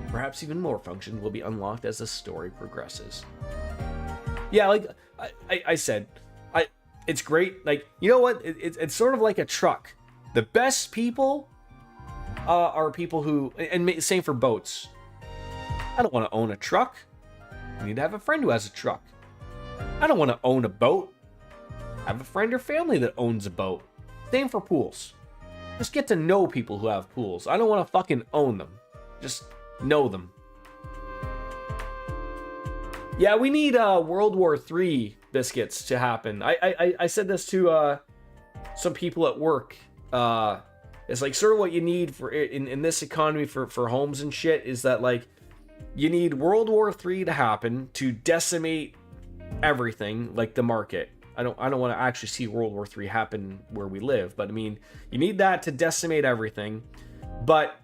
Perhaps even more functions will be unlocked as the story progresses. Yeah, like I said, it's great. Like, you know what? It's sort of like a truck. The best people are people who, and same for boats. I don't want to own a truck. I need to have a friend who has a truck. I don't want to own a boat. I have a friend or family that owns a boat. Same for pools. Just get to know people who have pools. I don't want to fucking own them. Just know them. Yeah, we need World War III biscuits to happen. I said this to some people at work. It's like sort of what you need for in this economy for homes and shit is that, like, you need World War III to happen to decimate everything, like the market. I don't want to actually see World War III happen where we live, but I mean, you need that to decimate everything. But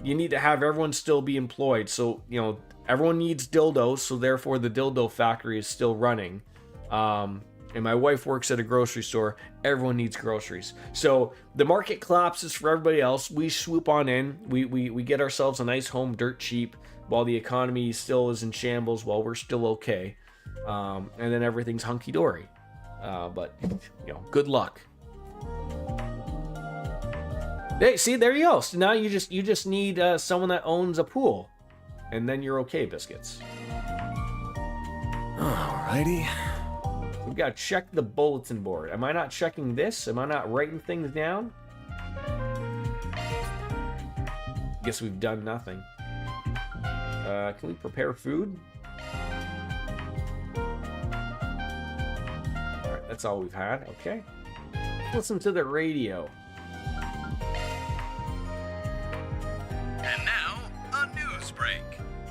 you need to have everyone still be employed. So, you know, everyone needs dildos, so therefore the dildo factory is still running. And my wife works at a grocery store. Everyone needs groceries. So the market collapses for everybody else. We swoop on in. We get ourselves a nice home dirt cheap while the economy still is in shambles, while we're still okay. And then everything's hunky-dory. But, you know, good luck. Hey, see, there you go. So now you just need someone that owns a pool. And then you're okay, Biscuits. Alrighty. We've got to check the bulletin board. Am I not checking this? Am I not writing things down? Guess we've done nothing. Can we prepare food? Alright, that's all we've had. Okay. Listen to the radio. And now, a news break.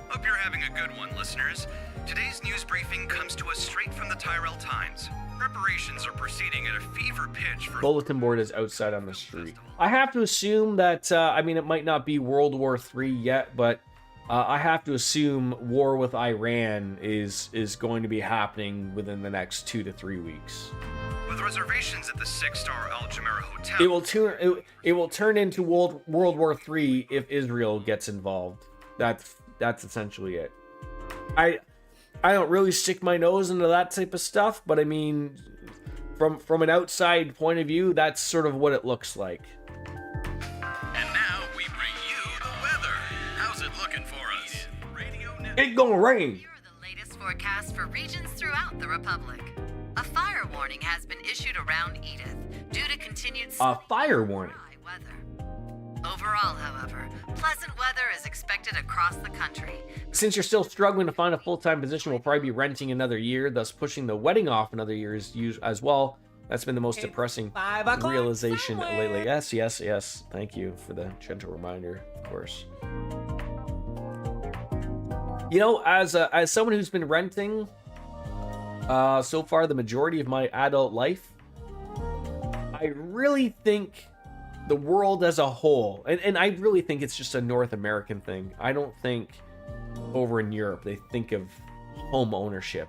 Hope you're having a good one, listeners. Today's news briefing comes to us straight from the Tyrell Times. Preparations are proceeding at a fever pitch for... Bulletin board is outside on the street. I have to assume that, I mean, it might not be World War III yet, but I have to assume war with Iran is going to be happening within the next 2 to 3 weeks. With reservations at the 6-star Al Jumeirah Hotel... It will turn into World War III if Israel gets involved. That's essentially it. I don't really stick my nose into that type of stuff, but I mean, from an outside point of view, that's sort of what it looks like. And now we bring you the weather. How's it looking for us? It's gonna rain. Here are the latest forecasts for regions throughout the Republic. A fire warning has been issued around Edith due to continued Fire warning. dry weather. Overall, however, pleasant weather is expected across the country. Since you're still struggling to find a full-time position, we'll probably be renting another year, thus pushing the wedding off another year as well. That's been the most depressing realization lately. Yes. Thank you for the gentle reminder, of course. You know, as someone who's been renting so far the majority of my adult life, I really think the world as a whole, and I really think it's just a North American thing. I don't think over in Europe they think of home ownership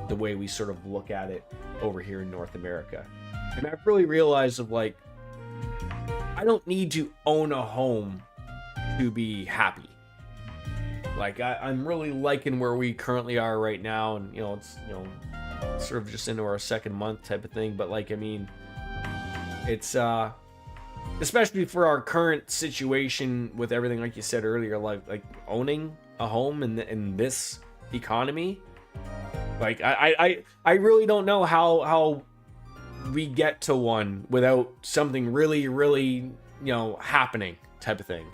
the way we sort of look at it over here in North America. And I've really realized of like, I don't need to own a home to be happy. Like I'm really liking where we currently are right now, and you know, it's, you know, sort of just into our second month type of thing, but like, I mean, it's especially for our current situation with everything, like you said earlier, like owning a home in this economy, like I really don't know how we get to one without something really, you know, happening type of thing.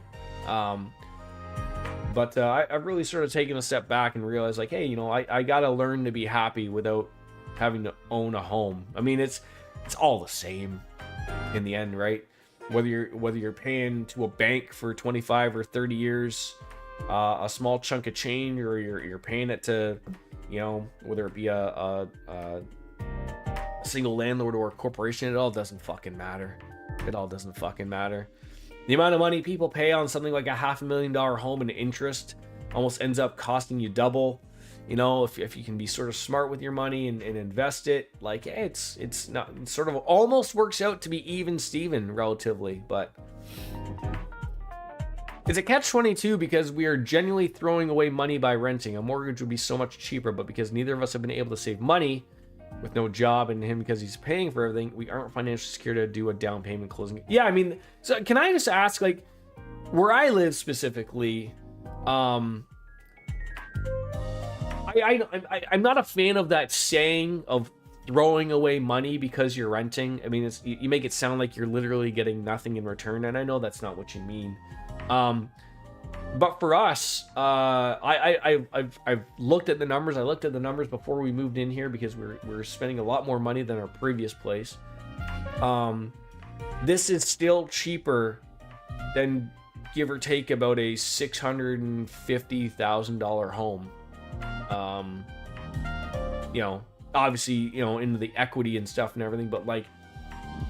But I've really sort of taken a step back and realized, like, hey, you know, I gotta learn to be happy without having to own a home. I mean, it's all the same in the end, right? Whether you're paying to a bank for 25 or 30 years, a small chunk of change, or you're paying it to, you know, whether it be a single landlord or a corporation, it all doesn't fucking matter. It all doesn't fucking matter. The amount of money people pay on something like a $500,000 home in interest almost ends up costing you double. You know, if you can be sort of smart with your money and invest it, like, hey, it's not, it sort of almost works out to be even Steven relatively, but it's a catch-22 because we are genuinely throwing away money by renting. A mortgage would be so much cheaper, but because neither of us have been able to save money with no job and him because he's paying for everything, we aren't financially secure to do a down payment closing. Yeah, I mean, so can I just ask, like, where I live specifically, I'm not a fan of that saying of throwing away money because you're renting. I mean, you make it sound like you're literally getting nothing in return, and I know that's not what you mean. But for us, I've looked at the numbers. I looked at the numbers before we moved in here because we're spending a lot more money than our previous place. This is still cheaper than, give or take, about a $650,000 home. You know, obviously, you know, into the equity and stuff and everything, but like,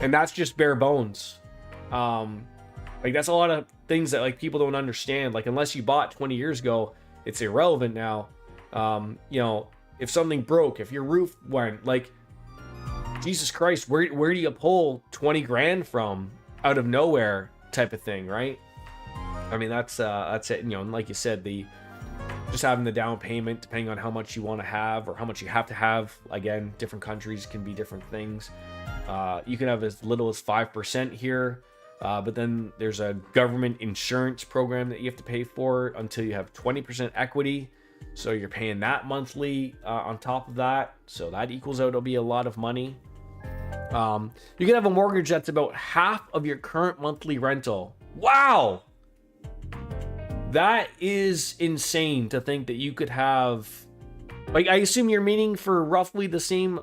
and that's just bare bones. Like, that's a lot of things that like people don't understand. Like, unless you bought 20 years ago, it's irrelevant now. You know, if something broke, if your roof went, like, Jesus Christ, where do you pull 20 grand from out of nowhere type of thing, right? I mean, that's it. You know, and like you said, just having the down payment, depending on how much you want to have or how much you have to have. Again, different countries can be different things. You can have as little as 5% here, but then there's a government insurance program that you have to pay for until you have 20% equity. So you're paying that monthly on top of that. So that equals out, it'll be a lot of money. You can have a mortgage that's about half of your current monthly rental. Wow! That is insane to think that you could have, like, I assume you're meaning for roughly the same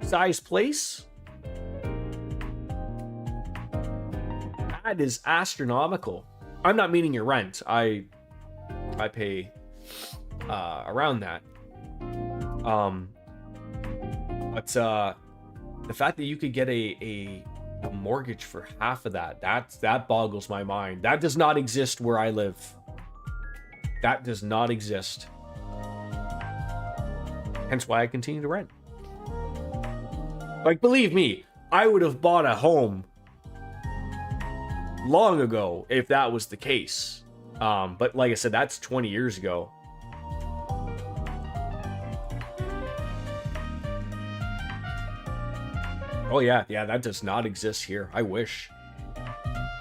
size place? That is astronomical. I'm not meaning your rent. I pay around that. But the fact that you could get a mortgage for half of that boggles my mind. That does not exist where I live. That does not exist. Hence why I continue to rent. Like, believe me, I would have bought a home long ago if that was the case. But like I said, that's 20 years ago. Oh yeah, that does not exist here. I wish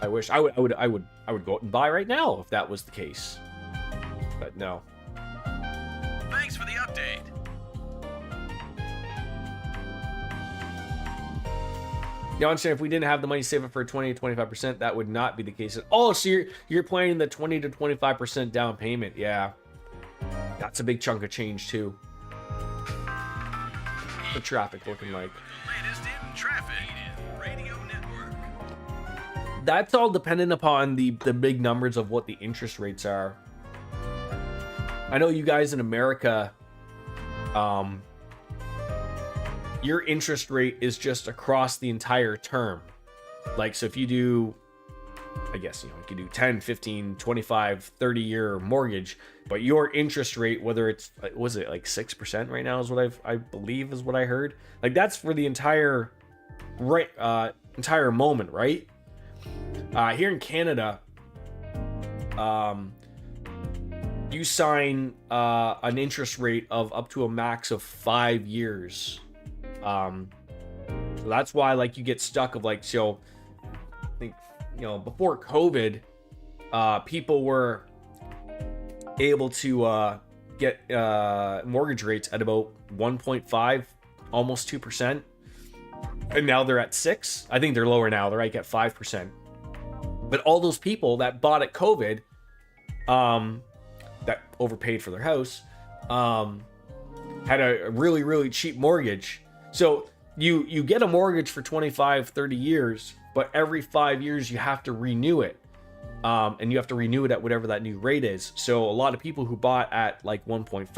I would go out and buy right now if that was the case. But no. Thanks for the update. You understand, if we didn't have the money to save it for 20 to 25%, that would not be the case. Oh, so you're planning the 20 to 25% down payment. Yeah. That's a big chunk of change too. The traffic looking like. Latest in traffic. Radio Network. That's all dependent upon the big numbers of what the interest rates are. I know you guys in America, your interest rate is just across the entire term. Like, so if you do, I guess, you know, you could do 10, 15, 25, 30 year mortgage, but your interest rate, whether it's, was it like 6% right now is what I believe is what I heard. Like, that's for the entire moment, right? Here in Canada, you sign an interest rate of up to a max of 5 years. So that's why, like, you get stuck of, like, so I think, you know, before COVID, people were able to get mortgage rates at about 1.5, almost 2%, and now they're at 6. I think they're lower now. They're like at 5%. But all those people that bought at COVID, that overpaid for their house, had a really, really cheap mortgage. So you get a mortgage for 25, 30 years, but every 5 years you have to renew it. And you have to renew it at whatever that new rate is. So a lot of people who bought at like 1.5,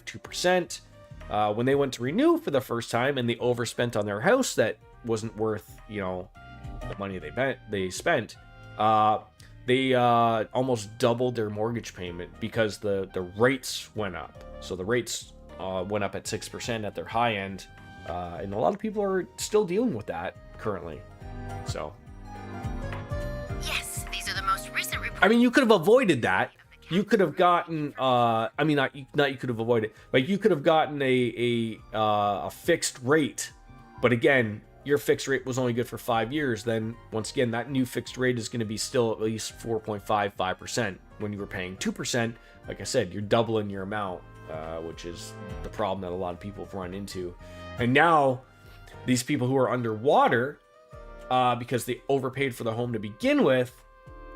2%, when they went to renew for the first time and they overspent on their house that wasn't worth, you know, the money they spent, they almost doubled their mortgage payment because the rates went up. So the rates went up at 6% at their high end. And a lot of people are still dealing with that currently. So. Yes, these are the most recent reports. I mean, you could have avoided that. You could have gotten, I mean, not you could have avoided, but you could have gotten a fixed rate. But again, your fixed rate was only good for 5 years. Then once again, that new fixed rate is going to be still at least 4.55%. When you were paying 2%, like I said, you're doubling your amount, which is the problem that a lot of people have run into. And now these people who are underwater, because they overpaid for the home to begin with,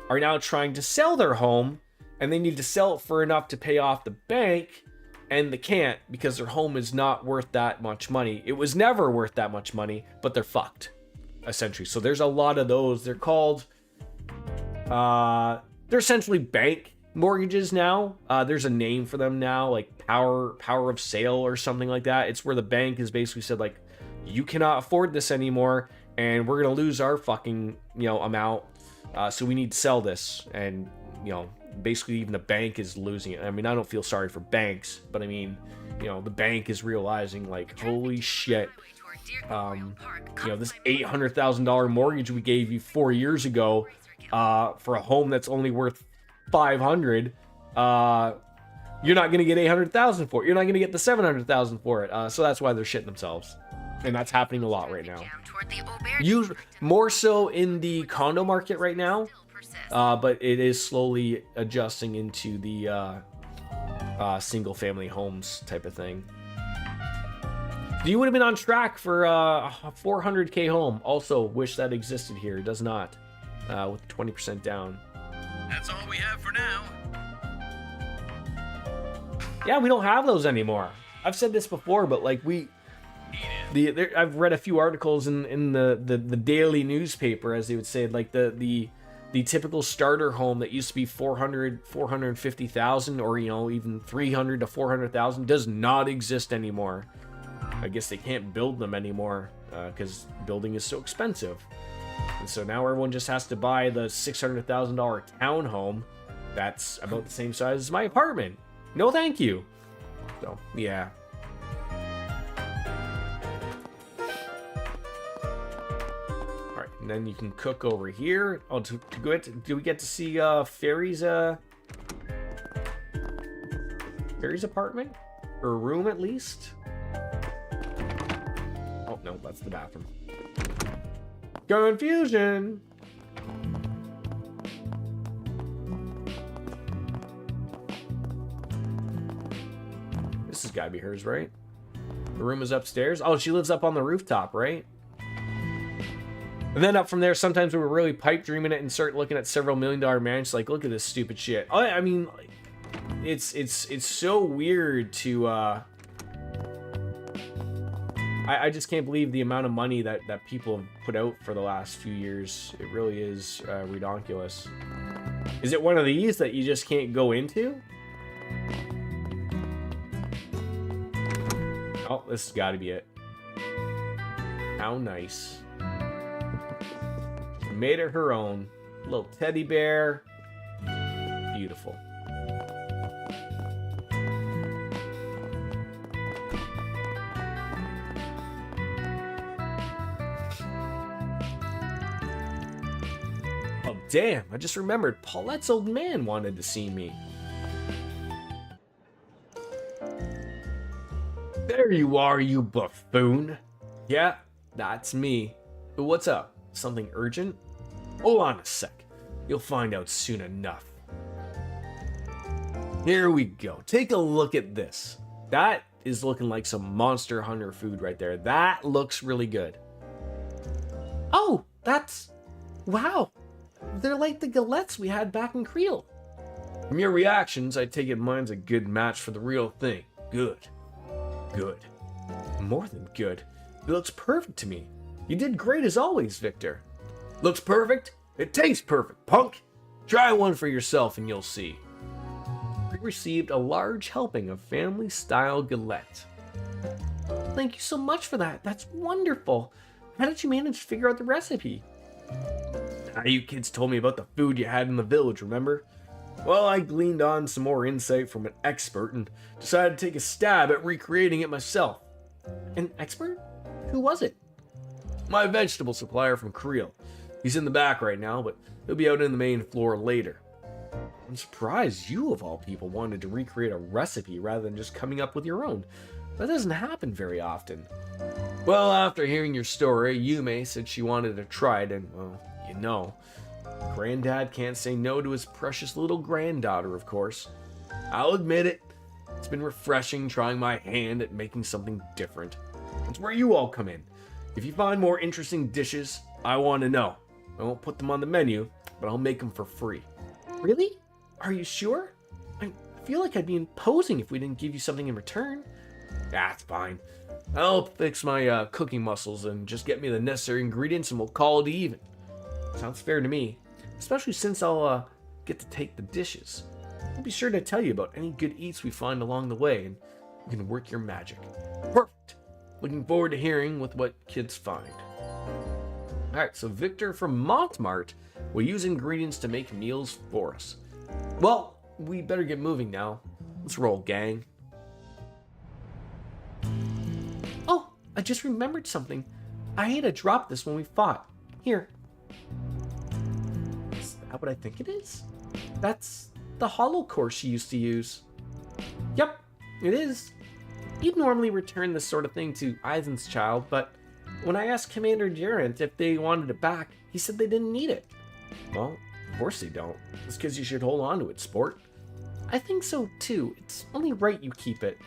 are now trying to sell their home, and they need to sell it for enough to pay off the bank, and they can't because their home is not worth that much money. It was never worth that much money, but they're fucked, essentially. So there's a lot of those. They're called, they're essentially bank mortgages now. There's a name for them now, like power of sale or something like that. It's where the bank has basically said, like, you cannot afford this anymore, and we're gonna lose our fucking, you know, amount. So we need to sell this, and you know, basically even the bank is losing it. I mean, I don't feel sorry for banks, but I mean, you know, the bank is realizing like, holy shit, you know, this $800,000 mortgage we gave you 4 years ago for a home that's only worth 500, you're not gonna get 800,000 for it. You're not gonna get the 700,000 for it. So that's why they're shitting themselves, and that's happening a lot right now. More so in the condo market right now, but it is slowly adjusting into the single family homes type of thing. You would have been on track for a 400k home. Also wish that existed here. It does not, with 20% down. That's all we have for now. Yeah, we don't have those anymore. I've said this before, but like I've read a few articles in the daily newspaper, as they would say, like the typical starter home that used to be 450,000, or you know, even 300 to 400,000 does not exist anymore. I guess they can't build them anymore because building is so expensive, and so now everyone just has to buy the $600,000 townhome that's about the same size as my apartment. No, thank you. So yeah. And then you can cook over here. Oh, do we get to see Fairy's apartment? Or room, at least? Oh, no, that's the bathroom. Confusion! This has got to be hers, right? The room is upstairs. Oh, she lives up on the rooftop, right? And then up from there, sometimes we were really pipe dreaming it and start looking at several $1 million mansions. Like, look at this stupid shit. I mean, it's so weird to. I just can't believe the amount of money that people have put out for the last few years. It really is redonkulous. Is it one of these that you just can't go into? Oh, this has got to be it. How nice. Made it her own. Little teddy bear. Beautiful. Oh, damn. I just remembered Paulette's old man wanted to see me. There you are, you buffoon. Yeah, that's me. But what's up? Something urgent? Hold on a sec. You'll find out soon enough. Here we go. Take a look at this. That is looking like some Monster Hunter food right there. That looks really good. Oh, that's... Wow. They're like the galettes we had back in Creel. From your reactions, I take it mine's a good match for the real thing. Good. Good. More than good. It looks perfect to me. You did great as always, Victor. Looks perfect? It tastes perfect, punk! Try one for yourself and you'll see. We received a large helping of family-style galette. Thank you so much for that. That's wonderful. How did you manage to figure out the recipe? You kids told me about the food you had in the village, remember? Well, I gleaned on some more insight from an expert and decided to take a stab at recreating it myself. An expert? Who was it? My vegetable supplier from Creel. He's in the back right now, but he'll be out in the main floor later. I'm surprised you, of all people, wanted to recreate a recipe rather than just coming up with your own. That doesn't happen very often. Well, after hearing your story, Yume said she wanted to try it, and, well, you know, Granddad can't say no to his precious little granddaughter, of course. I'll admit it. It's been refreshing trying my hand at making something different. It's where you all come in. If you find more interesting dishes, I want to know. I won't put them on the menu, but I'll make them for free. Really? Are you sure? I feel like I'd be imposing if we didn't give you something in return. That's fine. I'll fix my cooking muscles and just get me the necessary ingredients and we'll call it even. Sounds fair to me, especially since I'll get to take the dishes. I'll be sure to tell you about any good eats we find along the way and you can work your magic. Perfect. Looking forward to hearing with what kids find. Alright, so Victor from Montmart We'll use ingredients to make meals for us. Well, we better get moving now. Let's roll, gang. Oh, I just remembered something. I had to drop this when we fought. Here. Is that what I think it is? That's the hollow core she used to use. Yep, it is. You'd normally return this sort of thing to Eisen's child, but when I asked Commander Durant if they wanted it back, he said they didn't need it. Well, of course they don't. It's because you should hold on to it, sport. I think so too. It's only right you keep it.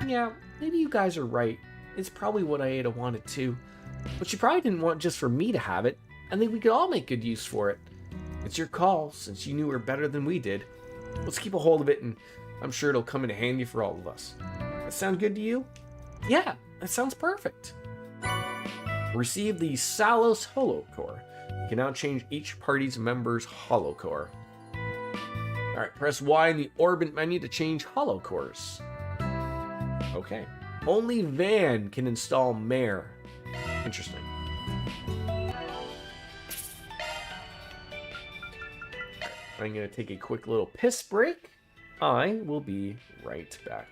Yeah, maybe you guys are right. It's probably what Aida wanted too. But she probably didn't want just for me to have it. I think we could all make good use for it. It's your call, since you knew her better than we did. Let's keep a hold of it, and I'm sure it'll come in handy for all of us. That sound good to you? Yeah, that sounds perfect. Receive the Salos Holo Core. You can now change each party's member's Holo Core. Alright, press Y in the Orbit menu to change Holo Cores. Okay. Only Van can install Mare. Interesting. I'm going to take a quick little piss break. I will be right back.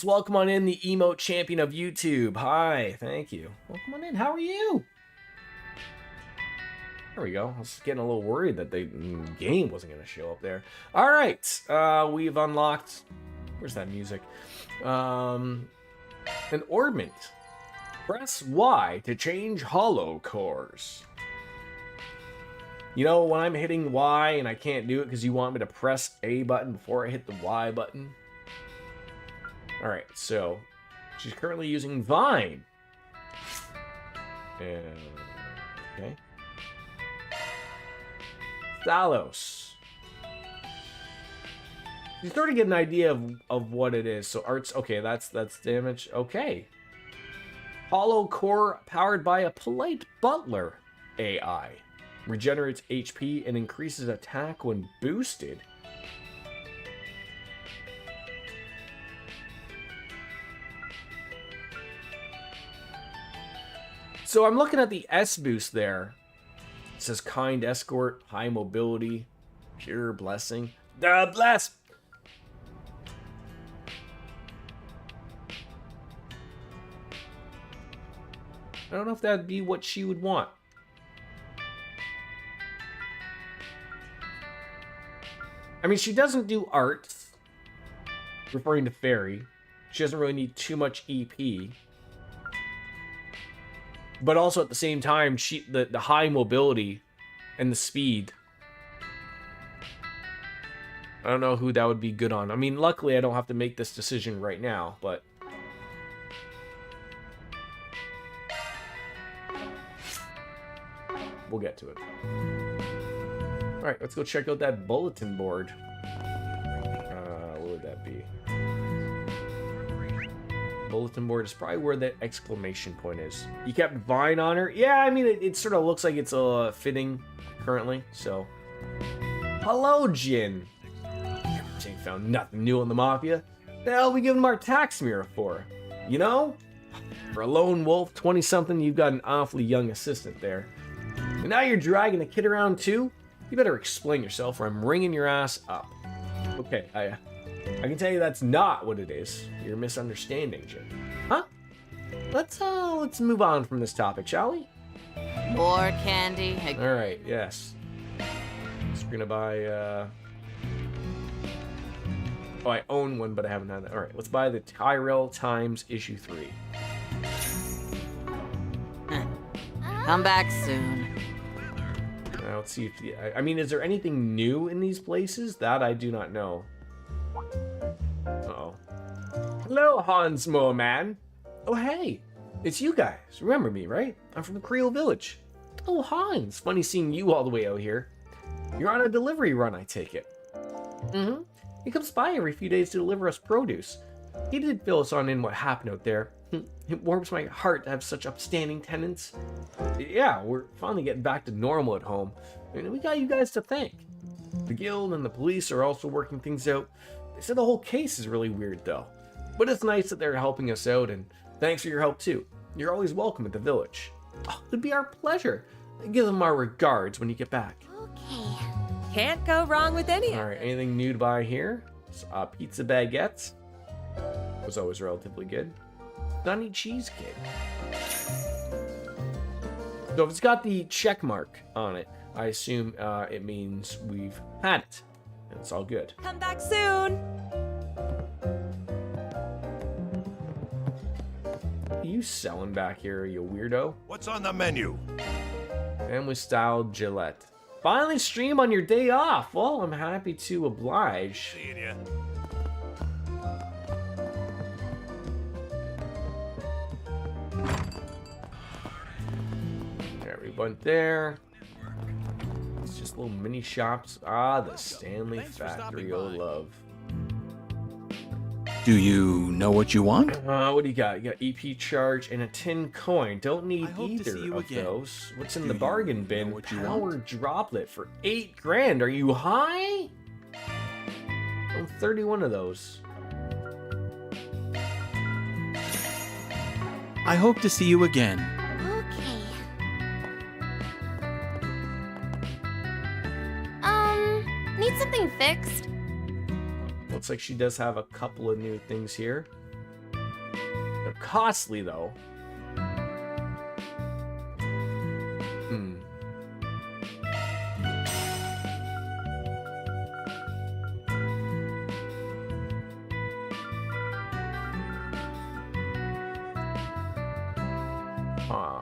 Let's welcome on in the emote champion of YouTube. Hi, thank you. Welcome on in. How are you? There we go. I was getting a little worried that the game wasn't going to show up there. All right. We've unlocked... Where's that music? An orbment. Press Y to change hollow cores. You know, when I'm hitting Y and I can't do it because you want me to press A button before I hit the Y button. All right, so she's currently using Vine. And, okay. Thalos. You sort of get an idea of what it is. So arts, okay, that's damage. Okay. Hollow core powered by a polite butler AI. Regenerates HP and increases attack when boosted. So I'm looking at the S boost there. It says kind escort, high mobility, pure blessing. Bless! I don't know if that'd be what she would want. I mean, she doesn't do arts, referring to Fairy. She doesn't really need too much EP. But also at the same time, the high mobility and the speed. I don't know who that would be good on. I mean, luckily I don't have to make this decision right now, but... we'll get to it. Alright, let's go check out that bulletin board. What would that be? Bulletin board is probably where that exclamation point is. You kept Vine on her? Yeah, I mean, it sort of looks like it's fitting currently, so... Hello, Jin! Ain't found nothing new on the Mafia. The hell we giving them our tax mirror for? You know? For a lone wolf, 20-something, you've got an awfully young assistant there. And now you're dragging a kid around too? You better explain yourself or I'm ringing your ass up. Okay, I can tell you that's not what it is. You're misunderstanding, Jin. Huh? Let's move on from this topic, shall we? More candy. Alright, yes. So we're gonna buy, oh, I own one, but I haven't had that. Alright, let's buy the Tyrell Times issue 3. Come back soon. Now, let's see if I mean, is there anything new in these places? That I do not know. Uh-oh. Hello, Hans Moorman. Oh, hey. It's you guys. Remember me, right? I'm from the Creole Village. Oh, Hans. Funny seeing you all the way out here. You're on a delivery run, I take it. Mm-hmm. He comes by every few days to deliver us produce. He did fill us on in what happened out there. It warms my heart to have such upstanding tenants. Yeah, we're finally getting back to normal at home. And we got you guys to thank. The guild and the police are also working things out. They said the whole case is really weird though. But it's nice that they're helping us out, and thanks for your help too. You're always welcome at the village. Oh, it'd be our pleasure. Give them our regards when you get back. Okay. Can't go wrong with any of it. Alright, anything new to buy here? Pizza baguettes. Was always relatively good. Sunny cheesecake. So if it's got the check mark on it, I assume it means we've had it. And it's all good. Come back soon. What are you selling back here, you weirdo? What's on the menu? Family style Gillette. Finally stream on your day off. Well, I'm happy to oblige. Seeing ya. There we went there. It's just little mini shops. Ah, the Stanley Factory. Oh, love. Do you know what you want? What do you got? You got EP charge and a tin coin. Don't need either of those. What's in the bargain bin? Power droplet for 8 grand. Are you high? I'm 31 of those. I hope to see you again. Need something fixed? Looks like she does have a couple of new things here. costly, though. Huh.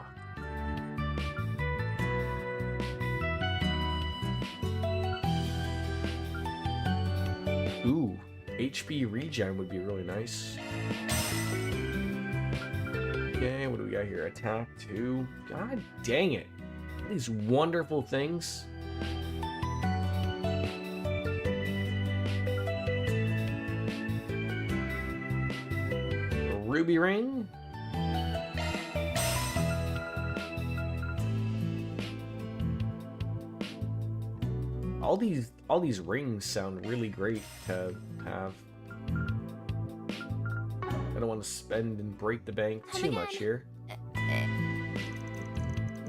Ooh, HP regen would be really nice. Okay, what do we got here? Attack 2. God dang it. These wonderful things. A ruby ring. All these rings sound really great to have. I don't want to spend and break the bank too much here.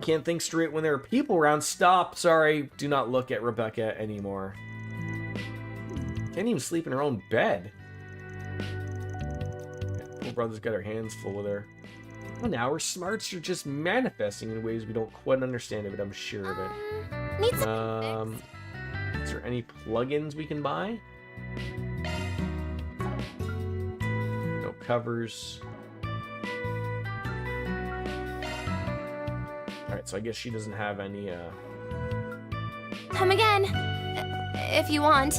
Can't think straight when there are people around. Stop. Sorry. Do not look at Rebecca anymore. Can't even sleep in her own bed. Poor brother's got her hands full with her. Well, now her smarts are just manifesting in ways we don't quite understand of it. I'm sure of it. Is there any plugins we can buy? No covers. Alright, so I guess she doesn't have any, Come again, if you want.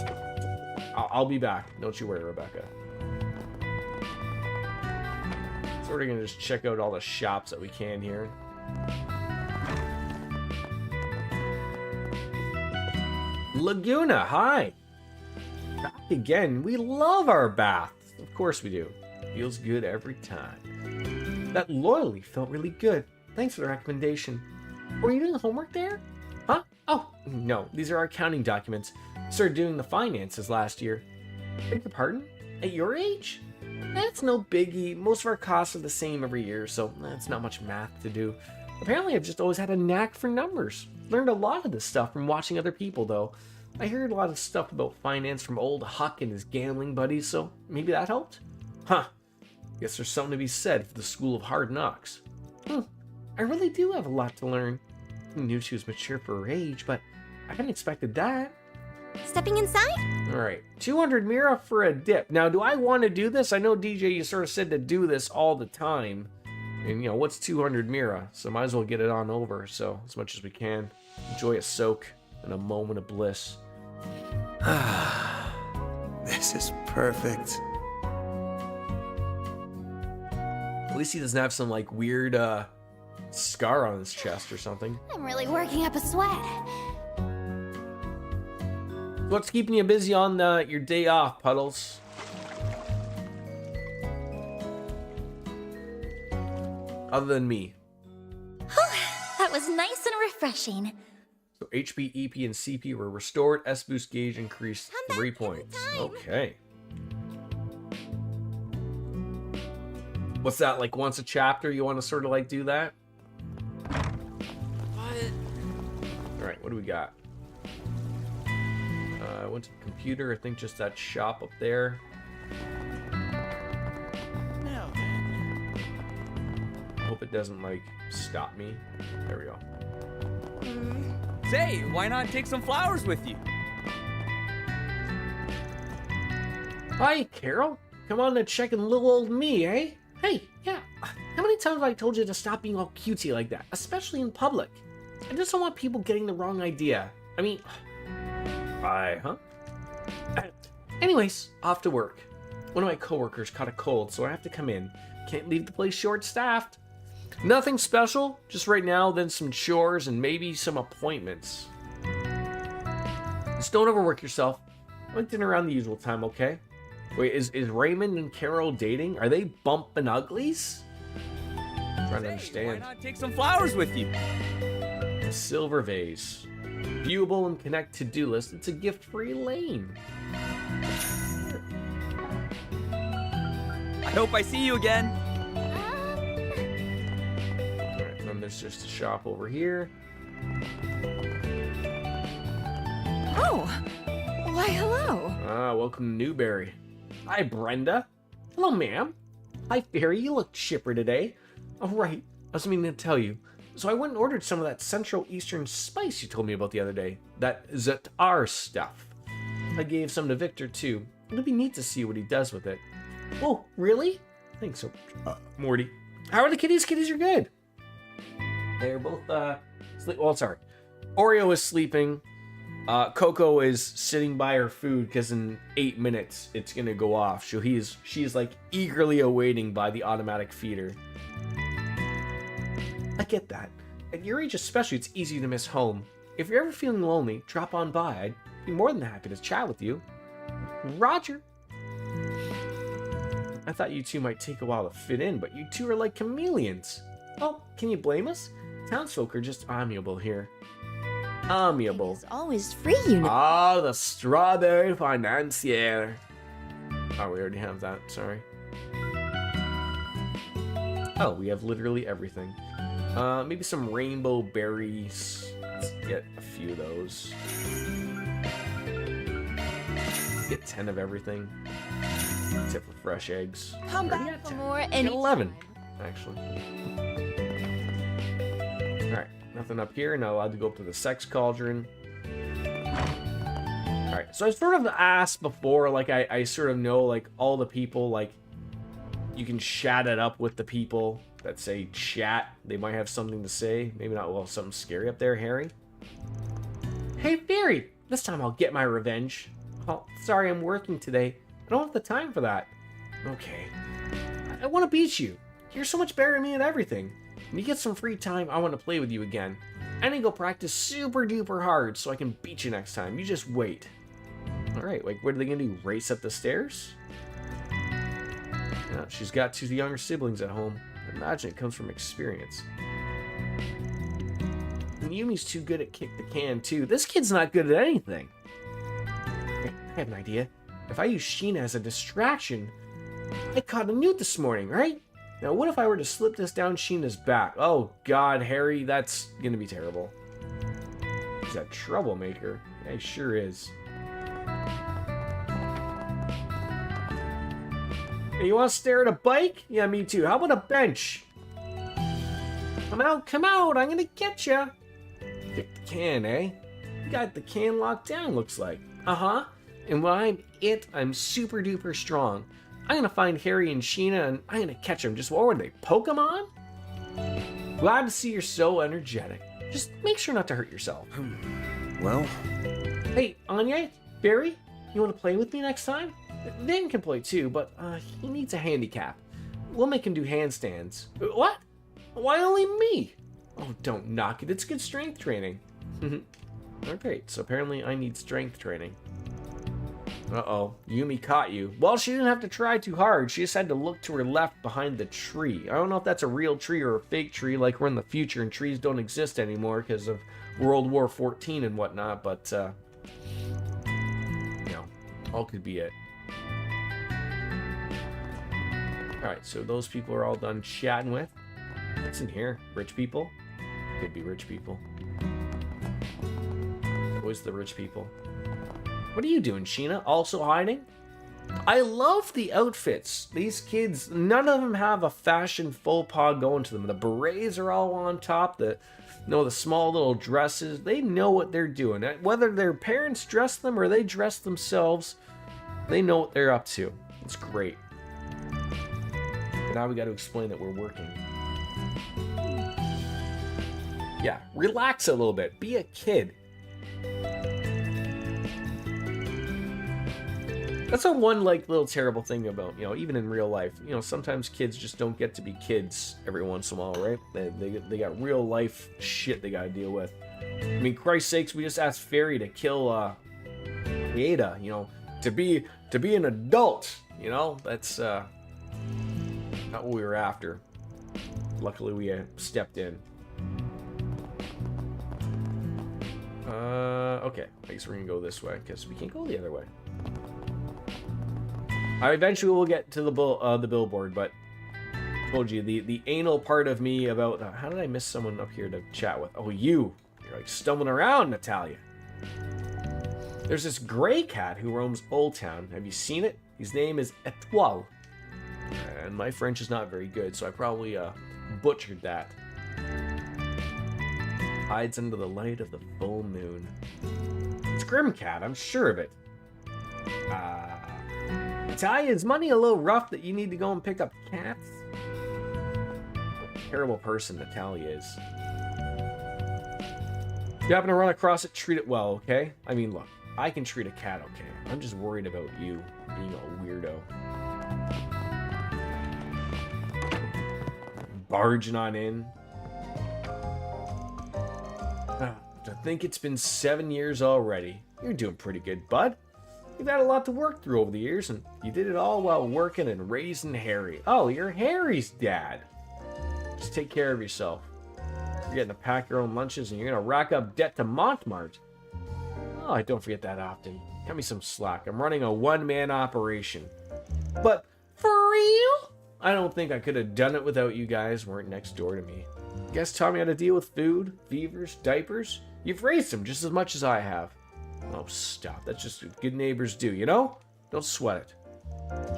I'll be back. Don't you worry, Rebecca. So we're gonna just check out all the shops that we can here. Laguna, hi! Back again. We love our baths. Of course we do. Feels good every time. That loyalty felt really good. Thanks for the recommendation. Were you doing homework there? Huh? Oh, no. These are our accounting documents. Started doing the finances last year. Beg your pardon? At your age? That's no biggie. Most of our costs are the same every year, so that's not much math to do. Apparently, I've just always had a knack for numbers. Learned a lot of this stuff from watching other people, though. I heard a lot of stuff about finance from old Huck and his gambling buddies, so maybe that helped? Huh. Guess there's something to be said for the school of hard knocks. I really do have a lot to learn. I knew she was mature for her age, but I hadn't expected that. Stepping inside? Alright, 200 Mira for a dip. Now, do I want to do this? I know, DJ, you sort of said to do this all the time. And, you know, what's 200 Mira? So might as well get it on over, so as much as we can. Enjoy a soak and a moment of bliss. This is perfect. At least he doesn't have some, like, weird, scar on his chest or something. I'm really working up a sweat. What's keeping you busy on your day off, Puddles? Other than me. That was nice and refreshing. So HP, EP, and CP were restored. S-boost gauge increased 3 points. Okay. What's that, like once a chapter you want to sort of like do that? What? Alright, what do we got? I went to the computer, I think just that shop up there. No. Hope it doesn't like stop me. There we go. Say, why not take some flowers with you? Hi, Carol. Come on to check in little old me, eh? Hey, yeah. How many times have I told you to stop being all cutesy like that, especially in public? I just don't want people getting the wrong idea. I mean, bye, huh? Anyways, off to work. One of my coworkers caught a cold, so I have to come in. Can't leave the place short-staffed. Nothing special, just right now, then some chores and maybe some appointments. Just don't overwork yourself. I went dinner around the usual time, okay? Wait, is Raymond and Carol dating? Are they bumping uglies? I'm trying to understand. Why not take some flowers with you? A silver vase. Viewable and connect to-do list. It's a gift for Elaine. I hope I see you again. Alright, and then there's just a shop over here. Oh, why hello. Ah, welcome to Newberry. Hi, Brenda. Hello, ma'am. Hi, Fairy. You look chipper today. Oh, right. I was meaning to tell you. So I went and ordered some of that Central Eastern spice you told me about the other day. That Zatar stuff. I gave some to Victor, too. It'll be neat to see what he does with it. Oh, really? I think so. Morty. How are the kitties? Kitties are good. They're both, well, sorry. Oreo is sleeping. Coco is sitting by her food because in 8 minutes it's gonna go off. So she's like eagerly awaiting by the automatic feeder. I get that. At your age especially, it's easy to miss home. If you're ever feeling lonely, drop on by. I'd be more than happy to chat with you. Roger. I thought you two might take a while to fit in, but you two are like chameleons. Well, can you blame us? Townsfolk are just amiable here. Amiable. It's always free, you know. Ah, the strawberry financier. Oh, we already have that. Sorry. Oh, we have literally everything. Maybe some rainbow berries. Let's get a few of those. Get 10 of everything. Except for fresh eggs. Come Already back got for 10. more Get anytime. 11, actually. Alright, nothing up here. Not allowed to go up to the sex cauldron. Alright, so I sort of asked before, like, I sort of know, like, all the people, like, you can chat it up with the people that say chat. They might have something to say. Maybe not, well, something scary up there, Harry. Hey, Fairy! This time I'll get my revenge. Oh, sorry, I'm working today. I don't have the time for that. Okay. I want to beat you. You're so much better than me at everything. When you get some free time, I want to play with you again. I need to go practice super duper hard so I can beat you next time. You just wait. Alright, like, what are they going to do? Race up the stairs? Yeah, she's got 2 younger siblings at home. I imagine it comes from experience. And Yumi's too good at kick the can, too. This kid's not good at anything. I have an idea. If I use Sheena as a distraction, I caught a newt this morning, right? Now, what if I were to slip this down Sheena's back? Oh, God, Harry, that's gonna be terrible. He's a troublemaker. Yeah, he sure is. Hey, you want to stare at a bike? Yeah, me too. How about a bench? Come out, I'm gonna get ya. Kick the can, eh? You got the can locked down, looks like. Uh-huh. And when I'm it, I'm super duper strong. I'm gonna find Harry and Sheena and I'm gonna catch them. Just what were they, Pokemon? Glad to see you're so energetic. Just make sure not to hurt yourself. Well, Hey, Anya, Barry, you want to play with me next time? Vin can play too, but he needs a handicap. We'll make him do handstands. What? Why only me? Oh, don't knock it. It's good strength training. Oh, great. So apparently I need strength training. Uh-oh. Yumi caught you. Well, she didn't have to try too hard. She just had to look to her left behind the tree. I don't know if that's a real tree or a fake tree, like we're in the future and trees don't exist anymore because of World War XIV and whatnot, but, you know, all could be it. Alright, so those people are all done chatting with. What's in here? Rich people? Could be rich people. Always the rich people. What are you doing, Sheena? Also hiding? I love the outfits. These kids, none of them have a fashion faux pas going to them. The berets are all on top. The small little dresses. They know what they're doing. Whether their parents dress them or they dress themselves, they know what they're up to. It's great. But now we got to explain that we're working. Yeah, relax a little bit. Be a kid. That's a one little terrible thing about, even in real life. Sometimes kids just don't get to be kids every once in a while, right? They got real life shit they gotta deal with. I mean, Christ's sakes, we just asked Fairy to kill Ada, to be an adult, that's not what we were after. Luckily we stepped in. Okay, I guess we're gonna go this way because we can't go the other way. I eventually will get to the billboard, but I told you the anal part of me about how did I miss someone up here to chat with? Oh, you're like stumbling around, Natalia. There's this gray cat who roams Old Town. Have you seen it? His name is Etoile. And my French is not very good, so I probably butchered that. Hides under the light of the full moon. It's Grimcat, I'm sure of it. Natalia, is money a little rough that you need to go and pick up cats? What a terrible person Natalia is. If you happen to run across it, treat it well, okay? I mean, look, I can treat a cat okay. I'm just worried about you being a weirdo. Barging on in. To think it's been 7 years already. You're doing pretty good, bud. You've had a lot to work through over the years, and you did it all while working and raising Harry. Oh, you're Harry's dad. Just take care of yourself. You're getting to pack your own lunches, and you're going to rack up debt to Montmartre. Oh, I don't forget that often. Cut me some slack. I'm running a one-man operation. But for real? I don't think I could have done it without you guys weren't next door to me. You guys taught me how to deal with food, fevers, diapers. You've raised them just as much as I have. Oh, stop. That's just what good neighbors do, you know? Don't sweat it.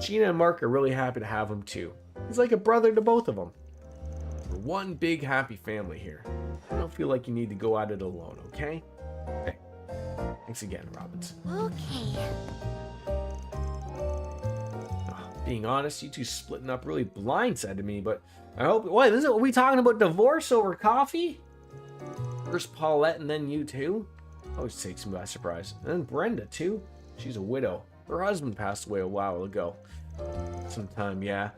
Gina and Mark are really happy to have him, too. He's like a brother to both of them. We're one big happy family here. I don't feel like you need to go at it alone, okay? Hey, thanks again, Robinson. Okay. Being honest, you two splitting up really blindsided me, but I hope... What, is it? Are we talking about divorce over coffee? First Paulette and then you two? Always takes me by surprise. And then Brenda, too. She's a widow. Her husband passed away a while ago. Sometime, yeah.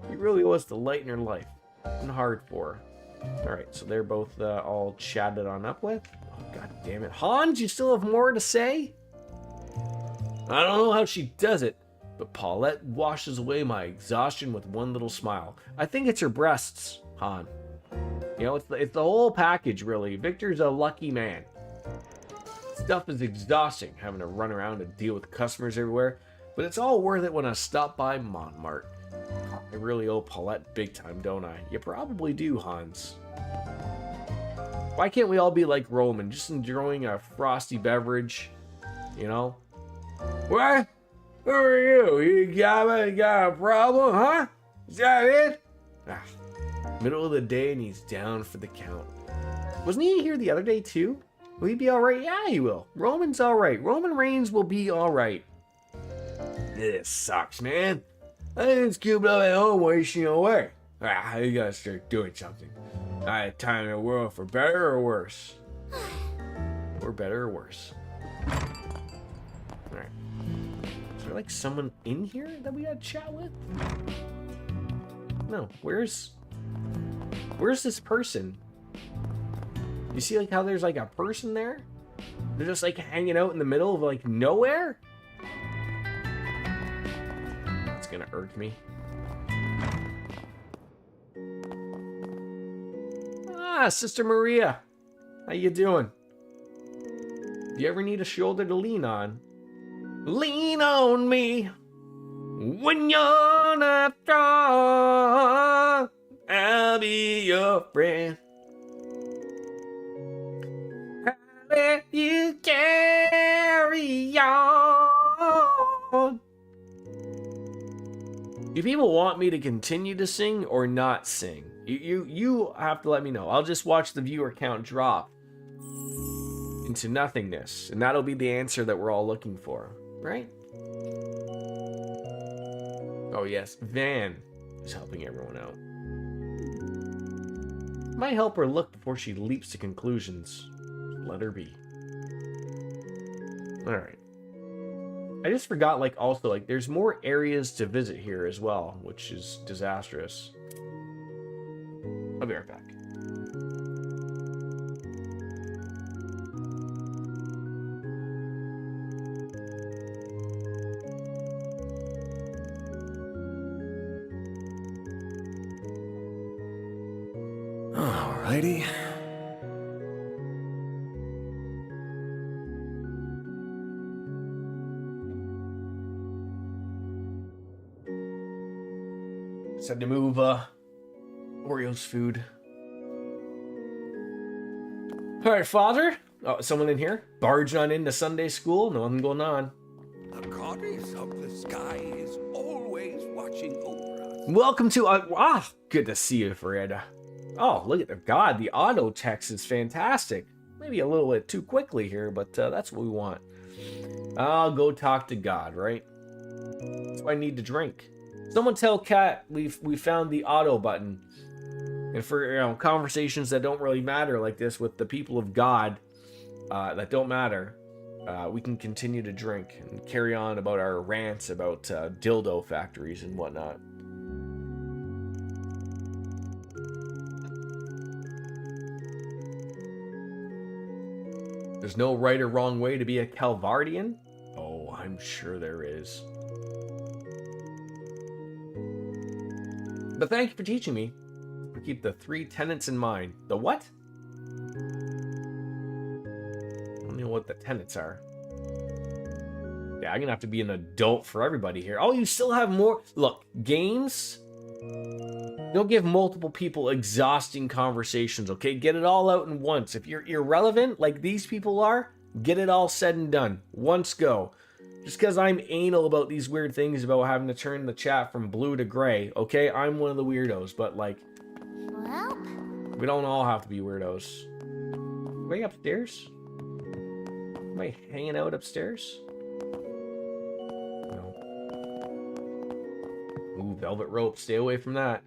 He really was the light in her life. And hard for her. Alright, so they're both all chatted on up with. Oh, god damn it. Hans, you still have more to say? I don't know how she does it, but Paulette washes away my exhaustion with one little smile. I think it's her breasts, Han. You know, it's the whole package, really. Victor's a lucky man. Stuff is exhausting, having to run around and deal with customers everywhere, but it's all worth it when I stop by Montmartre. I really owe Paulette big time, don't I? You probably do, Hans. Why can't we all be like Roman, just enjoying a frosty beverage, you know? What? Who are you? You got a problem, huh? Is that it? Middle of the day and he's down for the count. Wasn't he here the other day too? Will he be alright? Yeah, he will. Roman's alright. Roman Reigns will be alright. This sucks, man. I didn't scoop up at home wasting away. You gotta start doing something. I had time in the world for better or worse. Or better or worse. Alright. Is there like someone in here that we gotta chat with? No, where's this person? You see like how there's like a person there? They're just like hanging out in the middle of like nowhere? It's gonna irk me. Ah, Sister Maria. How you doing? If you ever need a shoulder to lean on me when you're not strong. I'll be your friend. I'll let you carry on. Do people want me to continue to sing or not sing? You have to let me know. I'll just watch the viewer count drop into nothingness, and that'll be the answer that we're all looking for, right? Oh yes, Van is helping everyone out. Might help her look before she leaps to conclusions. Let her be. Alright. I just forgot, like, also, like, there's more areas to visit here as well, which is disastrous. I'll be right back. Alrighty. Just had to move Oreo's food. Alright, Father. Oh, someone in here? Barge on into Sunday school? Nothing going on. The goddess of the sky is always watching over us. Welcome to good to see you, Fred. Oh, look at the god. The auto text is fantastic. Maybe a little bit too quickly here, but that's what we want. I'll go talk to God, right? That's why I need to drink. Someone tell Kat we found the auto button. And for conversations that don't really matter like this with the people of God that don't matter, we can continue to drink and carry on about our rants about dildo factories and whatnot. There's no right or wrong way to be a Calvardian? Oh, I'm sure there is. But thank you for teaching me. I'll keep the 3 tenets in mind. The what? I don't know what the tenets are. Yeah, I'm gonna have to be an adult for everybody here. Oh, you still have more? Look, games? Don't give multiple people exhausting conversations, okay? Get it all out in once. If you're irrelevant, like these people are, get it all said and done. Once go. Just because I'm anal about these weird things about having to turn the chat from blue to gray, okay? I'm one of the weirdos, but like... Well... we don't all have to be weirdos. Am I upstairs? Am I hanging out upstairs? No. Ooh, velvet rope. Stay away from that.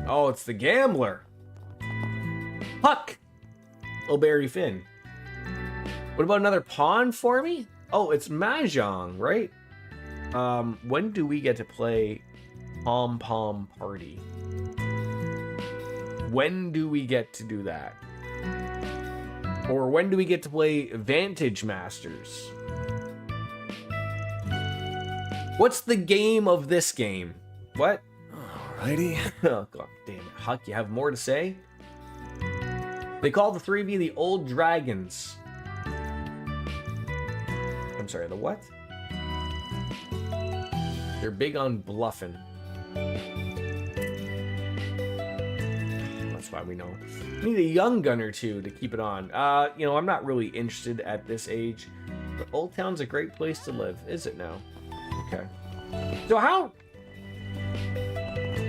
Oh, it's the gambler. Puck. Oh, Barry Finn. What about another pawn for me? Oh, it's Mahjong, right? When do we get to play Pom Pom Party? When do we get to do that? Or when do we get to play Vantage Masters? What's the game of this game? What? Alrighty. Oh, God damn it. Huck, you have more to say? They call the 3 of you the Old Dragons. I'm sorry, the what? They're big on bluffing. That's why we know. We need a young gun or two to keep it on. I'm not really interested at this age. But Old Town's a great place to live, is it now? Okay. So how...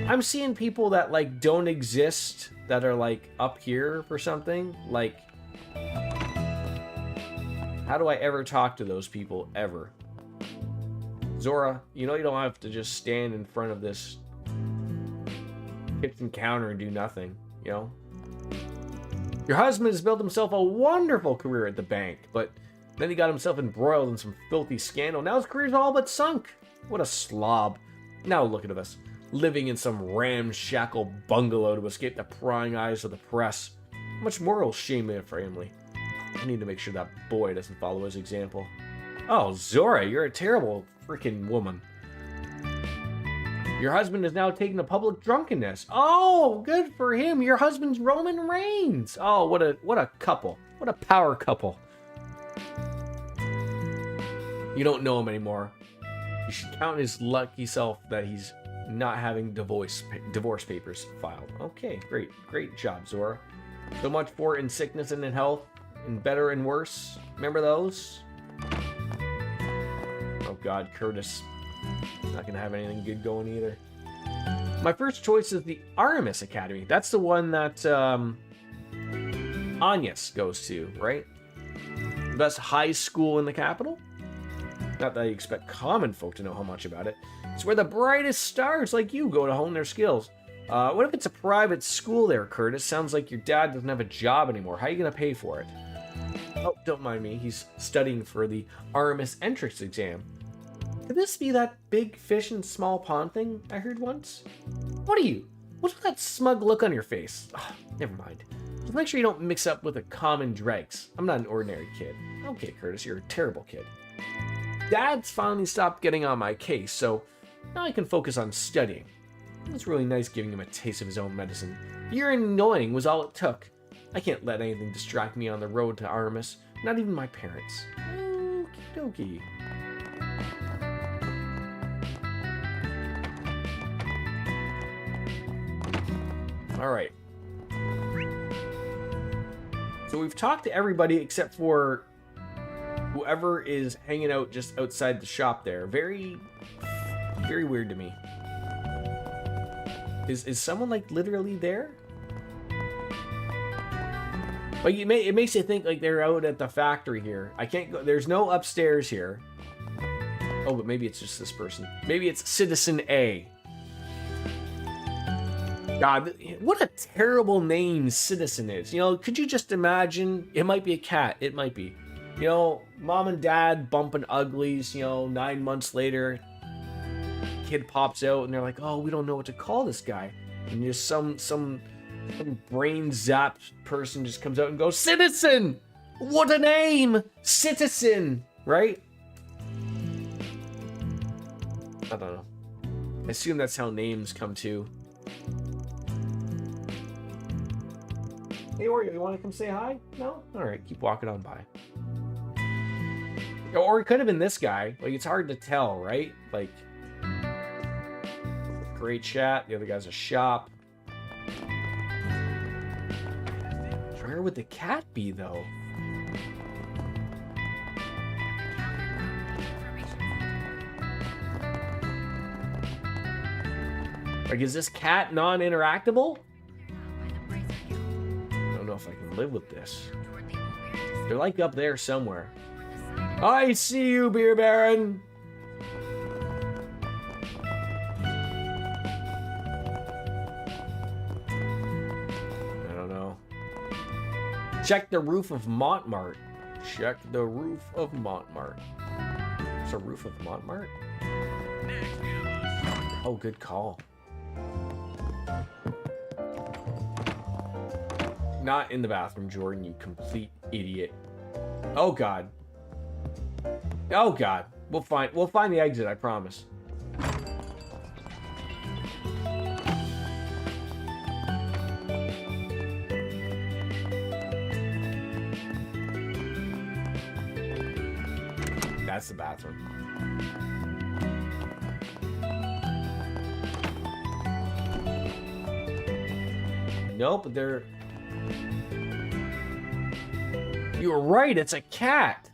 I'm seeing people that, like, don't exist that are, like, up here for something. Like, how do I ever talk to those people, ever? Zora, you don't have to just stand in front of this kitchen counter and do nothing, Your husband has built himself a wonderful career at the bank, but then he got himself embroiled in some filthy scandal. Now his career's all but sunk. What a slob. Now look at us. Living in some ramshackle bungalow to escape the prying eyes of the press. How much moral shame in a family. I need to make sure that boy doesn't follow his example. Oh, Zora, you're a terrible freaking woman. Your husband is now taking to public drunkenness. Oh, good for him. Your husband's Roman Reigns. Oh, what a couple. What a power couple. You don't know him anymore. You should count his lucky self that he's not having divorce papers filed. Okay, great job, Zora. So much for in sickness and in health, in better and worse. Remember those? Oh God, Curtis. Not gonna have anything good going either. My first choice is the Aramis Academy. That's the one that Agnes goes to, right? The best high school in the capital? Not that I expect common folk to know how much about it. It's where the brightest stars like you go to hone their skills. What if it's a private school there, Curtis? Sounds like your dad doesn't have a job anymore. How are you going to pay for it? Oh, don't mind me. He's studying for the Aramis entrance exam. Could this be that big fish in small pond thing I heard once? What are you? What's with that smug look on your face? Oh, never mind. Just make sure you don't mix up with the common dregs. I'm not an ordinary kid. Okay, Curtis, you're a terrible kid. Dad's finally stopped getting on my case, so now I can focus on studying. It was really nice giving him a taste of his own medicine. You're annoying was all it took. I can't let anything distract me on the road to Aramis, not even my parents. Okie dokie. Alright. So we've talked to everybody except for Whoever is hanging out just outside the shop there, very, very weird to me. Is someone like literally there? Like it makes you think like they're out at the factory here. I can't go. There's no upstairs here. Oh, but maybe it's just this person. Maybe it's Citizen A. God, what a terrible name Citizen is. You know, could you just imagine? It might be a cat. It might be. You know, mom and dad bumping uglies, you know, 9 months later, kid pops out and they're like, oh, we don't know what to call this guy. And just some brain zapped person just comes out and goes, Citizen! What a name! Citizen! Right? I don't know. I assume that's how names come to. Hey, Oreo, you want to come say hi? No? Alright, keep walking on by. Or it could have been this guy. Like, it's hard to tell, right? Like, great chat. The other guy's a shop. Where would the cat be, though? Like, is this cat non-interactable? I don't know if I can live with this. They're like up there somewhere. I see you, Beer Baron! I don't know. Check the roof of Montmartre. Check the roof of Montmartre. There's a roof of Montmartre? Oh, good call. Not in the bathroom, Jordan, you complete idiot. Oh, God. Oh, God. We'll find the exit, I promise. That's the bathroom. Nope, but they're... You were right, it's a cat.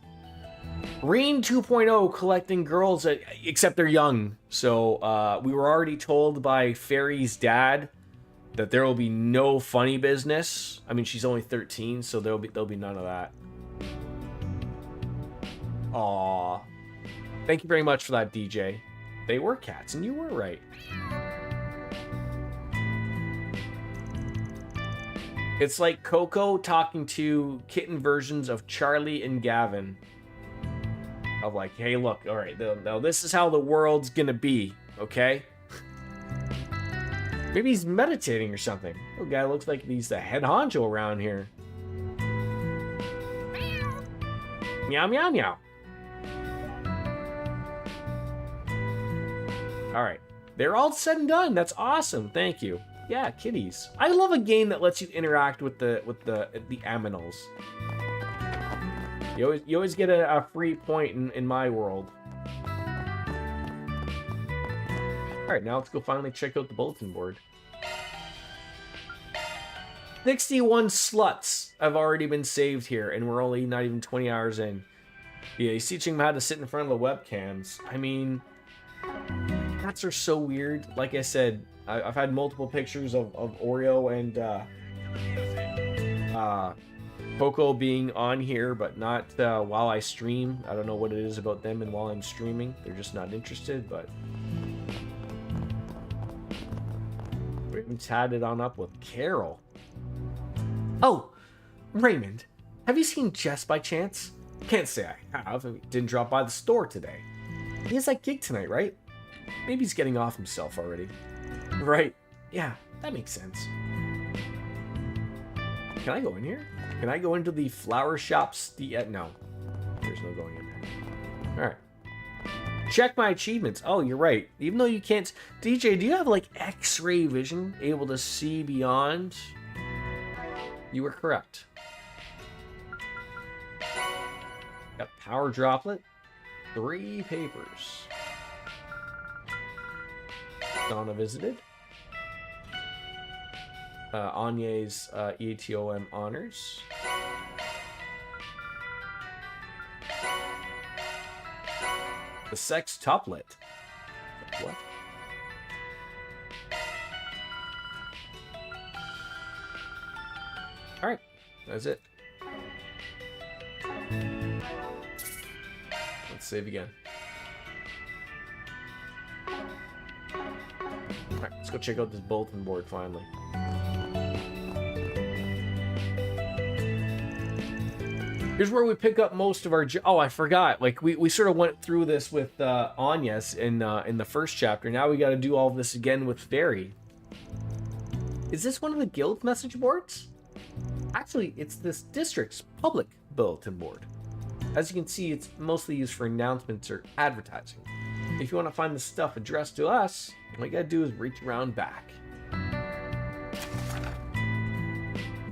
Reen 2.0 collecting girls, except they're young. So we were already told by Fairy's dad that there will be no funny business. I mean, she's only 13, so there'll be none of that. Aw. Thank you very much for that, DJ. They were cats, and you were right. It's like Coco talking to kitten versions of Charlie and Gavin. Of like, hey, look, all right, now this is how the world's gonna be, okay? Maybe he's meditating or something. Oh, guy looks like he's the head honcho around here. Meow, meow, meow. All right, they're all said and done. That's awesome. Thank you. Yeah, kitties. I love a game that lets you interact with the aminals. You always get a free point in my world. All right, now let's go finally check out the bulletin board. 61 sluts have already been saved here, and we're only not even 20 hours in. Yeah, he's teaching them how to sit in front of the webcams. I mean, cats are so weird. Like I said, I've had multiple pictures of Oreo and Coco being on here, but not while I stream. I don't know what it is about them and while I'm streaming. They're just not interested, but... We even chatted on up with Carol. Oh, Raymond, have you seen Jess by chance? Can't say I have. He didn't drop by the store today. He has that gig tonight, right? Maybe he's getting off himself already. Right. Yeah, that makes sense. Can I go in here? Can I go into the flower shops? No. There's no going in there. Alright. Check my achievements. Oh, you're right. Even though you can't... DJ, do you have, like, X-ray vision? Able to see beyond? You were correct. Got power droplet. 3 papers. Donna visited. Anye's EATOM honors. The sextuplet. What? Alright, that's it. Let's save again. Alright, let's go check out this bulletin board finally. Here's where we pick up most of our... Oh, I forgot. Like, we sort of went through this with Anyas in the first chapter. Now we got to do all of this again with Fairy. Is this one of the guild message boards? Actually, it's this district's public bulletin board. As you can see, it's mostly used for announcements or advertising. If you want to find the stuff addressed to us, all you gotta do is reach around back.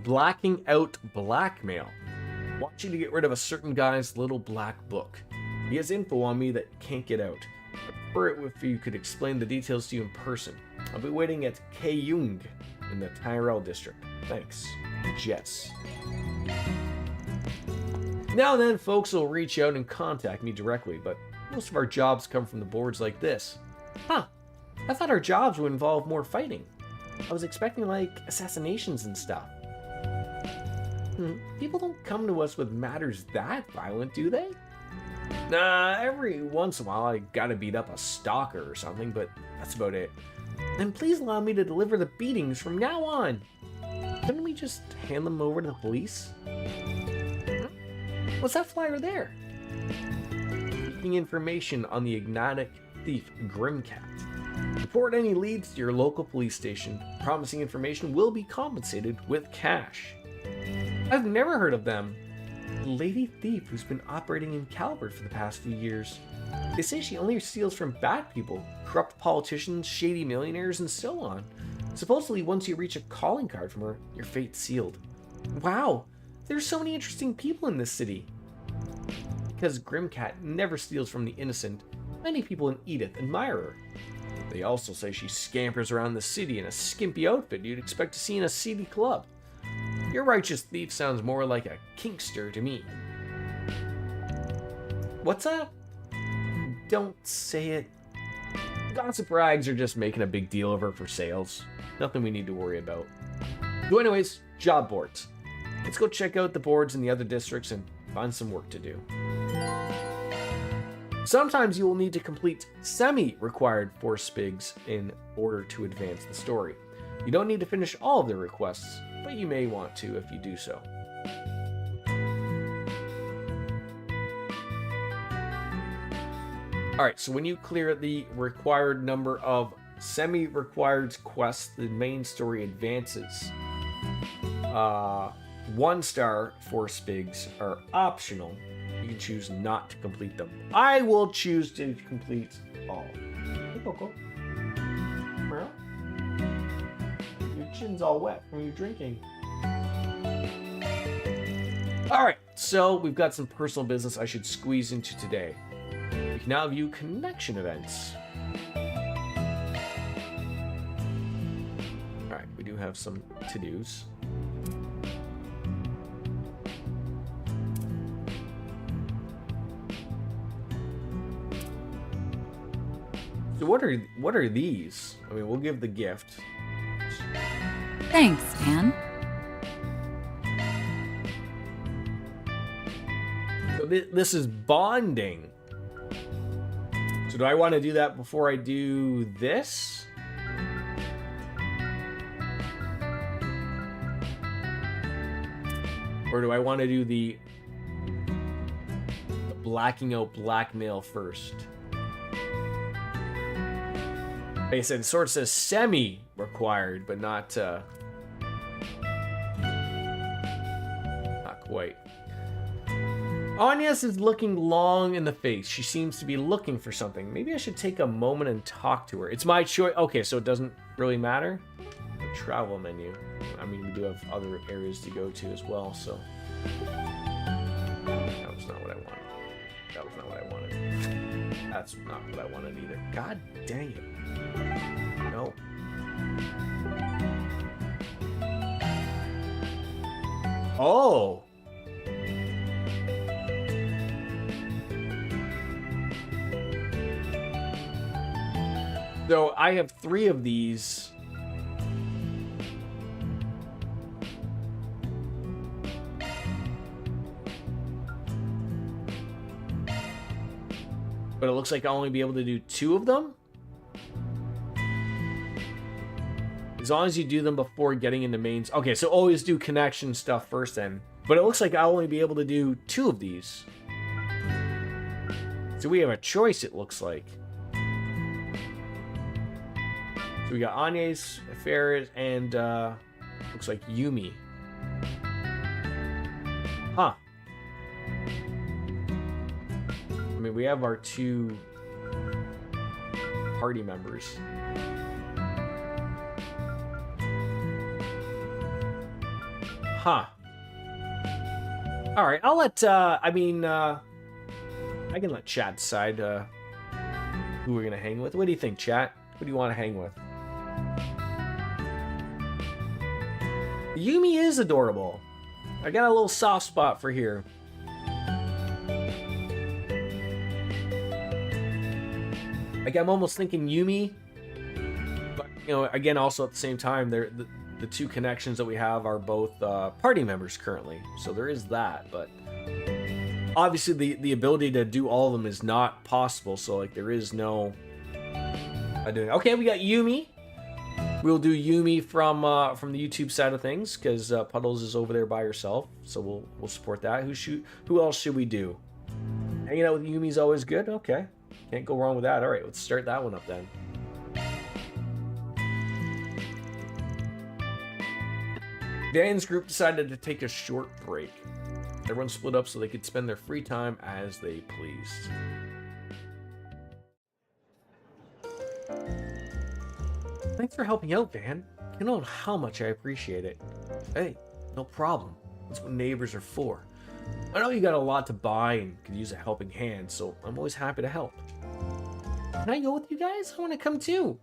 Blacking out blackmail. Want you to get rid of a certain guy's little black book. He has info on me that can't get out. I'd prefer it if you could explain the details to you in person. I'll be waiting at Kayung in the Tyrell district. Thanks, Jess. Now then, folks will reach out and contact me directly, but most of our jobs come from the boards like this. Huh, I thought our jobs would involve more fighting. I was expecting, like, assassinations and stuff. People don't come to us with matters that violent, do they? Nah, every once in a while I gotta beat up a stalker or something, but that's about it. And please allow me to deliver the beatings from now on. Couldn't we just hand them over to the police? What's that flyer there? Seeking information on the enigmatic thief Grimcat. Report any leads to your local police station. Promising information will be compensated with cash. I've never heard of them. The lady thief who's been operating in Calvert for the past few years. They say she only steals from bad people, corrupt politicians, shady millionaires, and so on. Supposedly, once you reach a calling card from her, your fate's sealed. Wow, there's so many interesting people in this city. Because Grimcat never steals from the innocent, many people in Edith admire her. They also say she scampers around the city in a skimpy outfit you'd expect to see in a seedy club. Your righteous thief sounds more like a kinkster to me. What's that? Don't say it. Gossip rags are just making a big deal of her for sales. Nothing we need to worry about. So anyways, job boards. Let's go check out the boards in the other districts and find some work to do. Sometimes you will need to complete semi-required force spigs in order to advance the story. You don't need to finish all of the requests, but you may want to if you do so. Alright, so when you clear the required number of semi-required quests, the main story advances. 1-star force spigs are optional. You can choose not to complete them. I will choose to complete all. Hey, Coco. Well, your chin's all wet from you drinking. Alright, so we've got some personal business I should squeeze into today. We can now view connection events. Alright, we do have some to-dos. So what are these? I mean, we'll give the gift. Thanks, man. So this is bonding. So do I want to do that before I do this? Or do I want to do the blacking out blackmail first? Like I said, it sort of says semi-required, but not quite. Anyas is looking long in the face. She seems to be looking for something. Maybe I should take a moment and talk to her. It's my choice. Okay, so it doesn't really matter. The travel menu. I mean, we do have other areas to go to as well, so. That was not what I wanted. That was not what I wanted. That's not what I wanted either. God dang it. No. Oh! So I have 3 of these. But it looks like I'll only be able to do 2 of them. As long as you do them before getting into mains. Okay, so always do connection stuff first then. But it looks like I'll only be able to do 2 of these. So we have a choice, it looks like. So we got Anya's, Ferris, and looks like Yumi. Huh. I mean, we have our 2 party members. Huh. All right, I'll let, I can let chat decide who we're going to hang with. What do you think, chat? Who do you want to hang with? Yumi is adorable. I got a little soft spot for here. Like, I'm almost thinking Yumi. But, you know, again, also at the same time, the 2 connections that we have are both party members currently. So there is that, but obviously the ability to do all of them is not possible. So like there is no okay, we got Yumi. We'll do Yumi from the YouTube side of things because Puddles is over there by herself. So we'll support that. Who else should we do? Hanging out with Yumi's always good. Okay, can't go wrong with that. All right, let's start that one up then. Dan's group decided to take a short break. Everyone split up so they could spend their free time as they pleased. Thanks for helping out, Van. You know how much I appreciate it. Hey, no problem. That's what neighbors are for. I know you got a lot to buy and could use a helping hand, so I'm always happy to help. Can I go with you guys? I want to come too.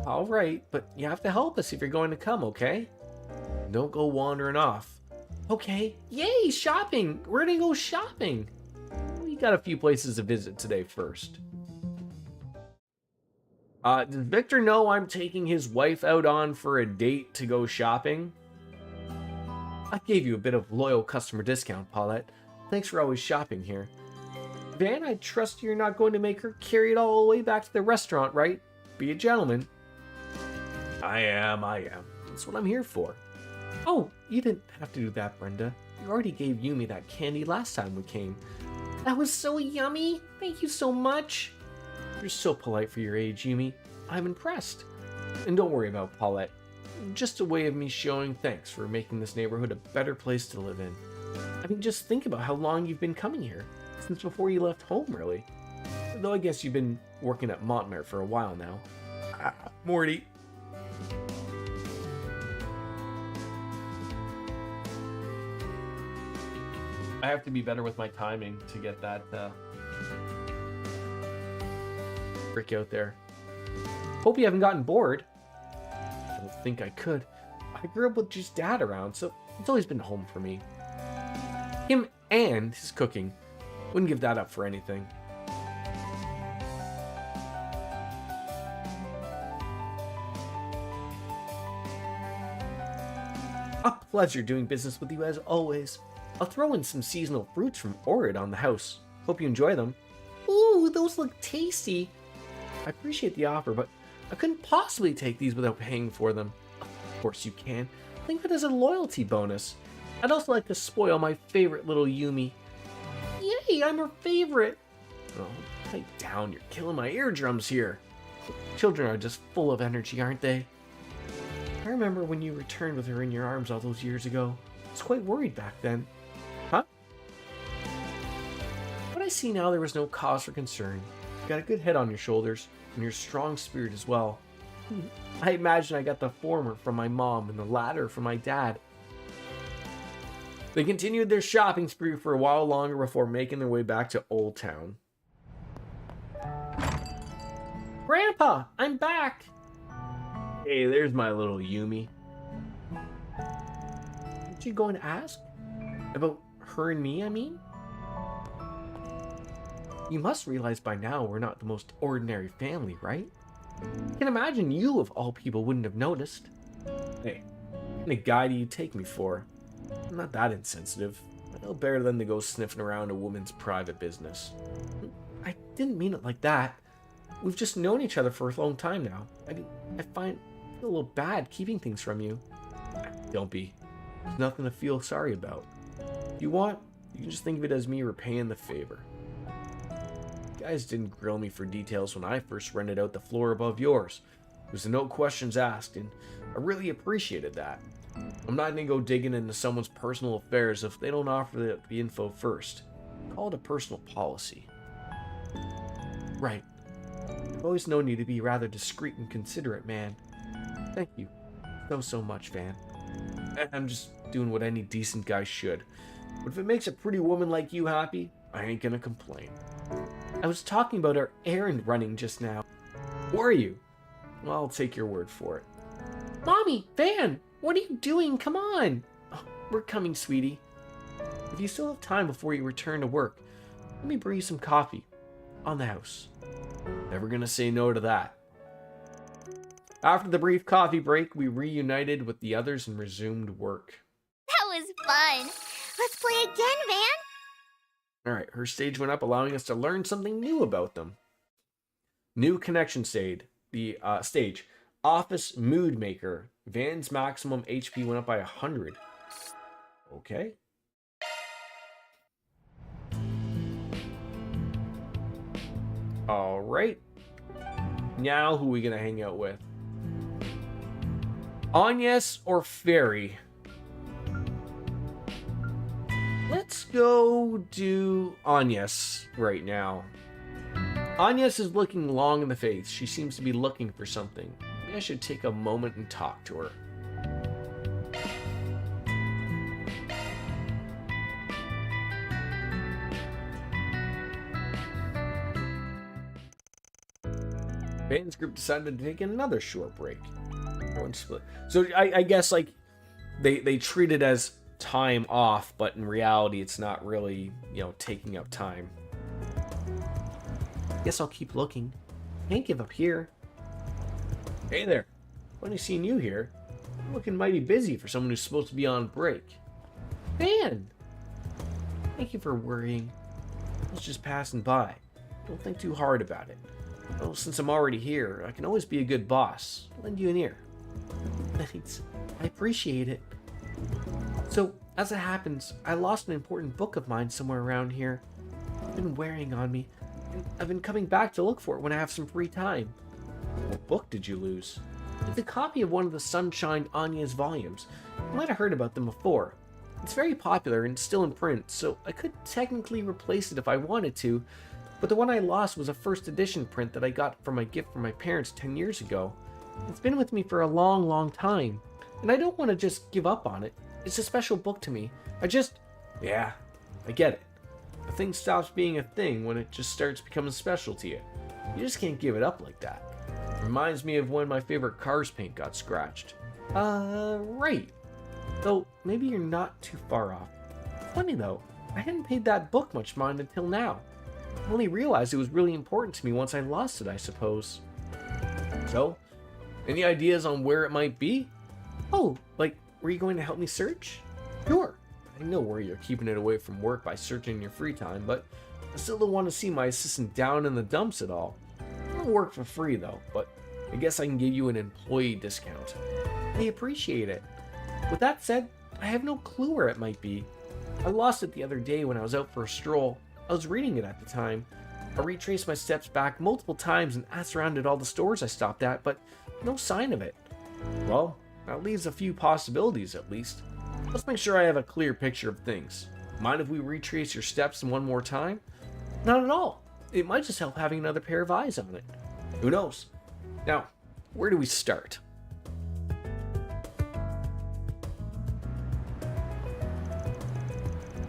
All right, but you have to help us if you're going to come, okay? Don't go wandering off. Okay, yay, shopping! We're gonna go shopping! We got a few places to visit today first. Does Victor know I'm taking his wife out on for a date to go shopping? I gave you a bit of loyal customer discount, Paulette. Thanks for always shopping here. Van, I trust you're not going to make her carry it all the way back to the restaurant, right? Be a gentleman. I am. That's what I'm here for. Oh, you didn't have to do that, Brenda. You already gave Yumi that candy last time we came. That was so yummy. Thank you so much. You're so polite for your age, Yumi. I'm impressed. And don't worry about Paulette. Just a way of me showing thanks for making this neighborhood a better place to live in. I mean, just think about how long you've been coming here. Since before you left home, really. Though I guess you've been working at Montmere for a while now. Morty. I have to be better with my timing to get that brick out there. Hope you haven't gotten bored. I don't think I could. I grew up with just Dad around, so it's always been home for me. Him and his cooking. Wouldn't give that up for anything. A pleasure doing business with you as always. I'll throw in some seasonal fruits from Orid on the house. Hope you enjoy them. Ooh, those look tasty. I appreciate the offer, but I couldn't possibly take these without paying for them. Of course you can. Think of it as a loyalty bonus. I'd also like to spoil my favorite little Yumi. Yay, I'm her favorite. Oh, pipe down, you're killing my eardrums here. Children are just full of energy, aren't they? I remember when you returned with her in your arms all those years ago. I was quite worried back then. Huh? But I see now there was no cause for concern. You got a good head on your shoulders, and you're a strong spirit as well. I imagine I got the former from my mom and the latter from my dad. They continued their shopping spree for a while longer before making their way back to Old Town. Grandpa, I'm back! Hey, there's my little Yumi. Aren't you going to ask? About her and me, I mean? You must realize by now we're not the most ordinary family, right? I can imagine you, of all people, wouldn't have noticed. Hey, what kind of guy do you take me for? I'm not that insensitive. I know better than to go sniffing around a woman's private business. I didn't mean it like that. We've just known each other for a long time now. I mean, I feel a little bad keeping things from you. Don't be. There's nothing to feel sorry about. If you want, you can just think of it as me repaying the favor. You guys didn't grill me for details when I first rented out the floor above yours. It was a no questions asked, and I really appreciated that. I'm not gonna go digging into someone's personal affairs if they don't offer the info first. Call it a personal policy. Right. I've always known you to be a rather discreet and considerate man. Thank you so much, Van. I'm just doing what any decent guy should. But if it makes a pretty woman like you happy, I ain't gonna complain. I was talking about our errand running just now. Were you? Well, I'll take your word for it. Mommy, Van, what are you doing? Come on. Oh, we're coming, sweetie. If you still have time before you return to work, let me brew you some coffee. On the house. Never gonna say no to that. After the brief coffee break, we reunited with the others and resumed work. That was fun. Let's play again, Van. Alright, her stage went up, allowing us to learn something new about them. New connection stage. The stage. Office Mood Maker. Van's maximum HP went up by 100. Okay. Alright. Now who are we gonna hang out with? Agnes or Fairy? Let's go do Agnes right now. Agnes is looking long in the face. She seems to be looking for something. Maybe I should take a moment and talk to her. Van's group decided to take another short break. Everyone split. So I guess like they treat it as time off, but in reality it's not really, taking up time. Guess I'll keep looking. Can't give up here. Hey there. Funny seeing you here. You're looking mighty busy for someone who's supposed to be on break. Van! Thank you for worrying. I was just passing by. Don't think too hard about it. Well, since I'm already here, I can always be a good boss. Lend you an ear. Thanks. I appreciate it. So, as it happens, I lost an important book of mine somewhere around here. It's been wearing on me. I've been coming back to look for it when I have some free time. What book did you lose? It's a copy of one of the Sunshine Anya's volumes. You might have heard about them before. It's very popular and still in print, so I could technically replace it if I wanted to, but the one I lost was a first edition print that I got from my gift from my parents 10 years ago. It's been with me for a long time, and I don't want to just give up on it. It's a special book to me. Yeah, I get it. A thing stops being a thing when it just starts becoming special to you. You just can't give it up like that. It reminds me of when my favorite car's paint got scratched. Right. Though, maybe you're not too far off. Funny though, I hadn't paid that book much mind until now. I only realized it was really important to me once I lost it, I suppose. So, any ideas on where it might be? Oh, like, were you going to help me search? Sure. I know where you're keeping it away from work by searching in your free time, but I still don't want to see my assistant down in the dumps at all. I don't work for free though, but I guess I can give you an employee discount. I appreciate it. With that said, I have no clue where it might be. I lost it the other day when I was out for a stroll. I was reading it at the time. I retraced my steps back multiple times and asked around at all the stores I stopped at, but no sign of it. Well, that leaves a few possibilities at least. Let's make sure I have a clear picture of things. Mind if we retrace your steps one more time? Not at all. It might just help having another pair of eyes on it. Who knows? Now, where do we start?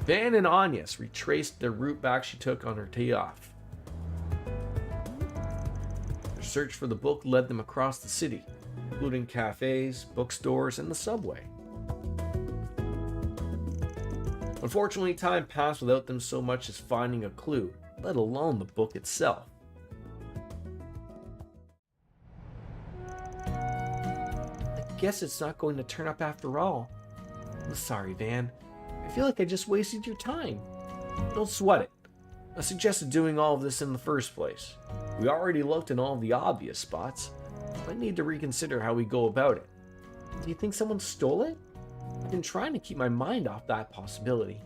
Van and Agnes retraced the route back she took on her day off. Their search for the book led them across the city, including cafes, bookstores, and the subway. Unfortunately, time passed without them so much as finding a clue, let alone the book itself. guess it's not going to turn up after all. I'm sorry, Van. I feel like I just wasted your time. Don't sweat it. I suggested doing all of this in the first place. We already looked in all the obvious spots. Might need to reconsider how we go about it. Do you think someone stole it? I've been trying to keep my mind off that possibility.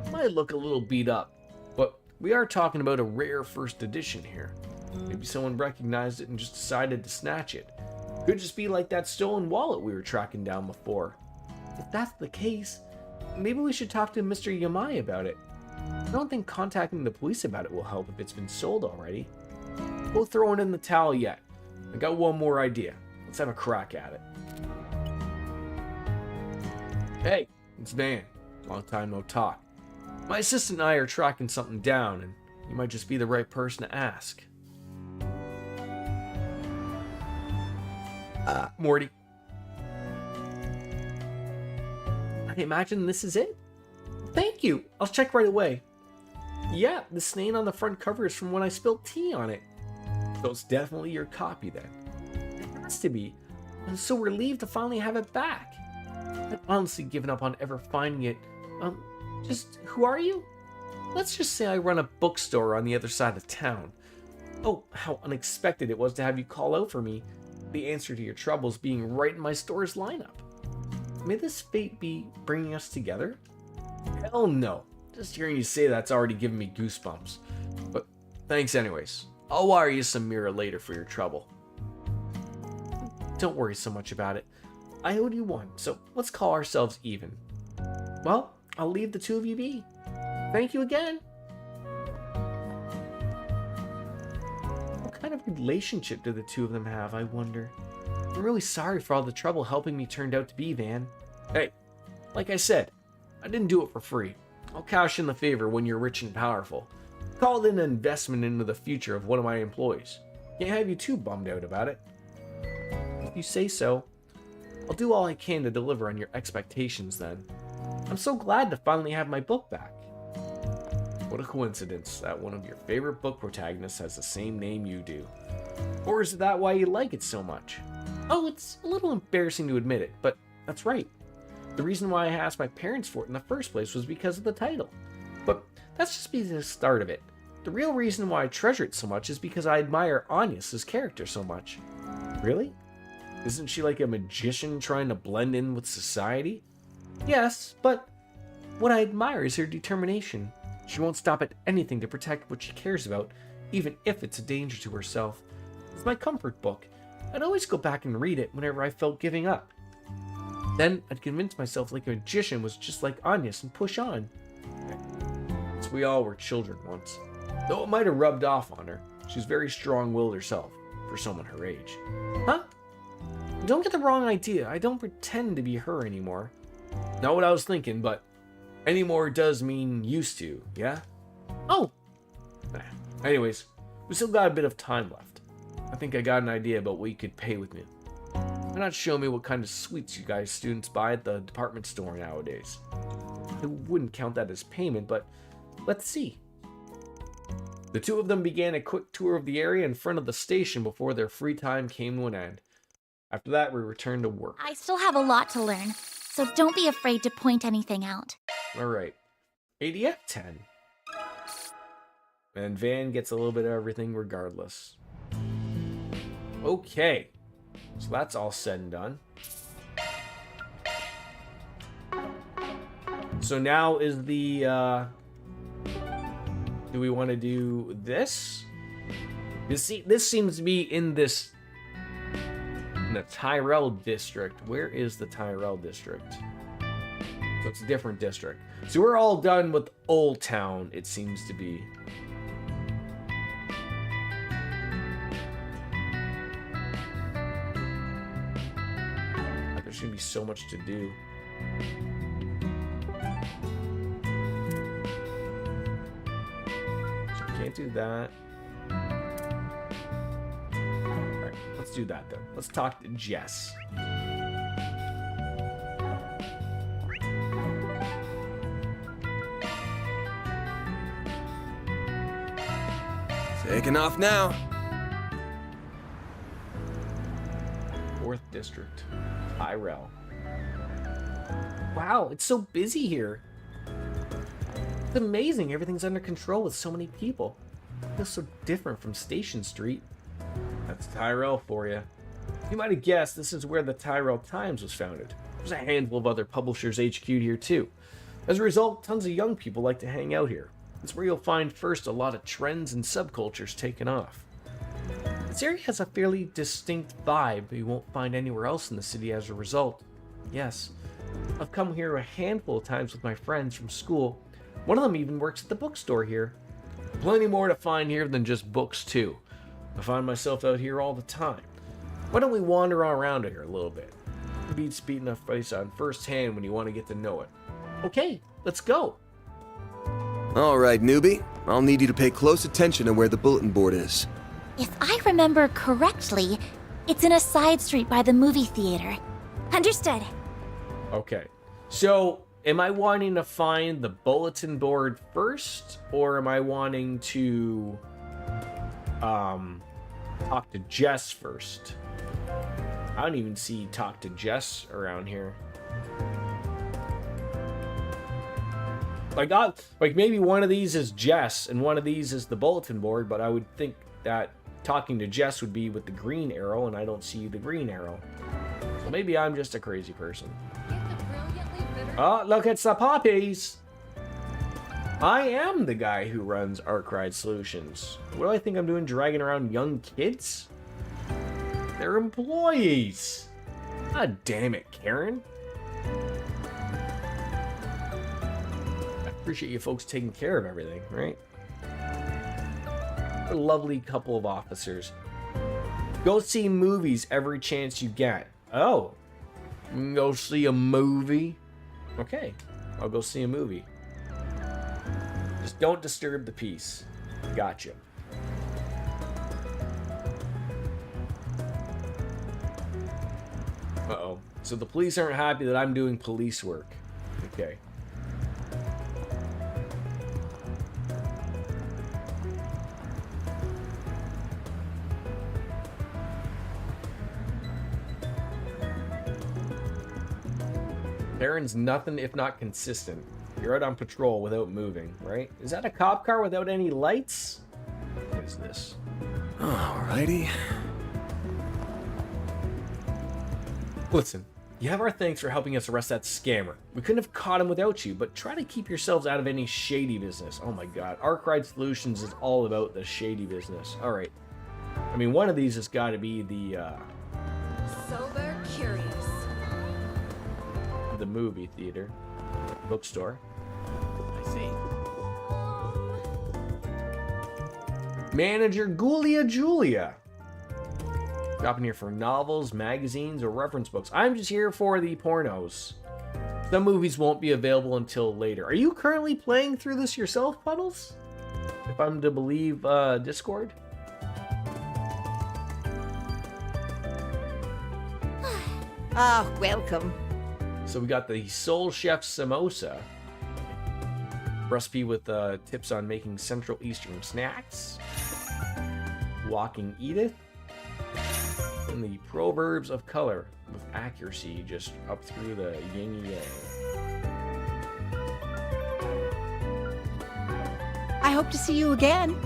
It might look a little beat up, but we are talking about a rare first edition here. Maybe someone recognized it and just decided to snatch it. Could just be like that stolen wallet we were tracking down before. If that's the case, maybe we should talk to Mr. Yamai about it. I don't think contacting the police about it will help if it's been sold already. We'll throw it in the towel yet. I got one more idea. Let's have a crack at it. Hey, it's Van. Long time no talk. My assistant and I are tracking something down, and you might just be the right person to ask. Morty. I imagine this is it? Thank you. I'll check right away. Yeah, the stain on the front cover is from when I spilled tea on it. So it's definitely your copy then. It has to be. I'm so relieved to finally have it back. I'd honestly given up on ever finding it. Just who are you? Let's just say I run a bookstore on the other side of town. Oh, how unexpected it was to have you call out for me. The answer to your troubles being right in my store's lineup. May this fate be bringing us together? Hell no. Just hearing you say that's already giving me goosebumps. But thanks anyways. I'll wire you some mirror later for your trouble. Don't worry so much about it. I owed you one, so let's call ourselves even. Well, I'll leave the two of you be. Thank you again. What kind of relationship do the two of them have, I wonder? I'm really sorry for all the trouble helping me turned out to be, Van. Hey, like I said, I didn't do it for free. I'll cash in the favor when you're rich and powerful. Call it an investment into the future of one of my employees. Can't have you too bummed out about it. If you say so, I'll do all I can to deliver on your expectations then. I'm so glad to finally have my book back. What a coincidence that one of your favorite book protagonists has the same name you do. Or is that why you like it so much? Oh, it's a little embarrassing to admit it, but that's right. The reason why I asked my parents for it in the first place was because of the title. But that's just the start of it. The real reason why I treasure it so much is because I admire Agnes' character so much. Really? Isn't she like a magician trying to blend in with society? Yes, but what I admire is her determination. She won't stop at anything to protect what she cares about, even if it's a danger to herself. It's my comfort book. I'd always go back and read it whenever I felt giving up. Then I'd convince myself like a magician was just like Agnes and push on. So we all were children once. Though it might have rubbed off on her, she's very strong-willed herself, for someone her age. Huh? Don't get the wrong idea, I don't pretend to be her anymore. Not what I was thinking, but anymore does mean used to, yeah? Oh! Anyways, we still got a bit of time left. I think I got an idea about what you could pay with me. Why not show me what kind of sweets you guys students buy at the department store nowadays? I wouldn't count that as payment, but let's see. The two of them began a quick tour of the area in front of the station before their free time came to an end. After that, we returned to work. I still have a lot to learn, so don't be afraid to point anything out. Alright. ADF 10. And Van gets a little bit of everything regardless. Okay. So that's all said and done. So now is the, do we want to do this? You see, this seems to be in the Tyrell district. Where is the Tyrell district? So it's a different district. So we're all done with Old Town, it seems to be. There's gonna be so much to do. So can't do that. Alright, let's do that then. Let's talk to Jess. Taking off now. 4th District. Tyrell. Wow, it's so busy here. It's amazing everything's under control with so many people. It feels so different from Station Street. That's Tyrell for you. You might have guessed this is where the Tyrell Times was founded. There's a handful of other publishers HQ'd here too. As a result, tons of young people like to hang out here. It's where you'll find first a lot of trends and subcultures taking off. This area has a fairly distinct vibe that you won't find anywhere else in the city as a result. Yes, I've come here a handful of times with my friends from school. One of them even works at the bookstore here. Plenty more to find here than just books too. I find myself out here all the time. Why don't we wander around here a little bit? It beats beating a face on first hand when you want to get to know it. Okay, let's go. All right, newbie. I'll need you to pay close attention to where the bulletin board is. If I remember correctly, it's in a side street by the movie theater. Understood. Okay, so am I wanting to find the bulletin board first, or am I wanting to talk to Jess first? I don't even see talk to Jess around here. Like maybe one of these is Jess and one of these is the bulletin board, but I would think that talking to Jess would be with the green arrow, and I don't see the green arrow. So maybe I'm just a crazy person. Oh, look, it's the puppies! I am the guy who runs Arkride Solutions. What do I think I'm doing dragging around young kids? They're employees! God damn it, Karen. I appreciate you folks taking care of everything, right? A lovely couple of officers. Go see movies every chance you get. Oh, you can go see a movie? Okay, I'll go see a movie. Just don't disturb the peace. Gotcha. Uh-oh. So the police aren't happy that I'm doing police work. Okay. Karen's nothing if not consistent. You're out on patrol without moving, right? Is that a cop car without any lights? What is this? Alrighty. Listen, you have our thanks for helping us arrest that scammer. We couldn't have caught him without you, but try to keep yourselves out of any shady business. Oh my god, Arkride Solutions is all about the shady business. Alright. I mean, one of these has got to be the, Sober Curious. the movie theater. Bookstore. I see. Manager Gulia Julia. Dropping here for novels, magazines, or reference books. I'm just here for the pornos. Some movies won't be available until later. Are you currently playing through this yourself, Puddles? If I'm to believe Discord? Ah, welcome. So we got the Soul Chef Samosa. Recipe with tips on making Central Eastern snacks. Walking Edith. And the Proverbs of Color with accuracy just up through the yin yang. I hope to see you again.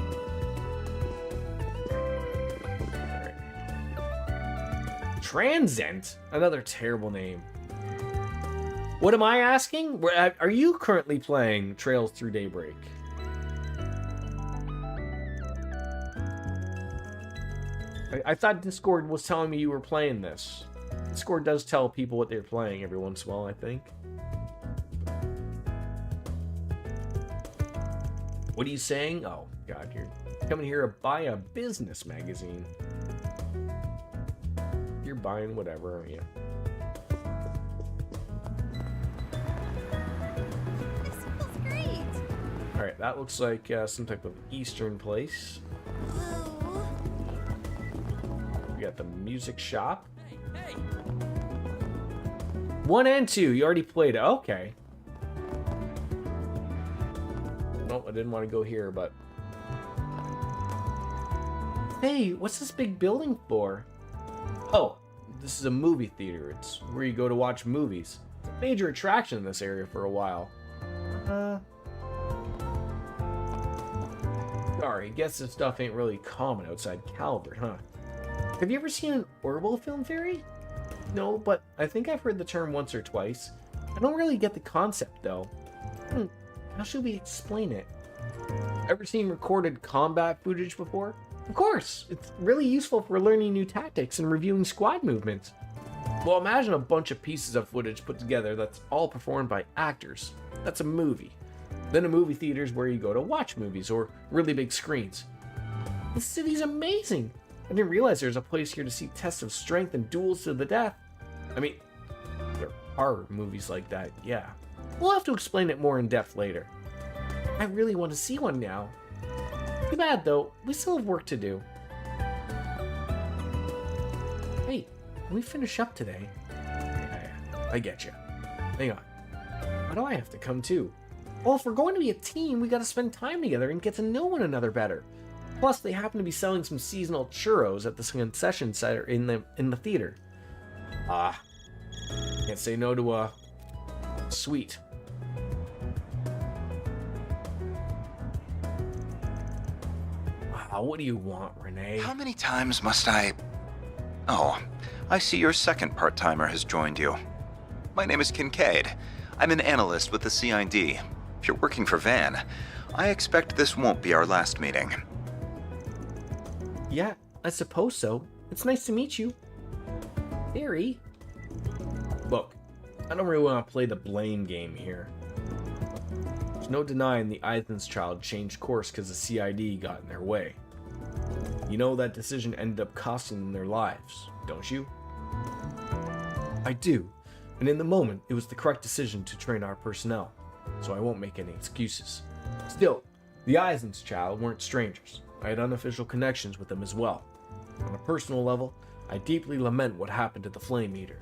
Transcent? Another terrible name. What am I asking? Are you currently playing Trails Through Daybreak? I thought Discord was telling me you were playing this. Discord does tell people what they're playing every once in a while, I think. What are you saying? Oh, God, you're coming here to buy a business magazine. You're buying whatever, aren't you? This feels great. Alright, that looks like some type of Eastern place. We got the music shop. Hey. 1 and 2, you already played it. Okay. Nope, I didn't want to go here, but... Hey, what's this big building for? Oh, this is a movie theater. It's where you go to watch movies. It's a major attraction in this area for a while. Sorry, guess this stuff ain't really common outside Calvert, huh? Have you ever seen an Orville film theory? No, but I think I've heard the term once or twice. I don't really get the concept, though. How should we explain it? Ever seen recorded combat footage before? Of course! It's really useful for learning new tactics and reviewing squad movements. Well, imagine a bunch of pieces of footage put together that's all performed by actors. That's a movie. Then a movie theater is where you go to watch movies or really big screens. This city's amazing! I didn't realize there's a place here to see tests of strength and duels to the death. I mean, there are movies like that, yeah. We'll have to explain it more in depth later. I really want to see one now. Too bad though, we still have work to do. Hey, can we finish up today? Yeah, I get you. Hang on. Why do I have to come too? Well, if we're going to be a team, we gotta spend time together and get to know one another better. Plus, they happen to be selling some seasonal churros at the concession center in the theater. Can't say no to a sweet. Wow, what do you want, Renee? How many times must I... Oh, I see your second part-timer has joined you. My name is Kincaid. I'm an analyst with the CID. If you're working for Van, I expect this won't be our last meeting. Yeah, I suppose so. It's nice to meet you. Harry. Look, I don't really want to play the blame game here. There's no denying the Eithens child changed course because the CID got in their way. You know that decision ended up costing them their lives, don't you? I do, and in the moment, it was the correct decision to train our personnel, so I won't make any excuses. Still, the Eithens child weren't strangers. I had unofficial connections with them as well. On a personal level, I deeply lament what happened to the Flame Eater.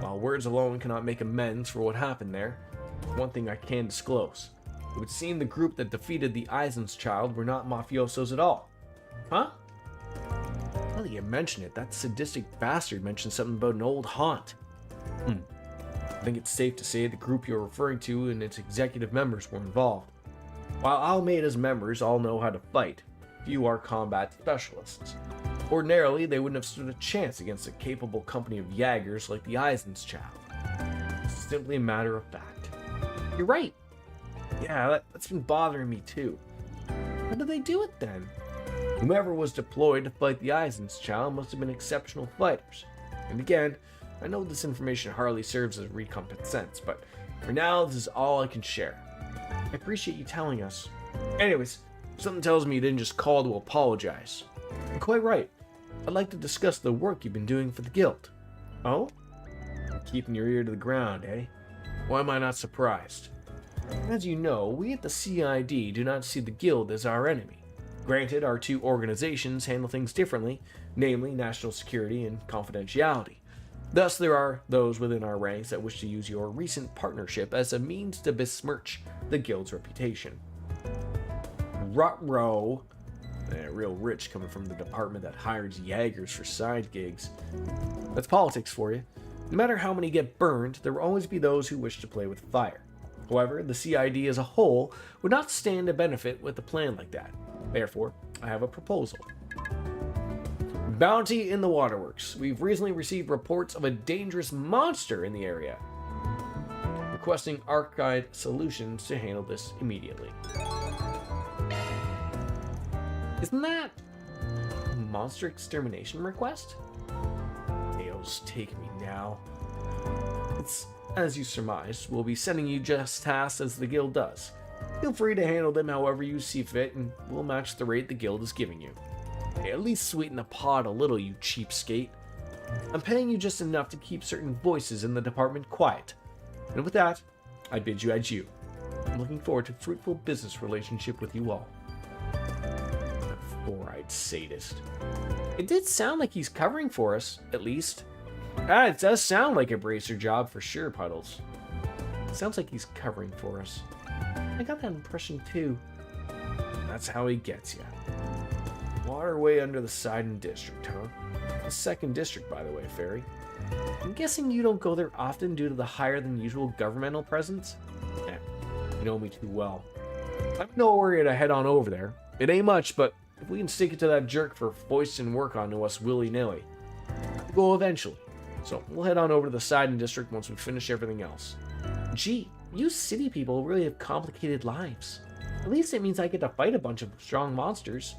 While words alone cannot make amends for what happened there, one thing I can disclose. It would seem the group that defeated the Eithens child were not mafiosos at all. Huh? Now that you mention it, that sadistic bastard mentioned something about an old haunt. I think it's safe to say the group you're referring to and its executive members were involved. While Almeida's members all know how to fight, few are combat specialists. Ordinarily, they wouldn't have stood a chance against a capable company of Jaegers like the Eithens child. It's simply a matter of fact. You're right. Yeah, that's been bothering me too. How did they do it then? Whomever was deployed to fight the Eithens child must have been exceptional fighters. And again, I know this information hardly serves as recompense, but for now, this is all I can share. I appreciate you telling us. Anyways, something tells me you didn't just call to apologize. You're quite right. I'd like to discuss the work you've been doing for the guild. Oh? Keeping your ear to the ground, eh? Why am I not surprised? As you know, we at the CID do not see the guild as our enemy. Granted, our two organizations handle things differently, namely national security and confidentiality. Thus, there are those within our ranks that wish to use your recent partnership as a means to besmirch the guild's reputation. Ruh-roh. Real rich coming from the department that hires Jaegers for side gigs. That's politics for you. No matter how many get burned, there will always be those who wish to play with fire. However, the CID as a whole would not stand to benefit with a plan like that. Therefore, I have a proposal. Bounty in the waterworks. We've recently received reports of a dangerous monster in the area. Requesting Arcade Solutions to handle this immediately. Isn't that a monster extermination request? Ao's taking me now. It's as you surmised. We'll be sending you just tasks as the guild does. Feel free to handle them however you see fit, and we'll match the rate the guild is giving you. Hey, at least sweeten the pot a little, you cheapskate. I'm paying you just enough to keep certain voices in the department quiet. And with that, I bid you adieu. I'm looking forward to a fruitful business relationship with you all. That four-eyed sadist. It did sound like he's covering for us, at least. It does sound like a bracer job for sure, Puddles. It sounds like he's covering for us. I got that impression too. That's how he gets you. Waterway under the Sidon district, huh? The second district, by the way, Fairy. I'm guessing you don't go there often due to the higher than usual governmental presence? Eh, you know me too well. I'm no worry to head on over there. It ain't much, but if we can stick it to that jerk for foisting work onto us willy-nilly, we'll go eventually. So we'll head on over to the Sidon district once we finish everything else. Gee, you city people really have complicated lives. At least it means I get to fight a bunch of strong monsters.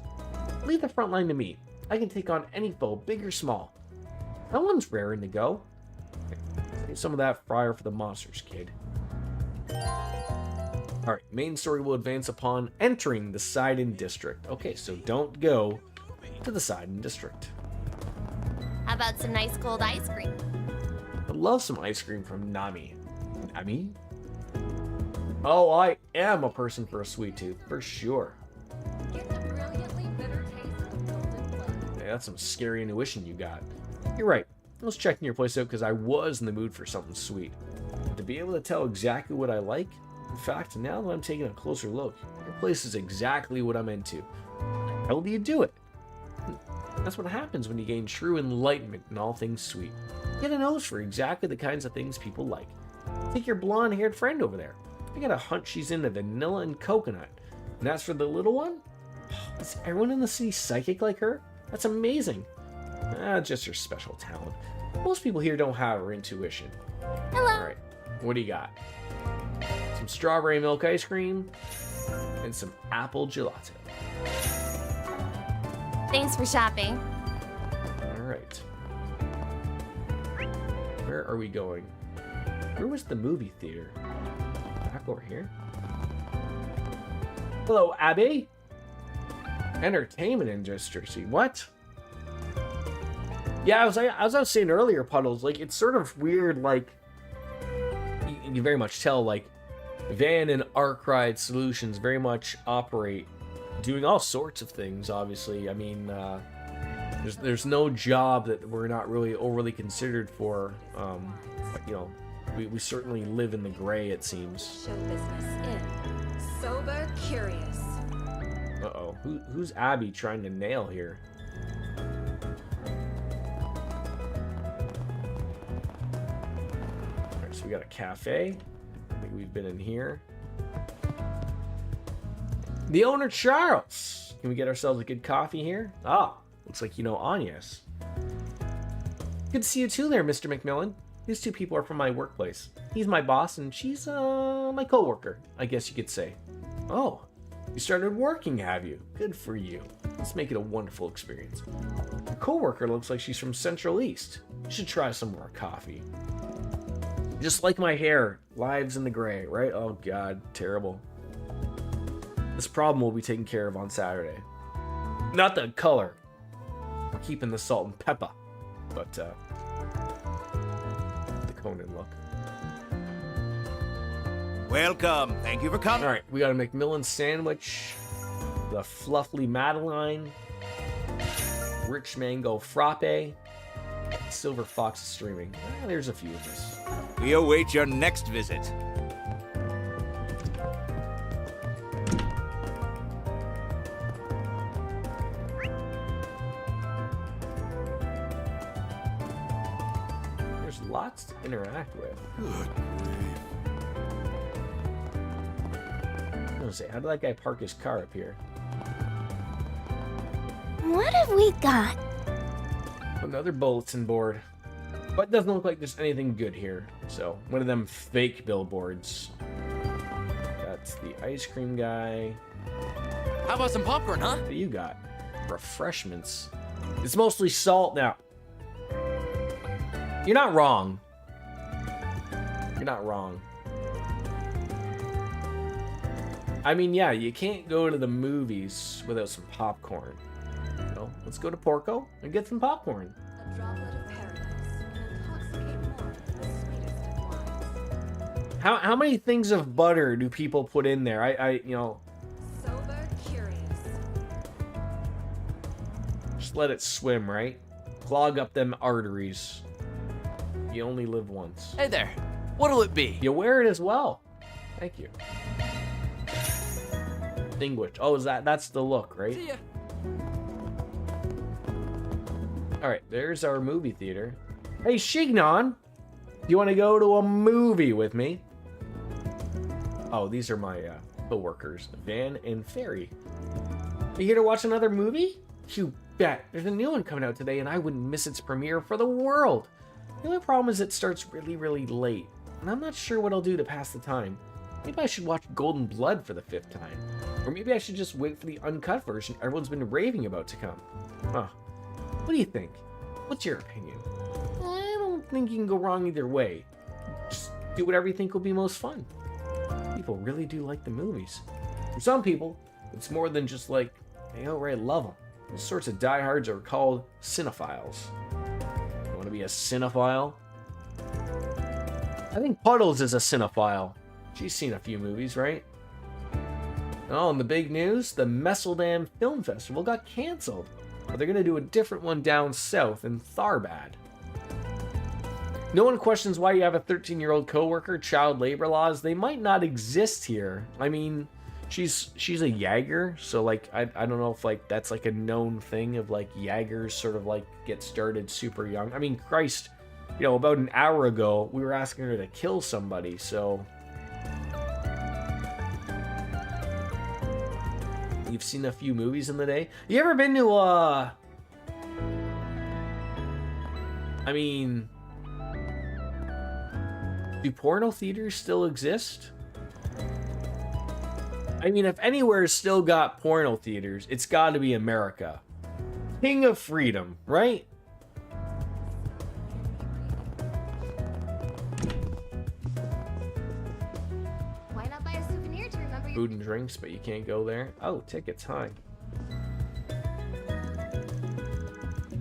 Leave the front line to me. I can take on any foe, big or small. No one's raring to go. Save some of that fryer for the monsters, kid. Alright, main story will advance upon entering the Sidon district. Okay, so don't go to the Sidon district. How about some nice cold ice cream? I'd love some ice cream from Nami. Nami? Oh, I am a person for a sweet tooth, for sure. Get the brilliantly bitter taste of golden blood. Hey, that's some scary intuition you got. You're right. I was checking your place out because I was in the mood for something sweet. To be able to tell exactly what I like, in fact, now that I'm taking a closer look, your place is exactly what I'm into. How do you do it? That's what happens when you gain true enlightenment in all things sweet. Get a nose for exactly the kinds of things people like. Take your blonde-haired friend over there. I got a hunch she's into vanilla and coconut. And as for the little one, is everyone in the city psychic like her? That's amazing. Just her special talent. Most people here don't have her intuition. Hello. Alright, what do you got? Some strawberry milk ice cream and some apple gelato. Thanks for shopping. Alright. Where are we going? Where was the movie theater? Back over here? Hello, Abby? Entertainment industry. What? Yeah, as I was saying earlier, Puddles, like, it's sort of weird, like, you can very much tell, like, Van and Arkride Solutions very much operate doing all sorts of things, obviously. I mean, there's no job that we're not really overly considered for, but, you know, we certainly live in the gray, it seems. Show business in. Sober curious. Uh-oh. Who's Abby trying to nail here? Alright, so we got a cafe. I think we've been in here. The owner, Charles! Can we get ourselves a good coffee here? Ah, looks like you know Agnes. Good to see you too there, Mr. McMillan. These two people are from my workplace. He's my boss, and she's, my co-worker, I guess you could say. Oh, you started working, have you? Good for you. Let's make it a wonderful experience. Your co-worker looks like she's from Central East. You should try some more coffee. Just like my hair, lives in the gray, right? Oh god, terrible. This problem will be taken care of on Saturday. Not the color. We're keeping the salt and pepper. But, the Conan look. Welcome. Thank you for coming. Alright, we got a McMillan sandwich, the Fluffy Madeline, Rich Mango Frappe, Silver Fox is streaming. There's a few of us. We await your next visit. There's lots to interact with. Good I was gonna say, how did that guy park his car up here? What have we got? Another bulletin board. But it doesn't look like there's anything good here. So, one of them fake billboards. That's the ice cream guy. How about some popcorn, huh? What do you got? Refreshments. It's mostly salt now. You're not wrong. You're not wrong. I mean, yeah, you can't go to the movies without some popcorn. So, let's go to Porco and get some popcorn. A droplet of paradise can intoxicate more than the sweetest of wines. How many things of butter do people put in there? I you know, Sober curious. just let it swim, right? Clog up them arteries. You only live once. Hey there. What'll it be? You wear it as well. Thank you. Distinguished. Oh, that's the look, right? See ya. All right, there's our movie theater. Hey, Shignon, you want to go to a movie with me? Oh, these are my co-workers, Van and Fairy. Are you here to watch another movie? You bet. There's a new one coming out today, and I wouldn't miss its premiere for the world. The only problem is it starts really, really late, and I'm not sure what I'll do to pass the time. Maybe I should watch Golden Blood for the 5th time. Or maybe I should just wait for the uncut version everyone's been raving about to come. Huh. What do you think? What's your opinion? I don't think you can go wrong either way. Just do whatever you think will be most fun. People really do like the movies. For some people, it's more than just like, they outright love them. Those sorts of diehards are called cinephiles. You want to be a cinephile? I think Puddles is a cinephile. She's seen a few movies, right? Oh, and the big news, the Messeldam Film Festival got canceled. But they're going to do a different one down south in Tharbad. No one questions why you have a 13-year-old coworker. Child labor laws, they might not exist here. I mean, she's a Jaeger, so like I don't know if like that's like a known thing of like Jaegers sort of like get started super young. I mean, Christ, you know, about an hour ago we were asking her to kill somebody, so you've seen a few movies in the day. You ever been to I mean, do porno theaters still exist? I mean, if anywhere's still got porno theaters, it's got to be America. King of freedom, right? Why not buy a souvenir to remember your Food and drinks, but you can't go there. Oh, tickets, hi.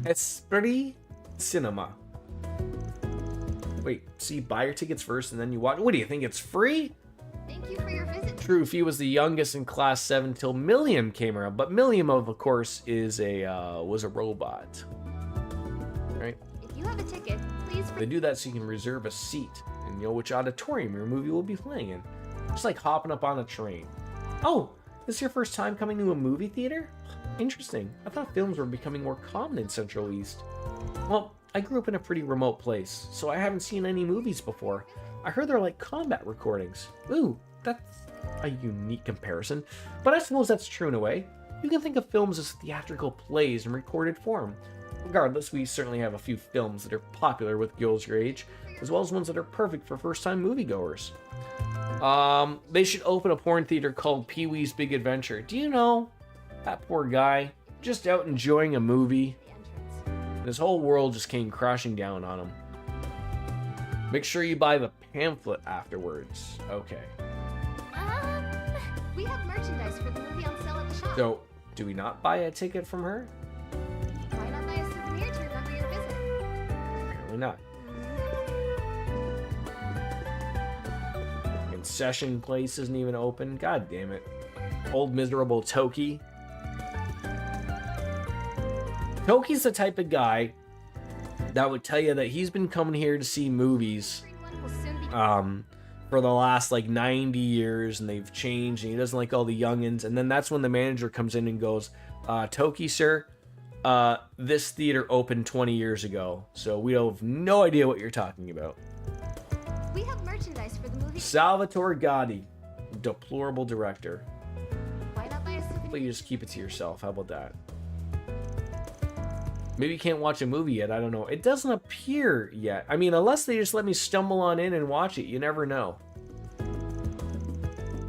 Esprit Cinema. Wait, so you buy your tickets first and then you watch? What do you think, it's free? Thank you for your visit. True, he was the youngest in class 7 till Milliam came around, but Milliam, of course, was a robot. Right? If you have a ticket, please. They do that so you can reserve a seat and know which auditorium your movie will be playing in. Just like hopping up on a train. Oh, this is your first time coming to a movie theater? Interesting. I thought films were becoming more common in Central East. Well, I grew up in a pretty remote place, so I haven't seen any movies before. I heard they're like combat recordings. Ooh, that's a unique comparison, but I suppose that's true in a way. You can think of films as theatrical plays in recorded form. Regardless, we certainly have a few films that are popular with girls your age, as well as ones that are perfect for first-time moviegoers. They should open a porn theater called Pee-wee's Big Adventure. Do you know? That poor guy, just out enjoying a movie. This whole world just came crashing down on him. Make sure you buy the pamphlet afterwards. Okay. We have merchandise for the movie on sale at the shop. So, do we not buy a ticket from her? Why not buy a souvenir to remember your visit? Apparently not. Concession place isn't even open. God damn it. Old miserable Toki. Toki's the type of guy that would tell you that he's been coming here to see movies for the last like 90 years and they've changed and he doesn't like all the youngins, and then that's when the manager comes in and goes, Toki sir, this theater opened 20 years ago, so we have no idea what you're talking about. We have merchandise for the movie. Salvatore Gotti, deplorable director. Why not buy a souvenir? But you just keep it to yourself. How about that? Maybe you can't watch a movie yet. I don't know. It doesn't appear yet. I mean, unless they just let me stumble on in and watch it. You never know.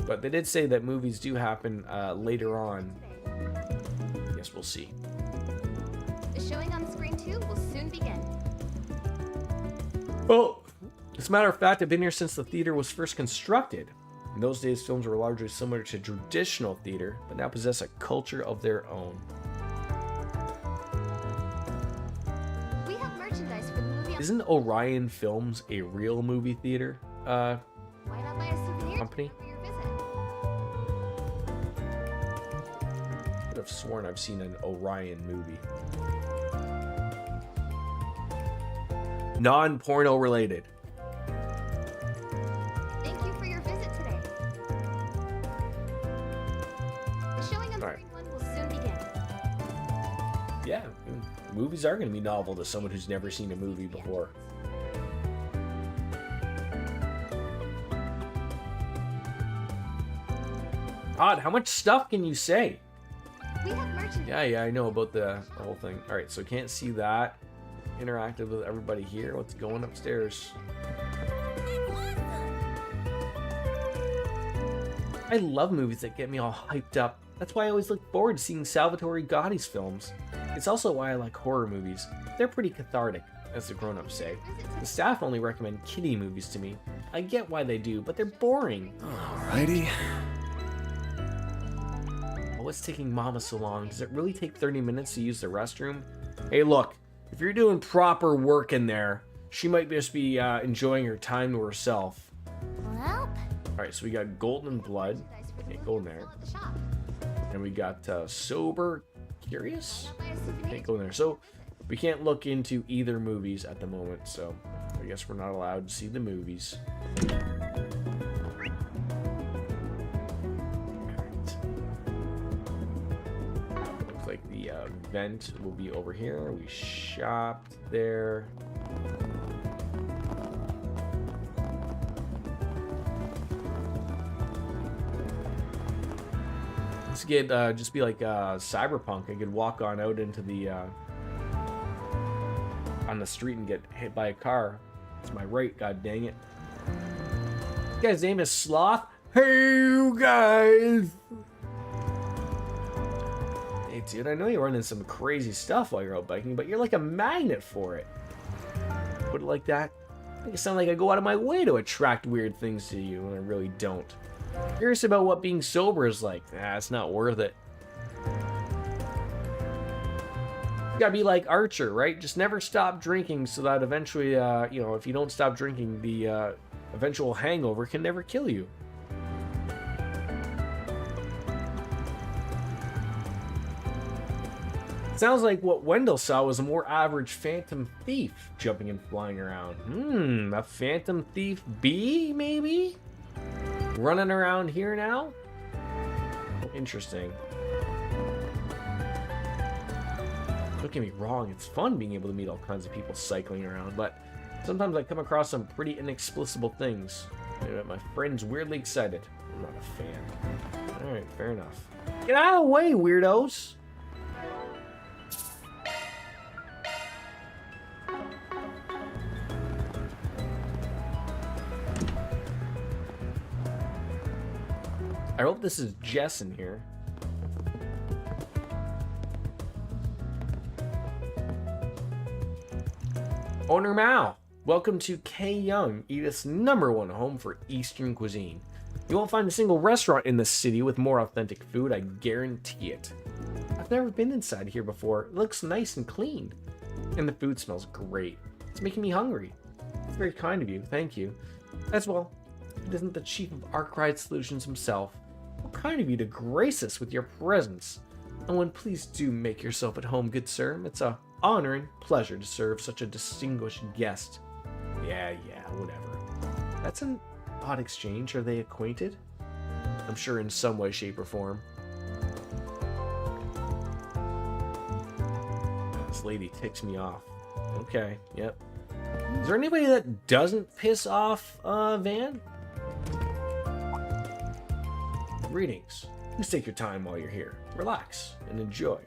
But they did say that movies do happen later on. Yes, we'll see. The showing on screen 2 will soon begin. Well, as a matter of fact, I've been here since the theater was first constructed. In those days, films were largely similar to traditional theater, but now possess a culture of their own. We have merchandise for the movie. Isn't Orion Films a real movie theater Why not buy a souvenir company? for your visit? I could have sworn I've seen an Orion movie. Non-porno related. Thank you for your visit today. The showing on All right. screen 1 will soon begin. Yeah, Movies are going to be novel to someone who's never seen a movie before. Odd, how much stuff can you say? We have merchandise. Yeah, I know about the whole thing. All right, so can't see that. Interactive with everybody here. What's going upstairs? I love movies that get me all hyped up. That's why I always look forward to seeing Salvatore Gotti's films. It's also why I like horror movies. They're pretty cathartic, as the grown-ups say. The staff only recommend kiddie movies to me. I get why they do, but they're boring. Alrighty. What's taking Mama so long? Does it really take 30 minutes to use the restroom? Hey, look, if you're doing proper work in there, she might just be enjoying her time to herself. Well, Alright, so we got Golden Blood. Can't go in there. And we got Sober Curious. Can't go in there. So we can't look into either movies at the moment, so I guess we're not allowed to see the movies. Looks like the vent will be over here. We shopped there. This could just be like Cyberpunk. I could walk on out into the on the street and get hit by a car. It's my right, god dang it. This guy's name is Sloth. Hey, you guys! Hey, dude, I know you're running some crazy stuff while you're out biking, but you're like a magnet for it. Put it like that. Make it sound like I go out of my way to attract weird things to you, when I really don't. Curious about what being sober is like. It's not worth it. You gotta be like Archer, right? Just never stop drinking so that eventually, you know, if you don't stop drinking, the eventual hangover can never kill you. Sounds like what Wendell saw was a more average Phantom Thief jumping and flying around. A Phantom Thief B, maybe? Running around here now? Interesting. Don't get me wrong, it's fun being able to meet all kinds of people cycling around, but sometimes I come across some pretty inexplicable things. My friend's weirdly excited. I'm not a fan. Alright, fair enough. Get out of the way, weirdos! I hope this is Jess in here. Owner Mao, welcome to K Young, Edith's #1 home for Eastern cuisine. You won't find a single restaurant in the city with more authentic food, I guarantee it. I've never been inside here before. It looks nice and clean. And the food smells great. It's making me hungry. It's very kind of you, thank you. As well, it isn't the chief of Arkwright Solutions himself. How kind of you to grace us with your presence. And please do make yourself at home, good sir. It's a honor and pleasure to serve such a distinguished guest. Yeah, whatever. That's an odd exchange. Are they acquainted? I'm sure in some way, shape, or form. This lady ticks me off. Okay, yep. Is there anybody that doesn't piss off Van? Greetings. Please take your time while you're here. Relax and enjoy.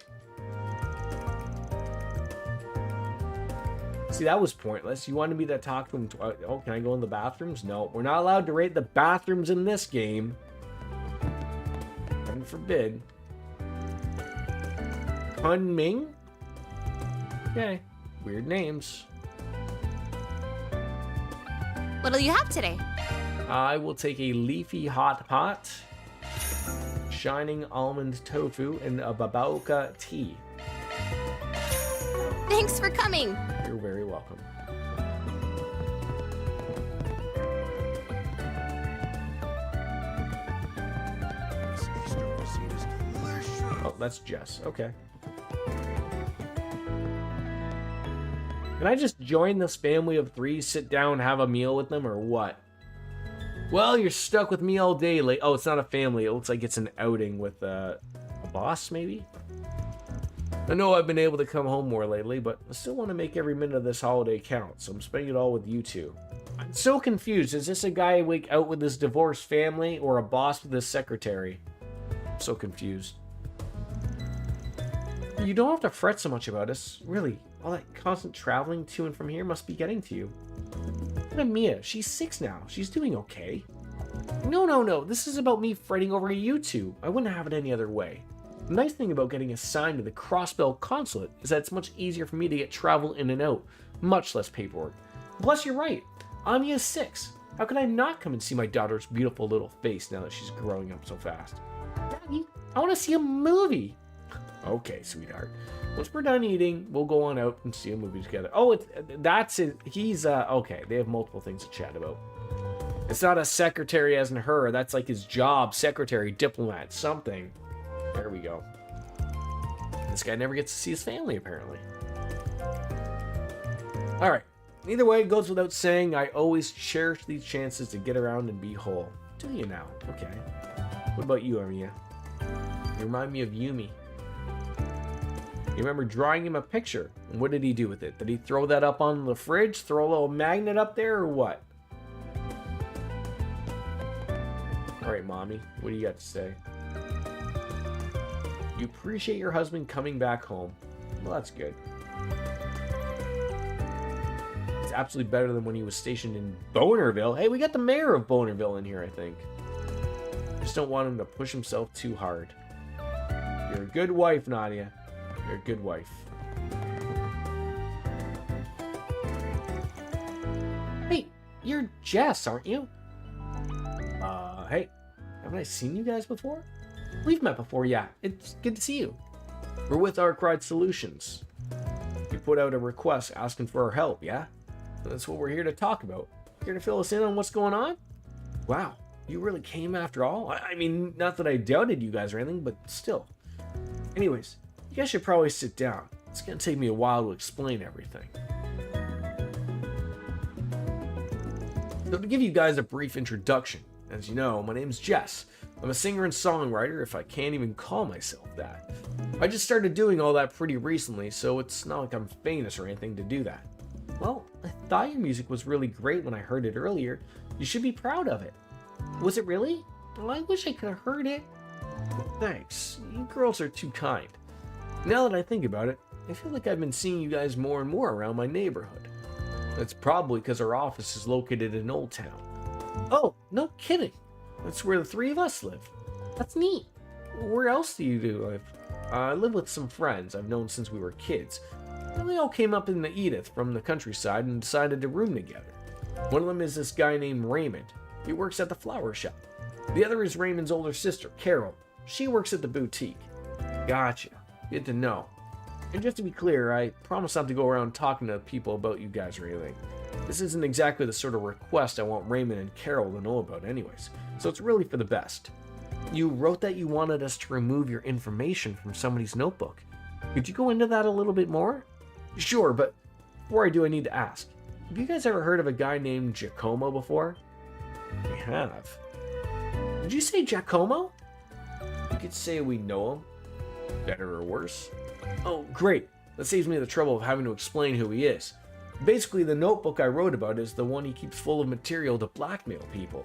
See, that was pointless. You wanted me to talk to him. Oh, can I go in the bathrooms? No, we're not allowed to rate the bathrooms in this game. Heaven forbid. Kunming? Okay. Weird names. What'll you have today? I will take a leafy hot pot, shining almond tofu, and a babaoka tea. Thanks for coming. You're very welcome. Oh, that's Jess. Okay. Can I just join this family of 3, sit down, have a meal with them, or what? Well, you're stuck with me all day. Like, oh, it's not a family. It looks like it's an outing with a boss, maybe? I know I've been able to come home more lately, but I still want to make every minute of this holiday count, so I'm spending it all with you two. I'm so confused. Is this a guy out with his divorced family or a boss with his secretary? I'm so confused. You don't have to fret so much about us. Really, all that constant traveling to and from here must be getting to you. Look at Mia. She's 6 now. She's doing okay. No. This is about me fretting over you two. I wouldn't have it any other way. The nice thing about getting assigned to the Crossbell Consulate is that it's much easier for me to get travel in and out. Much less paperwork. Plus, you're right. Amia's 6. How can I not come and see my daughter's beautiful little face now that she's growing up so fast? Daddy, I want to see a movie. Okay, sweetheart. Once we're done eating, we'll go on out and see a movie together. Oh, that's it. He's, okay. They have multiple things to chat about. It's not a secretary as in her. That's like his job. Secretary, diplomat, something. There we go. This guy never gets to see his family, apparently. Alright. Either way, it goes without saying, I always cherish these chances to get around and be whole. Do you now? Okay. What about you, Amiya? You remind me of Yumi. You remember drawing him a picture, and what did he do with it? Did he throw that up on the fridge? Throw a little magnet up there, or what? Alright, Mommy. What do you got to say? You appreciate your husband coming back home. Well, that's good. It's absolutely better than when he was stationed in Bonerville. Hey, we got the mayor of Bonerville in here, I think. Just don't want him to push himself too hard. You're a good wife, Nadia. You're a good wife. Hey, you're Jess, aren't you? Hey, haven't I seen you guys before? We've met before, yeah. It's good to see you. We're with Arkwright Solutions. You put out a request asking for our help, yeah? That's what we're here to talk about. Here to fill us in on what's going on? Wow, you really came after all? I mean, not that I doubted you guys or anything, but still. Anyways, you guys should probably sit down. It's gonna take me a while to explain everything. So to give you guys a brief introduction, as you know, my name's Jess. I'm a singer and songwriter, if I can't even call myself that. I just started doing all that pretty recently, so it's not like I'm famous or anything to do that. Well, I thought your music was really great when I heard it earlier. You should be proud of it. Was it really? Well, I wish I could have heard it. Thanks. You girls are too kind. Now that I think about it, I feel like I've been seeing you guys more and more around my neighborhood. That's probably because our office is located in Old Town. Oh, no kidding. That's where the 3 of us live. That's neat. Where else do you live? I live with some friends I've known since we were kids. And we all came up in the Edith from the countryside and decided to room together. One of them is this guy named Raymond. He works at the flower shop. The other is Raymond's older sister, Carol. She works at the boutique. Gotcha. Good to know. And just to be clear, I promise not to go around talking to people about you guys or anything. This isn't exactly the sort of request I want Raymond and Carol to know about anyways, so it's really for the best. You wrote that you wanted us to remove your information from somebody's notebook. Could you go into that a little bit more? Sure, but before I do, I need to ask. Have you guys ever heard of a guy named Giacomo before? We have. Did you say Giacomo? You could say we know him. Better or worse? Oh, great. That saves me the trouble of having to explain who he is. Basically, the notebook I wrote about is the one he keeps full of material to blackmail people.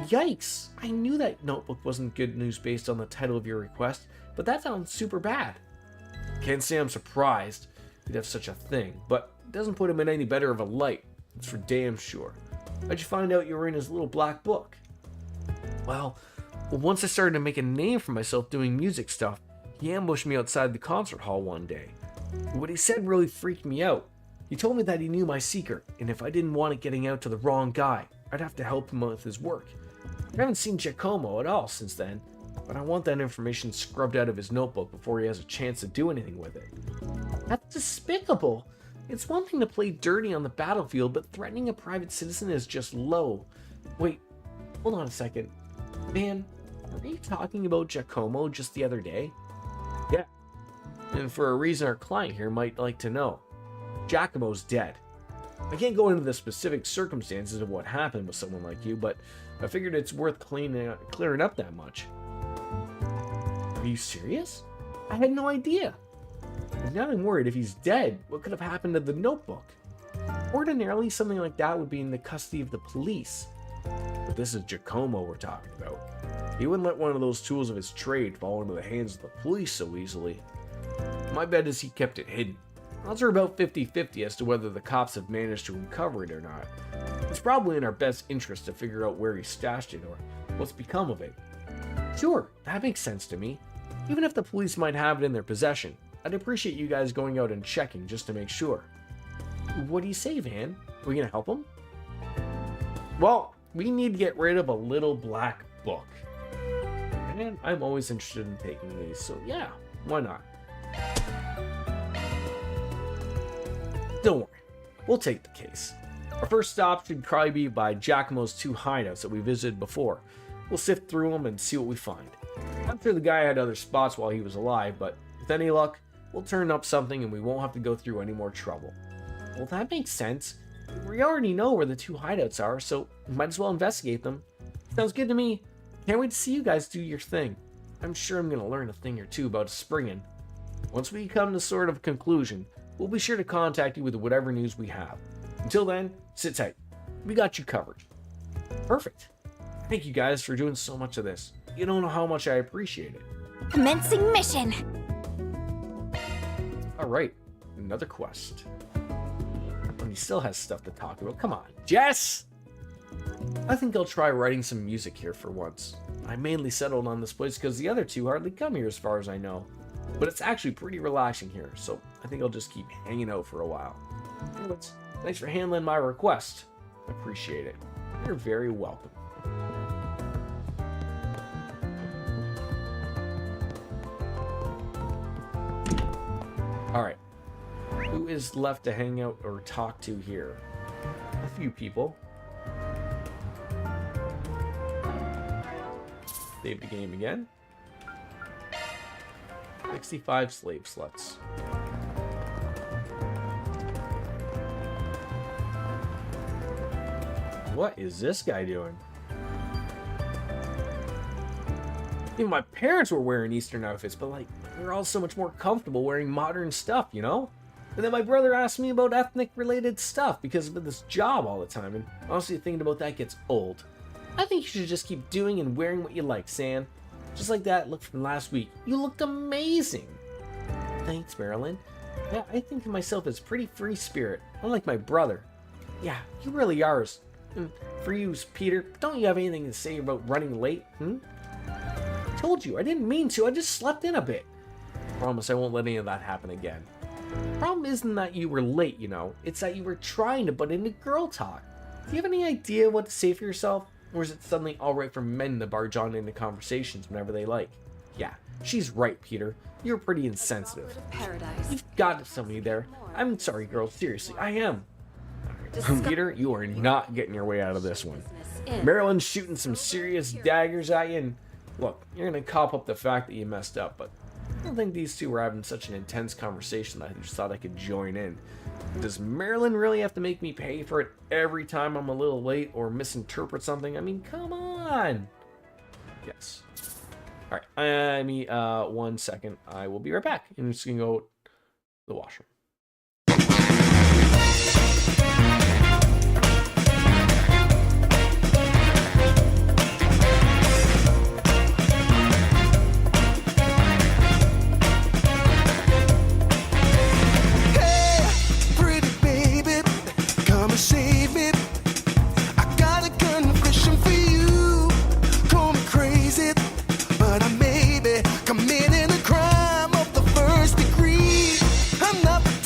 Yikes! I knew that notebook wasn't good news based on the title of your request, but that sounds super bad. Can't say I'm surprised he'd have such a thing, but it doesn't put him in any better of a light. That's for damn sure. How'd you find out you were in his little black book? Well, once I started to make a name for myself doing music stuff, he ambushed me outside the concert hall one day. What he said really freaked me out. He told me that he knew my secret, and if I didn't want it getting out to the wrong guy, I'd have to help him with his work. I haven't seen Giacomo at all since then, but I want that information scrubbed out of his notebook before he has a chance to do anything with it. That's despicable. It's one thing to play dirty on the battlefield, but threatening a private citizen is just low. Wait, hold on a second. Man, were you talking about Giacomo just the other day? Yeah. And for a reason our client here might like to know. Giacomo's dead. I can't go into the specific circumstances of what happened with someone like you, but I figured it's worth clearing up that much. Are you serious? I had no idea. And now I'm worried if he's dead, what could have happened to the notebook? Ordinarily, something like that would be in the custody of the police. But this is Giacomo we're talking about. He wouldn't let one of those tools of his trade fall into the hands of the police so easily. My bet is he kept it hidden. Odds are about 50-50 as to whether the cops have managed to recover it or not. It's probably in our best interest to figure out where he stashed it or what's become of it. Sure, that makes sense to me. Even if the police might have it in their possession, I'd appreciate you guys going out and checking just to make sure. What do you say, Van? Are we gonna help him? Well, we need to get rid of a little black book. And I'm always interested in taking these, so yeah, why not? Don't worry, we'll take the case. Our first stop should probably be by Giacomo's 2 hideouts that we visited before. We'll sift through them and see what we find. I'm sure the guy had other spots while he was alive, but with any luck, we'll turn up something and we won't have to go through any more trouble. Well, that makes sense. We already know where the 2 hideouts are, so we might as well investigate them. Sounds good to me. Can't wait to see you guys do your thing. I'm sure I'm going to learn a thing or two about Spriggan. Once we come to sort of a conclusion, we'll be sure to contact you with whatever news we have. Until then, sit tight. We got you covered. Perfect. Thank you guys for doing so much of this. You don't know how much I appreciate it. Commencing mission. Alright, another quest. And he still has stuff to talk about. Come on, Jess! I think I'll try writing some music here for once. I mainly settled on this place because the other 2 hardly come here as far as I know. But it's actually pretty relaxing here, so I think I'll just keep hanging out for a while. Anyways, thanks for handling my request. I appreciate it. You're very welcome. Alright. Who is left to hang out or talk to here? A few people. Save the game again. 65 slave sluts. What is this guy doing? Even my parents were wearing Eastern outfits, but like, we're all so much more comfortable wearing modern stuff, you know? And then my brother asked me about ethnic related stuff because of this job all the time, and honestly thinking about that gets old. I think you should just keep doing and wearing what you like, San. Just like that look from last week. You looked amazing. Thanks, Marilyn. Yeah, I think of myself as pretty free spirit, unlike my brother. Yeah, you really are. And for you, Peter, don't you have anything to say about running late, I told you, I didn't mean to, I just slept in a bit. I promise I won't let any of that happen again. The problem isn't that you were late, you know, it's that you were trying to butt into girl talk. Do you have any idea what to say for yourself? Or is it suddenly alright for men to barge on into conversations whenever they like? Yeah, she's right, Peter. You're pretty insensitive. You've got somebody there. I'm sorry, girl, seriously, I am. Peter, you are not getting your way out of this one. Marilyn's shooting some serious daggers at you, and look, you're gonna cop up the fact that you messed up, but I don't think these 2 were having such an intense conversation that I just thought I could join in. Does Marilyn really have to make me pay for it every time I'm a little late or misinterpret something? I mean, come on. Yes. All right. 1 second. I will be right back. I'm just gonna go to the washroom. Save me. I got a confession for you. Call me crazy, but I may be committing a crime of the first degree. I'm not the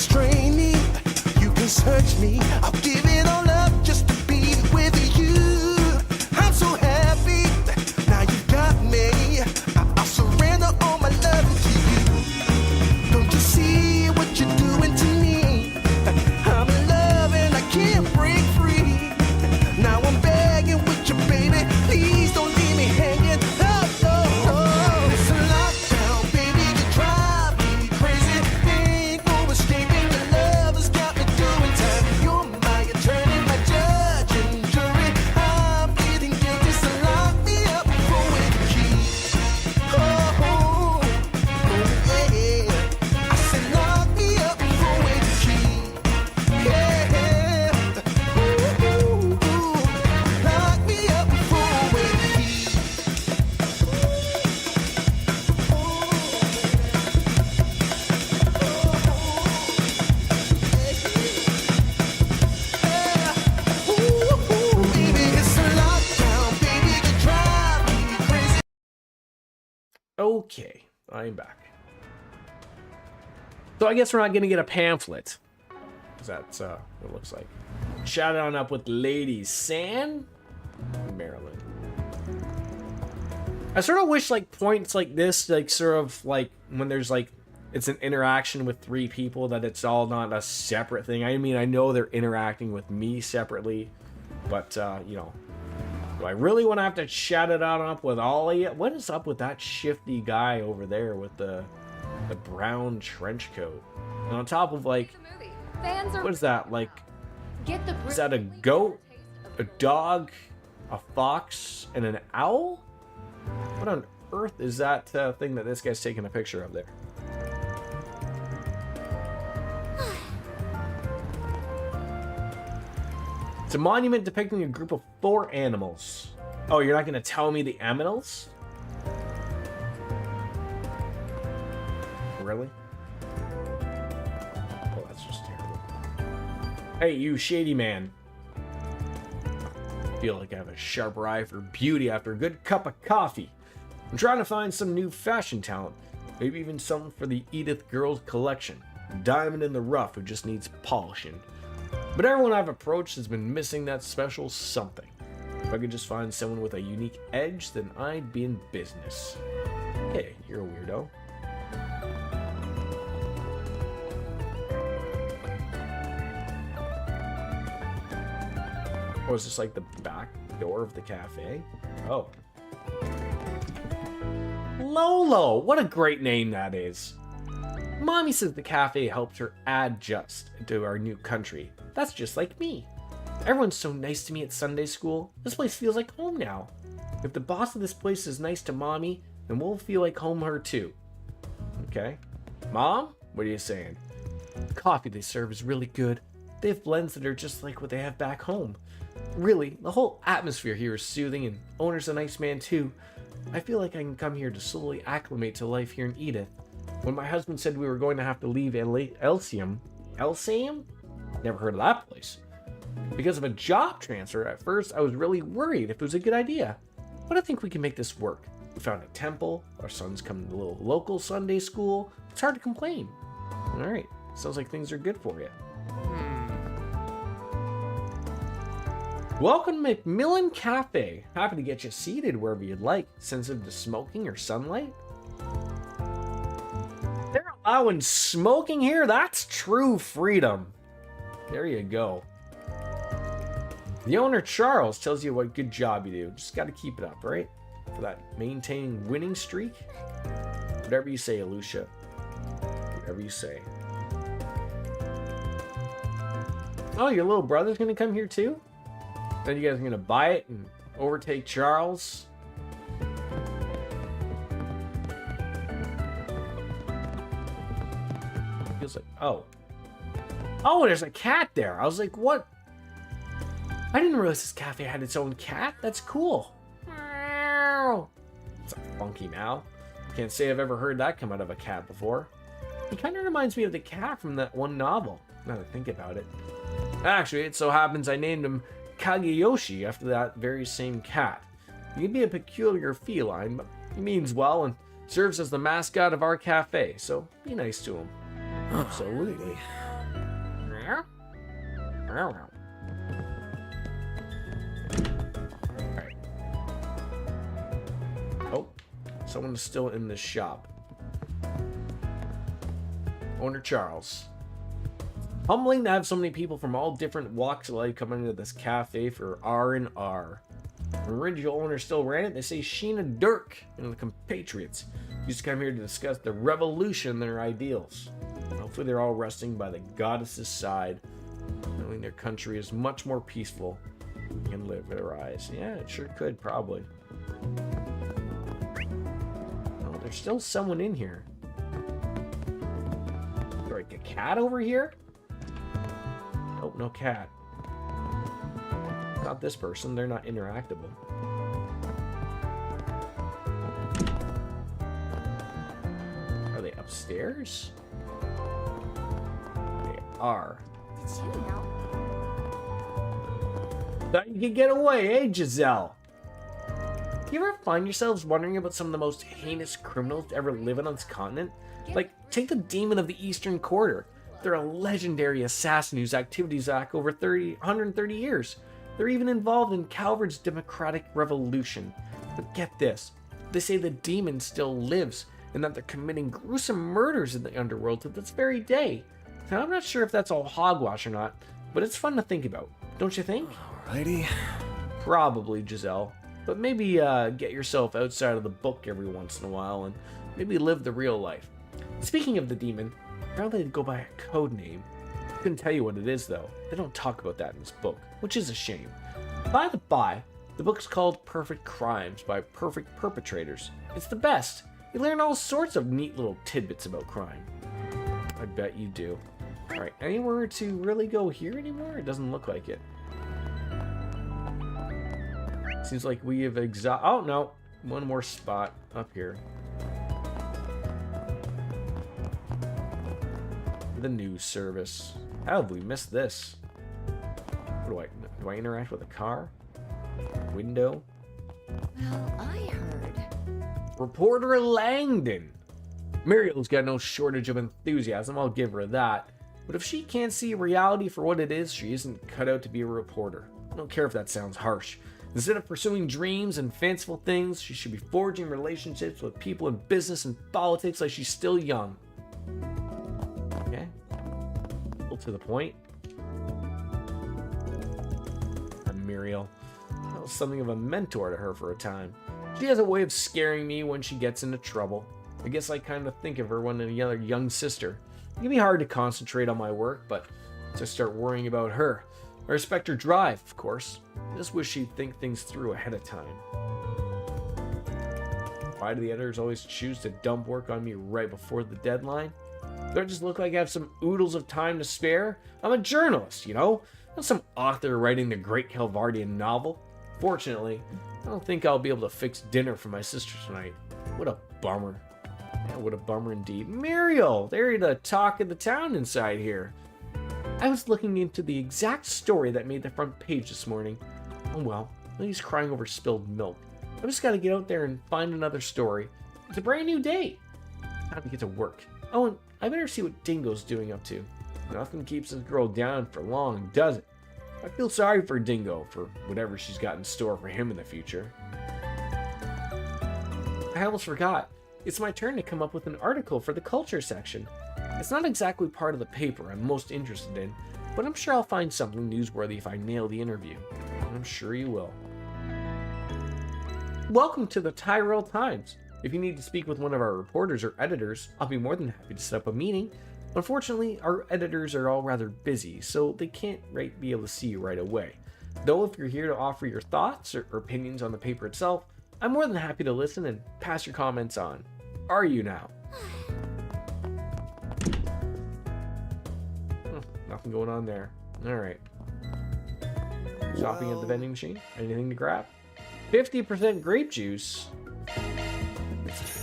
restrain me. You can search me. I'll give it all up just to be with you. I'm so happy. Now you got me. I'll surrender all my love to you. Don't you see what you're doing to me? I'm in love and I can't break free. Now I'm begging with you, baby. Please don't leave me hanging. Oh, oh, oh. It's a lockdown, baby. You drive me crazy. Ain't no escaping. Your love has got me doing time. You're my attorney, my judge and jury. I'm pleading guilty, so lock me up for with the key. Oh, oh, oh, yeah. I said lock me up for with the key. Yeah. Ooh, ooh, ooh. Lock me up for with the key. Ooh, baby, it's a lockdown, baby. You drive me crazy. Okay, I'm back. So I guess we're not gonna get a pamphlet. 'Cause that's what it looks like. Chat on up with Lady San, Maryland. I sort of wish like points like this, like sort of like when there's like it's an interaction with three people, that it's all not a separate thing. I mean, I know they're interacting with me separately, but you know, do I really want to have to chat it on up with all of you? What is up with that shifty guy over there with the brown trench coat? And on top of like, Fans are what is that? Like, get the is that a goat, a dog, a fox, and an owl? What on earth is that thing that this guy's taking a picture of there? It's a monument depicting a group of 4 animals. Oh, you're not going to tell me the aminals? Really? Oh, that's just terrible. Hey, you shady man. I feel like I have a sharper eye for beauty after a good cup of coffee. I'm trying to find some new fashion talent. Maybe even something for the Edith Girls collection. A diamond in the rough who just needs polishing. But everyone I've approached has been missing that special something. If I could just find someone with a unique edge, then I'd be in business. Hey, you're a weirdo. Oh, is this like the back door of the cafe? Oh. Lolo! What a great name that is. Mommy says the cafe helped her adjust to our new country. That's just like me. Everyone's so nice to me at Sunday school. This place feels like home now. If the boss of this place is nice to Mommy, then we'll feel like home her too. Okay. Mom? What are you saying? The coffee they serve is really good. They have blends that are just like what they have back home. Really, the whole atmosphere here is soothing, and owner's a nice man too. I feel like I can come here to slowly acclimate to life here in Edith. When my husband said we were going to have to leave Elysium? Never heard of that place. Because of a job transfer, at first I was really worried if it was a good idea. But I think we can make this work. We found a temple, our son's coming to a little local Sunday school. It's hard to complain. Alright, sounds like things are good for you. Welcome to Macmillan Cafe. Happy to get you seated wherever you'd like. Sensitive to smoking or sunlight? They're allowing smoking here? That's true freedom. There you go. The owner, Charles, tells you what good job you do. Just got to keep it up, right? For that maintaining winning streak. Whatever you say, Lucia. Whatever you say. Oh, your little brother's going to come here too? Then you guys are going to buy it and overtake Charles? Feels like, oh. Oh, there's a cat there. I was like, what? I didn't realize this cafe had its own cat. That's cool. It's a funky meow. Can't say I've ever heard that come out of a cat before. He kind of reminds me of the cat from that one novel, now that I think about it. Actually, it so happens I named him Kageyoshi after that very same cat. He can be a peculiar feline, but he means well and serves as the mascot of our cafe, so be nice to him. Absolutely. Alright. Oh, someone's still in this shop. Owner Charles. Humbling to have so many people from all different walks of life come into this cafe for R&R. The original owner still ran it. They say Sheena Dirk and the compatriots used to come here to discuss the revolution and their ideals. Hopefully they're all resting by the goddess's side, knowing their country is much more peaceful and live in their eyes. Yeah, it sure could, probably. Oh, there's still someone in here. Like a cat over here? Nope, no cat. Not this person, they're not interactable. Are they upstairs? They are. Did you know? Thought you could get away, eh, Giselle? You ever find yourselves wondering about some of the most heinous criminals to ever live on this continent? Like, take the Demon of the Eastern Quarter. They're a legendary assassin whose activities back over 130 years. They're even involved in Calvard's democratic revolution. But get this, they say the demon still lives, and that they're committing gruesome murders in the underworld to this very day. Now, I'm not sure if that's all hogwash or not, but it's fun to think about, don't you think? Alrighty. Probably, Giselle. But maybe get yourself outside of the book every once in a while, and maybe live the real life. Speaking of the demon, apparently they go by a code name. Couldn't tell you what it is, though. They don't talk about that in this book, which is a shame. By the by, the book's called Perfect Crimes by Perfect Perpetrators. It's the best. You learn all sorts of neat little tidbits about crime. I bet you do. Alright, anywhere to really go here anymore? It doesn't look like it. Seems like we have oh, no. One more spot up here. The news service. How have we missed this? What do I interact with a car? Window? Well, I heard. Reporter Langdon. Muriel's got no shortage of enthusiasm, I'll give her that. But if she can't see reality for what it is, she isn't cut out to be a reporter. I don't care if that sounds harsh. Instead of pursuing dreams and fanciful things, she should be forging relationships with people in business and politics like she's still young. Okay. To the point. And Muriel. I was something of a mentor to her for a time. She has a way of scaring me when she gets into trouble. I guess I kind of think of her when another young sister. It can be hard to concentrate on my work, but to start worrying about her. I respect her drive, of course. I just wish she'd think things through ahead of time. Why do the editors always choose to dump work on me right before the deadline? Do I just look like I have some oodles of time to spare? I'm a journalist, you know? Not some author writing the great Calvardian novel. Fortunately, I don't think I'll be able to fix dinner for my sister tonight. What a bummer. Yeah, what a bummer indeed. Muriel, they're the talk of the town inside here. I was looking into the exact story that made the front page this morning. Oh well, he's crying over spilled milk. I just gotta get out there and find another story. It's a brand new day. Time to get to work. Oh, and I better see what Dingo's doing up to. Nothing keeps this girl down for long, does it? I feel sorry for Dingo for whatever she's got in store for him in the future. I almost forgot. It's my turn to come up with an article for the culture section. It's not exactly part of the paper I'm most interested in, but I'm sure I'll find something newsworthy if I nail the interview. I'm sure you will. Welcome to the Tyrell Times. If you need to speak with one of our reporters or editors, I'll be more than happy to set up a meeting. Unfortunately, our editors are all rather busy, so they can't be able to see you right away. Though if you're here to offer your thoughts or opinions on the paper itself, I'm more than happy to listen and pass your comments on. Are you now? Nothing going on there. Alright. Shopping at the vending machine? Anything to grab? 50% grape juice.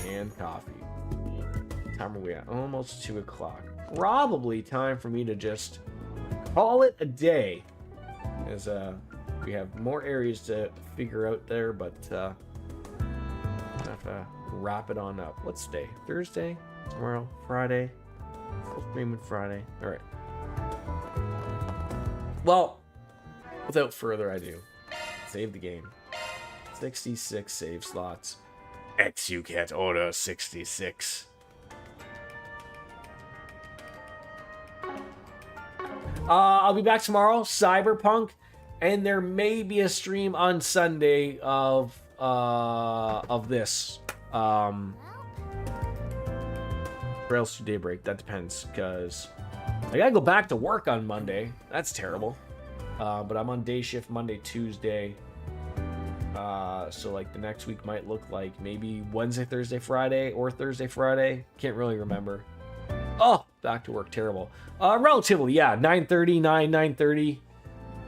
And coffee. What time are we at? Almost 2 o'clock. Probably time for me to just call it a day. As we have more areas to figure out there, but I have to wrap it on up. What's day? Thursday? Tomorrow? Friday? Full streaming Friday. All right. Well, without further ado, save the game. 66 save slots. X, you can't order 66. I'll be back tomorrow, Cyberpunk, and there may be a stream on Sunday of this. Rails to Daybreak. That depends, because I gotta go back to work on Monday. That's terrible. But I'm on day shift Monday, Tuesday. So like the next week might look like maybe Wednesday, Thursday, Friday, or Thursday, Friday. Can't really remember. Oh, back to work, terrible. Relatively, yeah, 9:30, 9:30.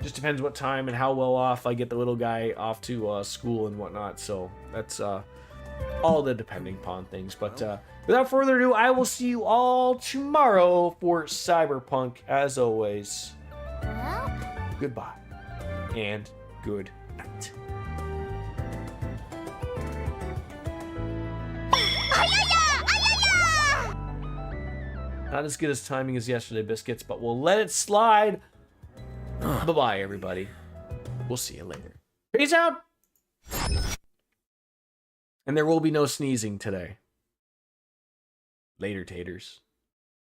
Just depends what time and how well off I get the little guy off to school and whatnot. So that's all the depending upon things. But without further ado, I will see you all tomorrow for Cyberpunk. As always, goodbye and good night. Not as good as timing as yesterday, Biscuits, but we'll let it slide. Bye-bye, everybody. We'll see you later. Peace out! And there will be no sneezing today. Later, taters.